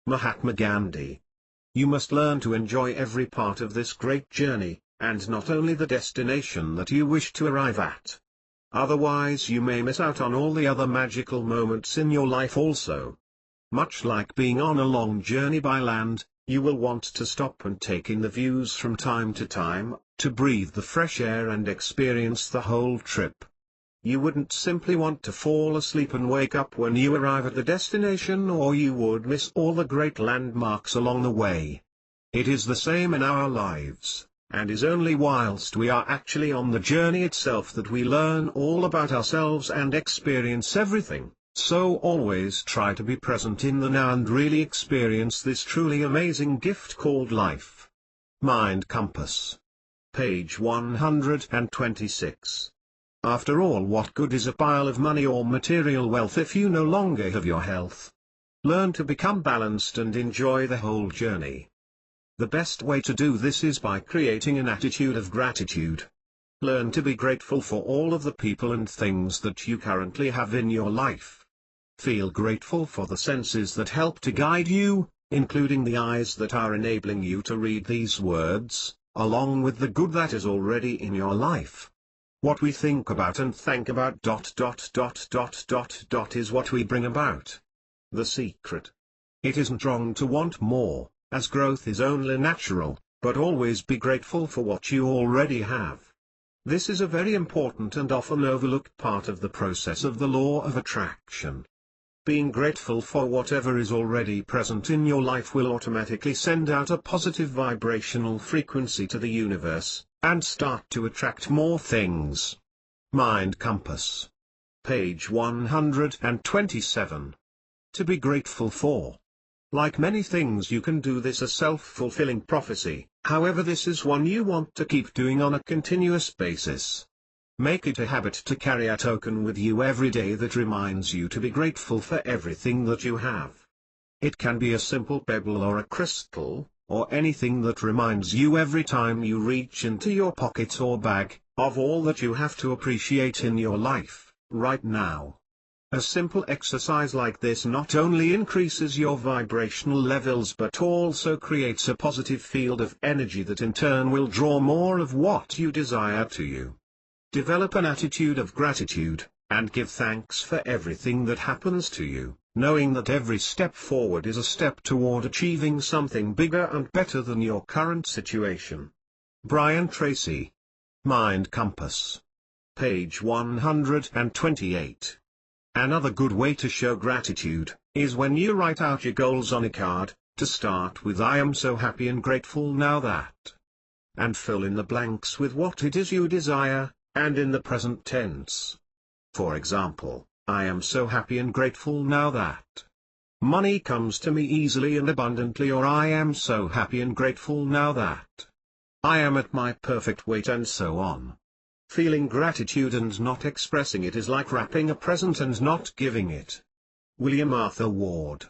Mahatma Gandhi. You must learn to enjoy every part of this great journey, and not only the destination that you wish to arrive at. Otherwise you may miss out on all the other magical moments in your life also. Much like being on a long journey by land, you will want to stop and take in the views from time to time, to breathe the fresh air and experience the whole trip. You wouldn't simply want to fall asleep and wake up when you arrive at the destination, or you would miss all the great landmarks along the way. It is the same in our lives, and is only whilst we are actually on the journey itself that we learn all about ourselves and experience everything. So always try to be present in the now and really experience this truly amazing gift called life. Mind Compass. Page 126. After all, what good is a pile of money or material wealth if you no longer have your health? Learn to become balanced and enjoy the whole journey. The best way to do this is by creating an attitude of gratitude. Learn to be grateful for all of the people and things that you currently have in your life. Feel grateful for the senses that help to guide you, including the eyes that are enabling you to read these words, along with the good that is already in your life. What we think about and thank about ... is what we bring about. The secret. It isn't wrong to want more, as growth is only natural, but always be grateful for what you already have. This is a very important and often overlooked part of the process of the law of attraction. Being grateful for whatever is already present in your life will automatically send out a positive vibrational frequency to the universe, and start to attract more things. Mind Compass. Page 127. To be grateful for. Like many things, you can do this a self-fulfilling prophecy, however this is one you want to keep doing on a continuous basis. Make it a habit to carry a token with you every day that reminds you to be grateful for everything that you have. It can be a simple pebble or a crystal, or anything that reminds you every time you reach into your pocket or bag, of all that you have to appreciate in your life, right now. A simple exercise like this not only increases your vibrational levels but also creates a positive field of energy that in turn will draw more of what you desire to you. Develop an attitude of gratitude, and give thanks for everything that happens to you, knowing that every step forward is a step toward achieving something bigger and better than your current situation. Brian Tracy. Mind Compass. Page 128. Another good way to show gratitude is when you write out your goals on a card, to start with "I am so happy and grateful now that," and fill in the blanks with what it is you desire, and in the present tense. For example, "I am so happy and grateful now that." Money comes to me easily and abundantly, or I am so happy and grateful now that I am at my perfect weight, and so on. Feeling gratitude and not expressing it is like wrapping a present and not giving it. William Arthur Ward.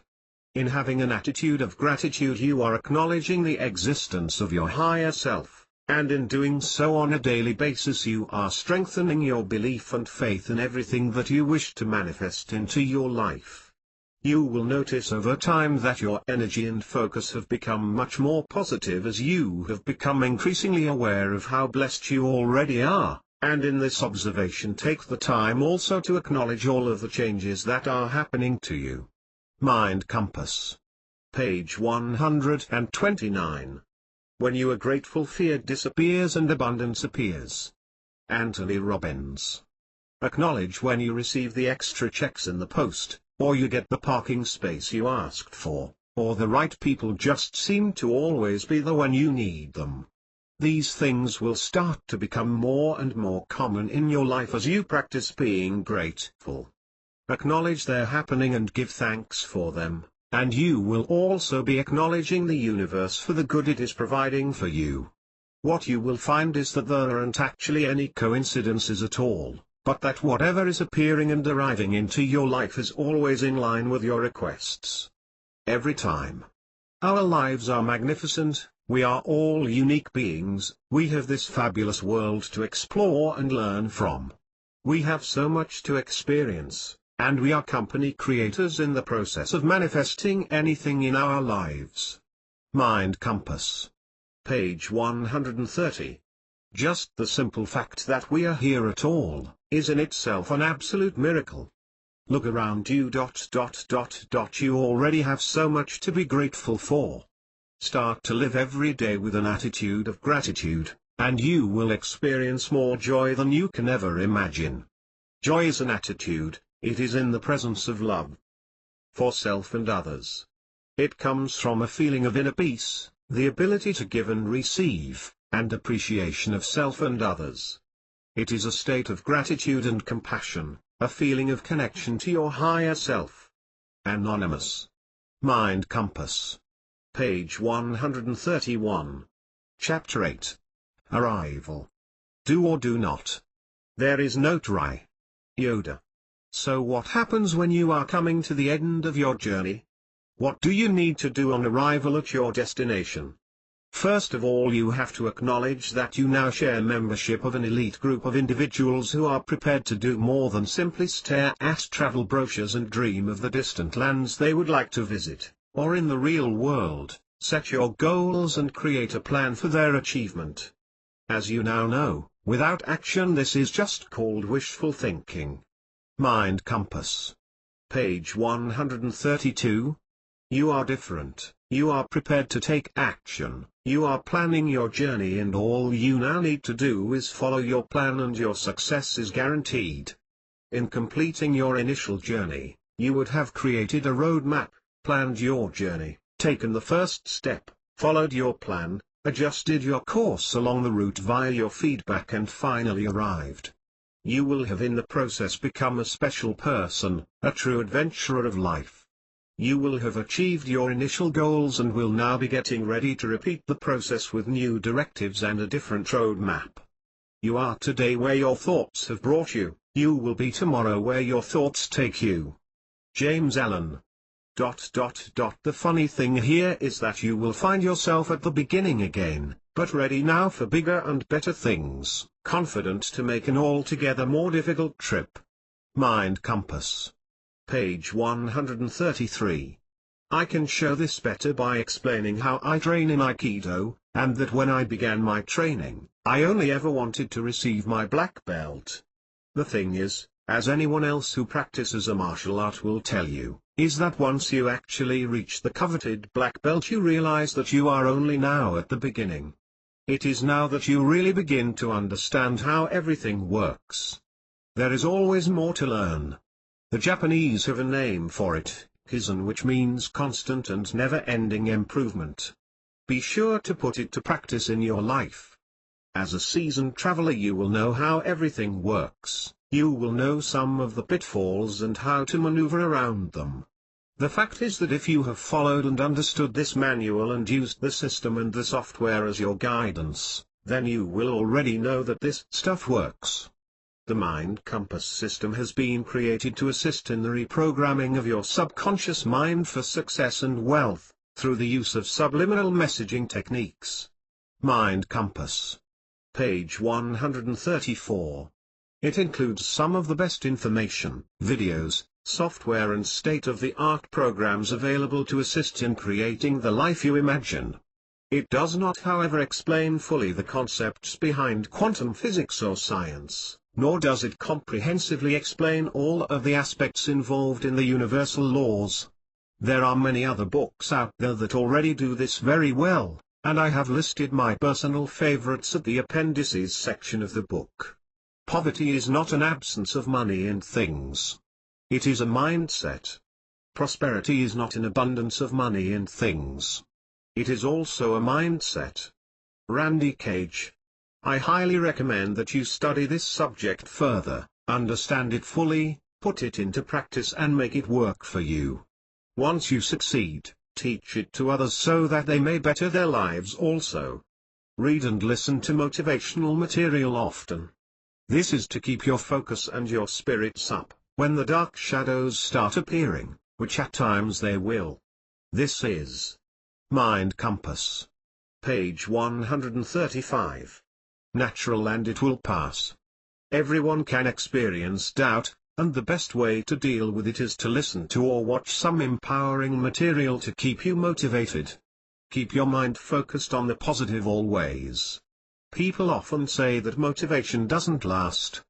In having an attitude of gratitude, you are acknowledging the existence of your higher self, and in doing so on a daily basis you are strengthening your belief and faith in everything that you wish to manifest into your life. You will notice over time that your energy and focus have become much more positive as you have become increasingly aware of how blessed you already are, and in this observation take the time also to acknowledge all of the changes that are happening to you. Mind Compass. Page 129. When you are grateful, fear disappears and abundance appears. Anthony Robbins. Acknowledge when you receive the extra checks in the post, or you get the parking space you asked for, or the right people just seem to always be there when you need them. These things will start to become more and more common in your life as you practice being grateful. Acknowledge they're happening and give thanks for them, and you will also be acknowledging the universe for the good it is providing for you. What you will find is that there aren't actually any coincidences at all, but that whatever is appearing and arriving into your life is always in line with your requests. Every time. Our lives are magnificent, we are all unique beings, we have this fabulous world to explore and learn from. We have so much to experience, and we are company creators in the process of manifesting anything in our lives. Mind Compass. Page 130. Just the simple fact that we are here at all is in itself an absolute miracle. Look around you. You already have so much to be grateful for. Start to live every day with an attitude of gratitude, and you will experience more joy than you can ever imagine. Joy is an attitude, it is in the presence of love for self and others. It comes from a feeling of inner peace, the ability to give and receive, and appreciation of self and others. It is a state of gratitude and compassion, a feeling of connection to your higher self. Anonymous. Mind Compass. Page 131. Chapter 8. Arrival. Do or do not. There is no try. Yoda. So what happens when you are coming to the end of your journey? What do you need to do on arrival at your destination? First of all, you have to acknowledge that you now share membership of an elite group of individuals who are prepared to do more than simply stare at travel brochures and dream of the distant lands they would like to visit, or in the real world, set your goals and create a plan for their achievement. As you now know, without action this is just called wishful thinking. Mind Compass. Page 132. You are different, you are prepared to take action, you are planning your journey, and all you now need to do is follow your plan and your success is guaranteed. In completing your initial journey, you would have created a roadmap, planned your journey, taken the first step, followed your plan, adjusted your course along the route via your feedback, and finally arrived. You will have in the process become a special person, a true adventurer of life. You will have achieved your initial goals and will now be getting ready to repeat the process with new directives and a different roadmap. You are today where your thoughts have brought you, you will be tomorrow where your thoughts take you. James Allen. The funny thing here is that you will find yourself at the beginning again, but ready now for bigger and better things, confident to make an altogether more difficult trip. Mind Compass. Page 133. I can show this better by explaining how I train in Aikido, and that when I began my training, I only ever wanted to receive my black belt. The thing is, as anyone else who practices a martial art will tell you, is that once you actually reach the coveted black belt you realize that you are only now at the beginning. It is now that you really begin to understand how everything works. There is always more to learn. The Japanese have a name for it, Kaizen, which means constant and never-ending improvement. Be sure to put it to practice in your life. As a seasoned traveler you will know how everything works, you will know some of the pitfalls and how to maneuver around them. The fact is that if you have followed and understood this manual and used the system and the software as your guidance, then you will already know that this stuff works. The Mind Compass system has been created to assist in the reprogramming of your subconscious mind for success and wealth, through the use of subliminal messaging techniques. Mind Compass. Page 134. It includes some of the best information, videos, software and state-of-the-art programs available to assist in creating the life you imagine. It does not, however, explain fully the concepts behind quantum physics or science, nor does it comprehensively explain all of the aspects involved in the universal laws. There are many other books out there that already do this very well, and I have listed my personal favorites at the appendices section of the book. Poverty is not an absence of money and things. It is a mindset. Prosperity is not an abundance of money and things. It is also a mindset. Randy Cage. I highly recommend that you study this subject further, understand it fully, put it into practice and make it work for you. Once you succeed, teach it to others so that they may better their lives also. Read and listen to motivational material often. This is to keep your focus and your spirits up when the dark shadows start appearing, which at times they will. This is Mind Compass. Page 135. Natural and it will pass. Everyone can experience doubt, and the best way to deal with it is to listen to or watch some empowering material to keep you motivated. Keep your mind focused on the positive always. People often say that motivation doesn't last.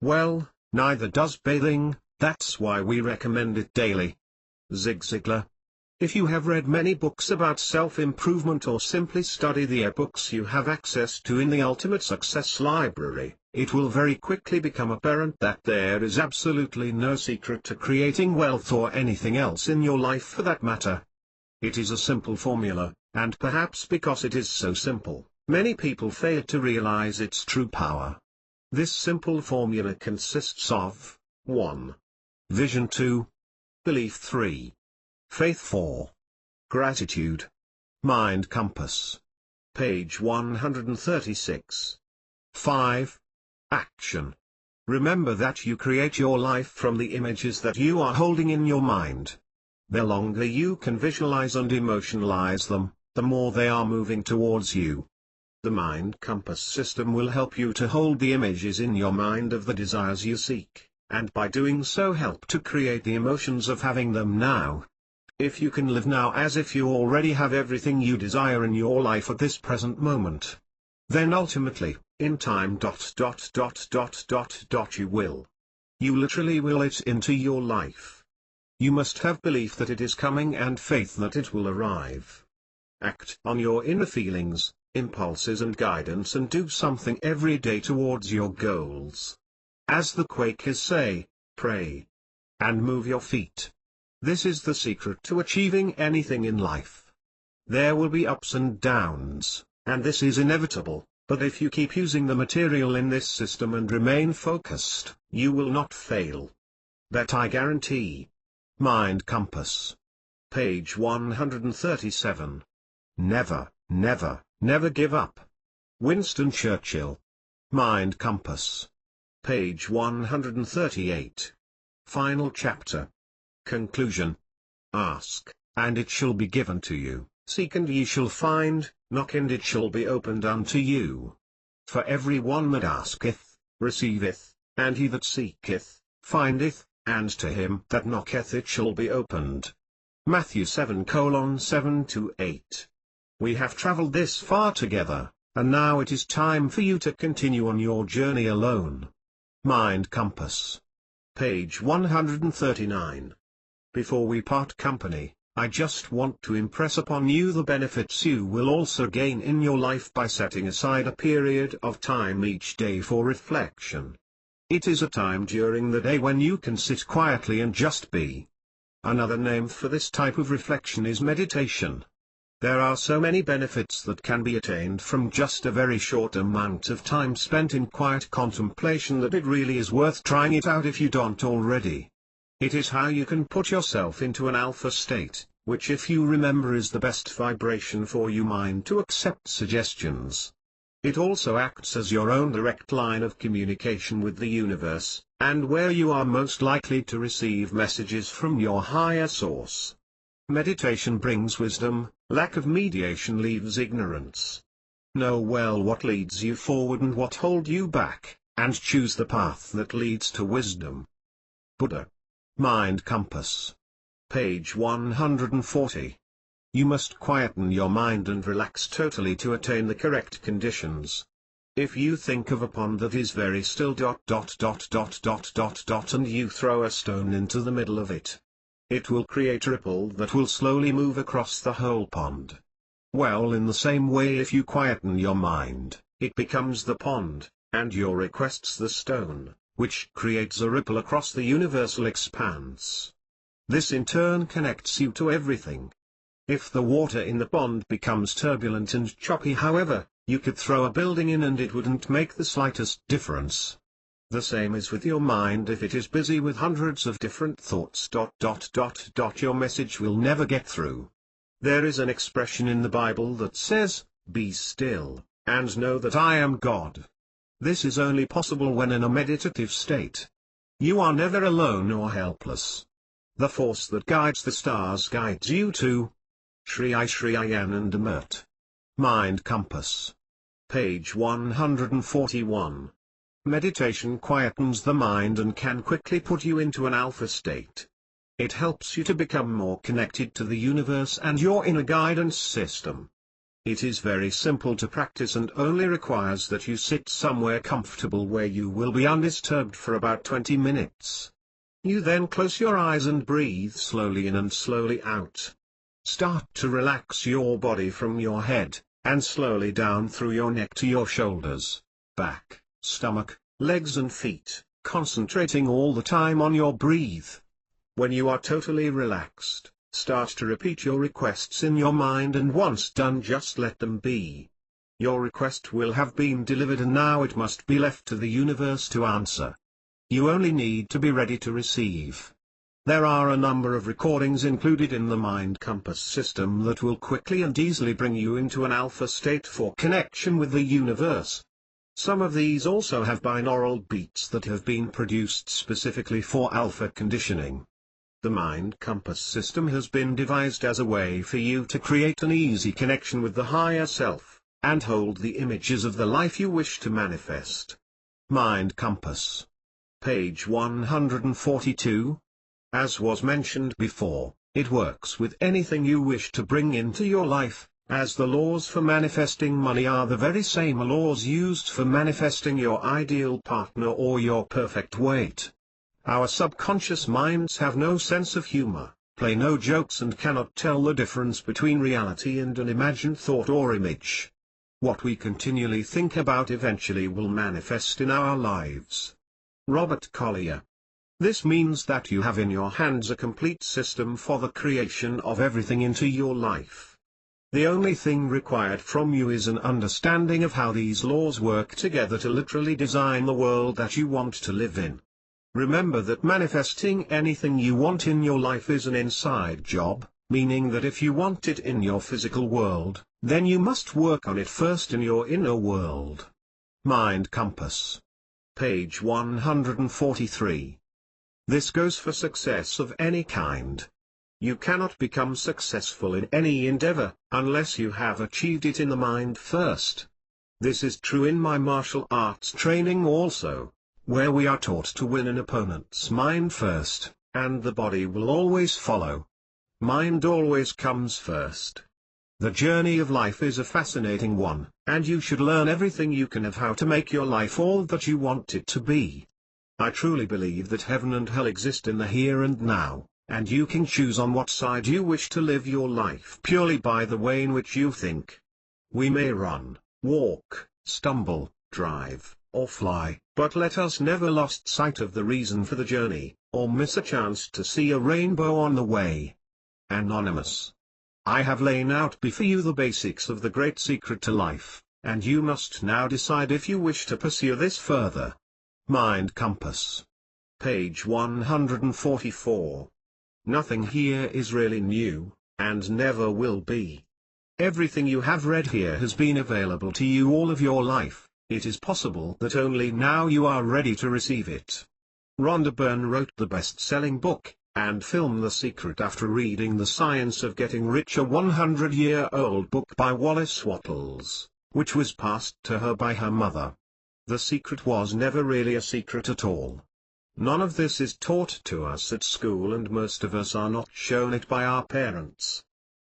Well, neither does bathing, that's why we recommend it daily. Zig Ziglar. If you have read many books about self-improvement or simply study the ebooks you have access to in the Ultimate Success Library, it will very quickly become apparent that there is absolutely no secret to creating wealth or anything else in your life for that matter. It is a simple formula, and perhaps because it is so simple, many people fail to realize its true power. This simple formula consists of 1. Vision 2. Belief 3. Faith 4. Gratitude. Mind Compass. Page 136. 5. Action. Remember that you create your life from the images that you are holding in your mind. The longer you can visualize and emotionalize them, the more they are moving towards you. The Mind Compass system will help you to hold the images in your mind of the desires you seek, and by doing so help to create the emotions of having them now. If you can live now as if you already have everything you desire in your life at this present moment, then ultimately, in time you will. You literally will it into your life. You must have belief that it is coming and faith that it will arrive. Act on your inner feelings, impulses and guidance and do something every day towards your goals. As the Quakers say, pray and move your feet. This is the secret to achieving anything in life. There will be ups and downs, and this is inevitable, but if you keep using the material in this system and remain focused, you will not fail. That I guarantee. Mind Compass. Page 137. Never, never, never give up. Winston Churchill. Mind Compass. Page 138. Final chapter. Conclusion. Ask, and it shall be given to you, seek and ye shall find, knock and it shall be opened unto you. For every one that asketh, receiveth, and he that seeketh, findeth, and to him that knocketh it shall be opened. Matthew 7:7-8. We have traveled this far together, and now it is time for you to continue on your journey alone. Mind Compass. Page 139. Before we part company, I just want to impress upon you the benefits you will also gain in your life by setting aside a period of time each day for reflection. It is a time during the day when you can sit quietly and just be. Another name for this type of reflection is meditation. There are so many benefits that can be attained from just a very short amount of time spent in quiet contemplation that it really is worth trying it out if you don't already. It is how you can put yourself into an alpha state, which if you remember is the best vibration for your mind to accept suggestions. It also acts as your own direct line of communication with the universe, and where you are most likely to receive messages from your higher source. Meditation brings wisdom, lack of mediation leaves ignorance. Know well what leads you forward and what hold you back, and choose the path that leads to wisdom. Buddha. Mind Compass. Page 140. You must quieten your mind and relax totally to attain the correct conditions. If you think of a pond that is very still and you throw a stone into the middle of it, it will create a ripple that will slowly move across the whole pond. Well, in the same way, if you quieten your mind, it becomes the pond, and your requests the stone, which creates a ripple across the universal expanse. This in turn connects you to everything. If the water in the pond becomes turbulent and choppy, however, you could throw a building in and it wouldn't make the slightest difference. The same is with your mind. If it is busy with hundreds of different thoughts, your message will never get through. There is an expression in the Bible that says, "Be still, and know that I am God." This is only possible when in a meditative state. You are never alone or helpless. The force that guides the stars guides you too. Shri Anandamurt. Mind Compass. Page 141. Meditation quietens the mind and can quickly put you into an alpha state. It helps you to become more connected to the universe and your inner guidance system. It is very simple to practice and only requires that you sit somewhere comfortable where you will be undisturbed for about 20 minutes. You then close your eyes and breathe slowly in and slowly out. Start to relax your body from your head, and slowly down through your neck to your shoulders, back, stomach, legs and feet, concentrating all the time on your breath. When you are totally relaxed, start to repeat your requests in your mind, and once done, just let them be. Your request will have been delivered and now it must be left to the universe to answer. You only need to be ready to receive. There are a number of recordings included in the Mind Compass system that will quickly and easily bring you into an alpha state for connection with the universe. Some of these also have binaural beats that have been produced specifically for alpha conditioning. The Mind Compass system has been devised as a way for you to create an easy connection with the higher self, and hold the images of the life you wish to manifest. Mind Compass. Page 142. As was mentioned before, it works with anything you wish to bring into your life, as the laws for manifesting money are the very same laws used for manifesting your ideal partner or your perfect weight. Our subconscious minds have no sense of humor, play no jokes, and cannot tell the difference between reality and an imagined thought or image. What we continually think about eventually will manifest in our lives. Robert Collier. This means that you have in your hands a complete system for the creation of everything into your life. The only thing required from you is an understanding of how these laws work together to literally design the world that you want to live in. Remember that manifesting anything you want in your life is an inside job, meaning that if you want it in your physical world, then you must work on it first in your inner world. Mind Compass. Page 143. This goes for success of any kind. You cannot become successful in any endeavor, unless you have achieved it in the mind first. This is true in my martial arts training also, where we are taught to win an opponent's mind first, and the body will always follow. Mind always comes first. The journey of life is a fascinating one, and you should learn everything you can of how to make your life all that you want it to be. I truly believe that heaven and hell exist in the here and now, and you can choose on what side you wish to live your life purely by the way in which you think. We may run, walk, stumble, drive, or fly, but let us never lose sight of the reason for the journey, or miss a chance to see a rainbow on the way. Anonymous. I have laid out before you the basics of the great secret to life, and you must now decide if you wish to pursue this further. Mind Compass. Page 144. Nothing here is really new, and never will be. Everything you have read here has been available to you all of your life. It is possible that only now you are ready to receive it. Rhonda Byrne wrote the best-selling book, and film The Secret after reading The Science of Getting Rich, a 100-year-old book by Wallace Wattles, which was passed to her by her mother. The secret was never really a secret at all. None of this is taught to us at school, and most of us are not shown it by our parents.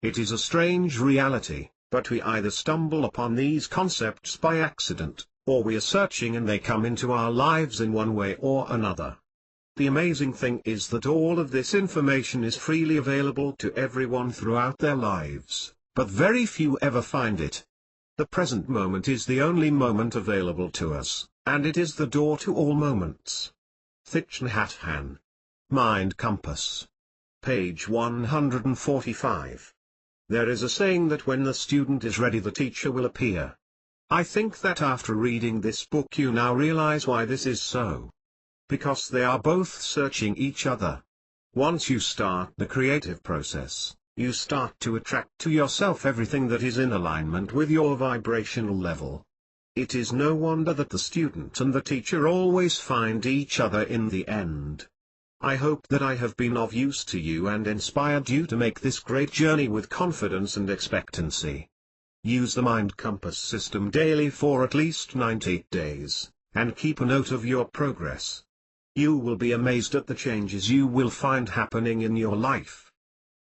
It is a strange reality, but we either stumble upon these concepts by accident, or we are searching and they come into our lives in one way or another. The amazing thing is that all of this information is freely available to everyone throughout their lives, but very few ever find it. The present moment is the only moment available to us, and it is the door to all moments. Thich Nhat Hanh. Mind Compass. Page 145. There is a saying that when the student is ready the teacher will appear. I think that after reading this book you now realize why this is so. Because they are both searching each other. Once you start the creative process, you start to attract to yourself everything that is in alignment with your vibrational level. It is no wonder that the student and the teacher always find each other in the end. I hope that I have been of use to you and inspired you to make this great journey with confidence and expectancy. Use the Mind Compass system daily for at least 90 days, and keep a note of your progress. You will be amazed at the changes you will find happening in your life.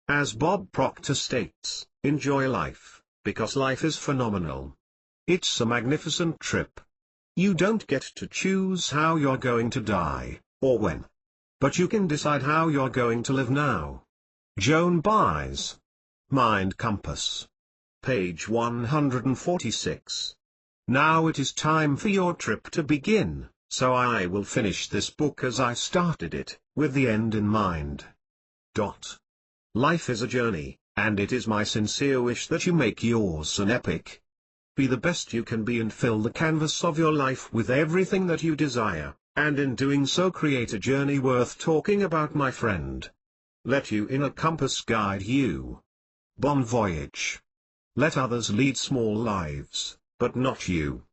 As Bob Proctor states, enjoy life, because life is phenomenal. It's a magnificent trip. You don't get to choose how you're going to die, or when. But you can decide how you're going to live now. Joan Baez. Mind Compass. Page 146. Now it is time for your trip to begin, so I will finish this book as I started it, with the end in mind. Life is a journey, and it is my sincere wish that you make yours an epic. Be the best you can be and fill the canvas of your life with everything that you desire, and in doing so create a journey worth talking about, my friend. Let your inner compass guide you. Bon voyage. Let others lead small lives, but not you.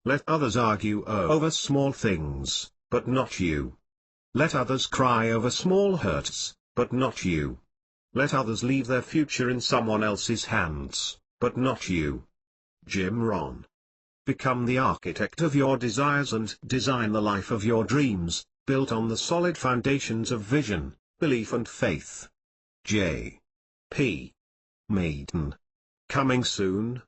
Let others argue over small things, but not you. Let others cry over small hurts, but not you. Let others leave their future in someone else's hands, but not you. Jim Rohn. Become the architect of your desires and design the life of your dreams, built on the solid foundations of vision, belief and faith. J. P. Maiden. Coming soon.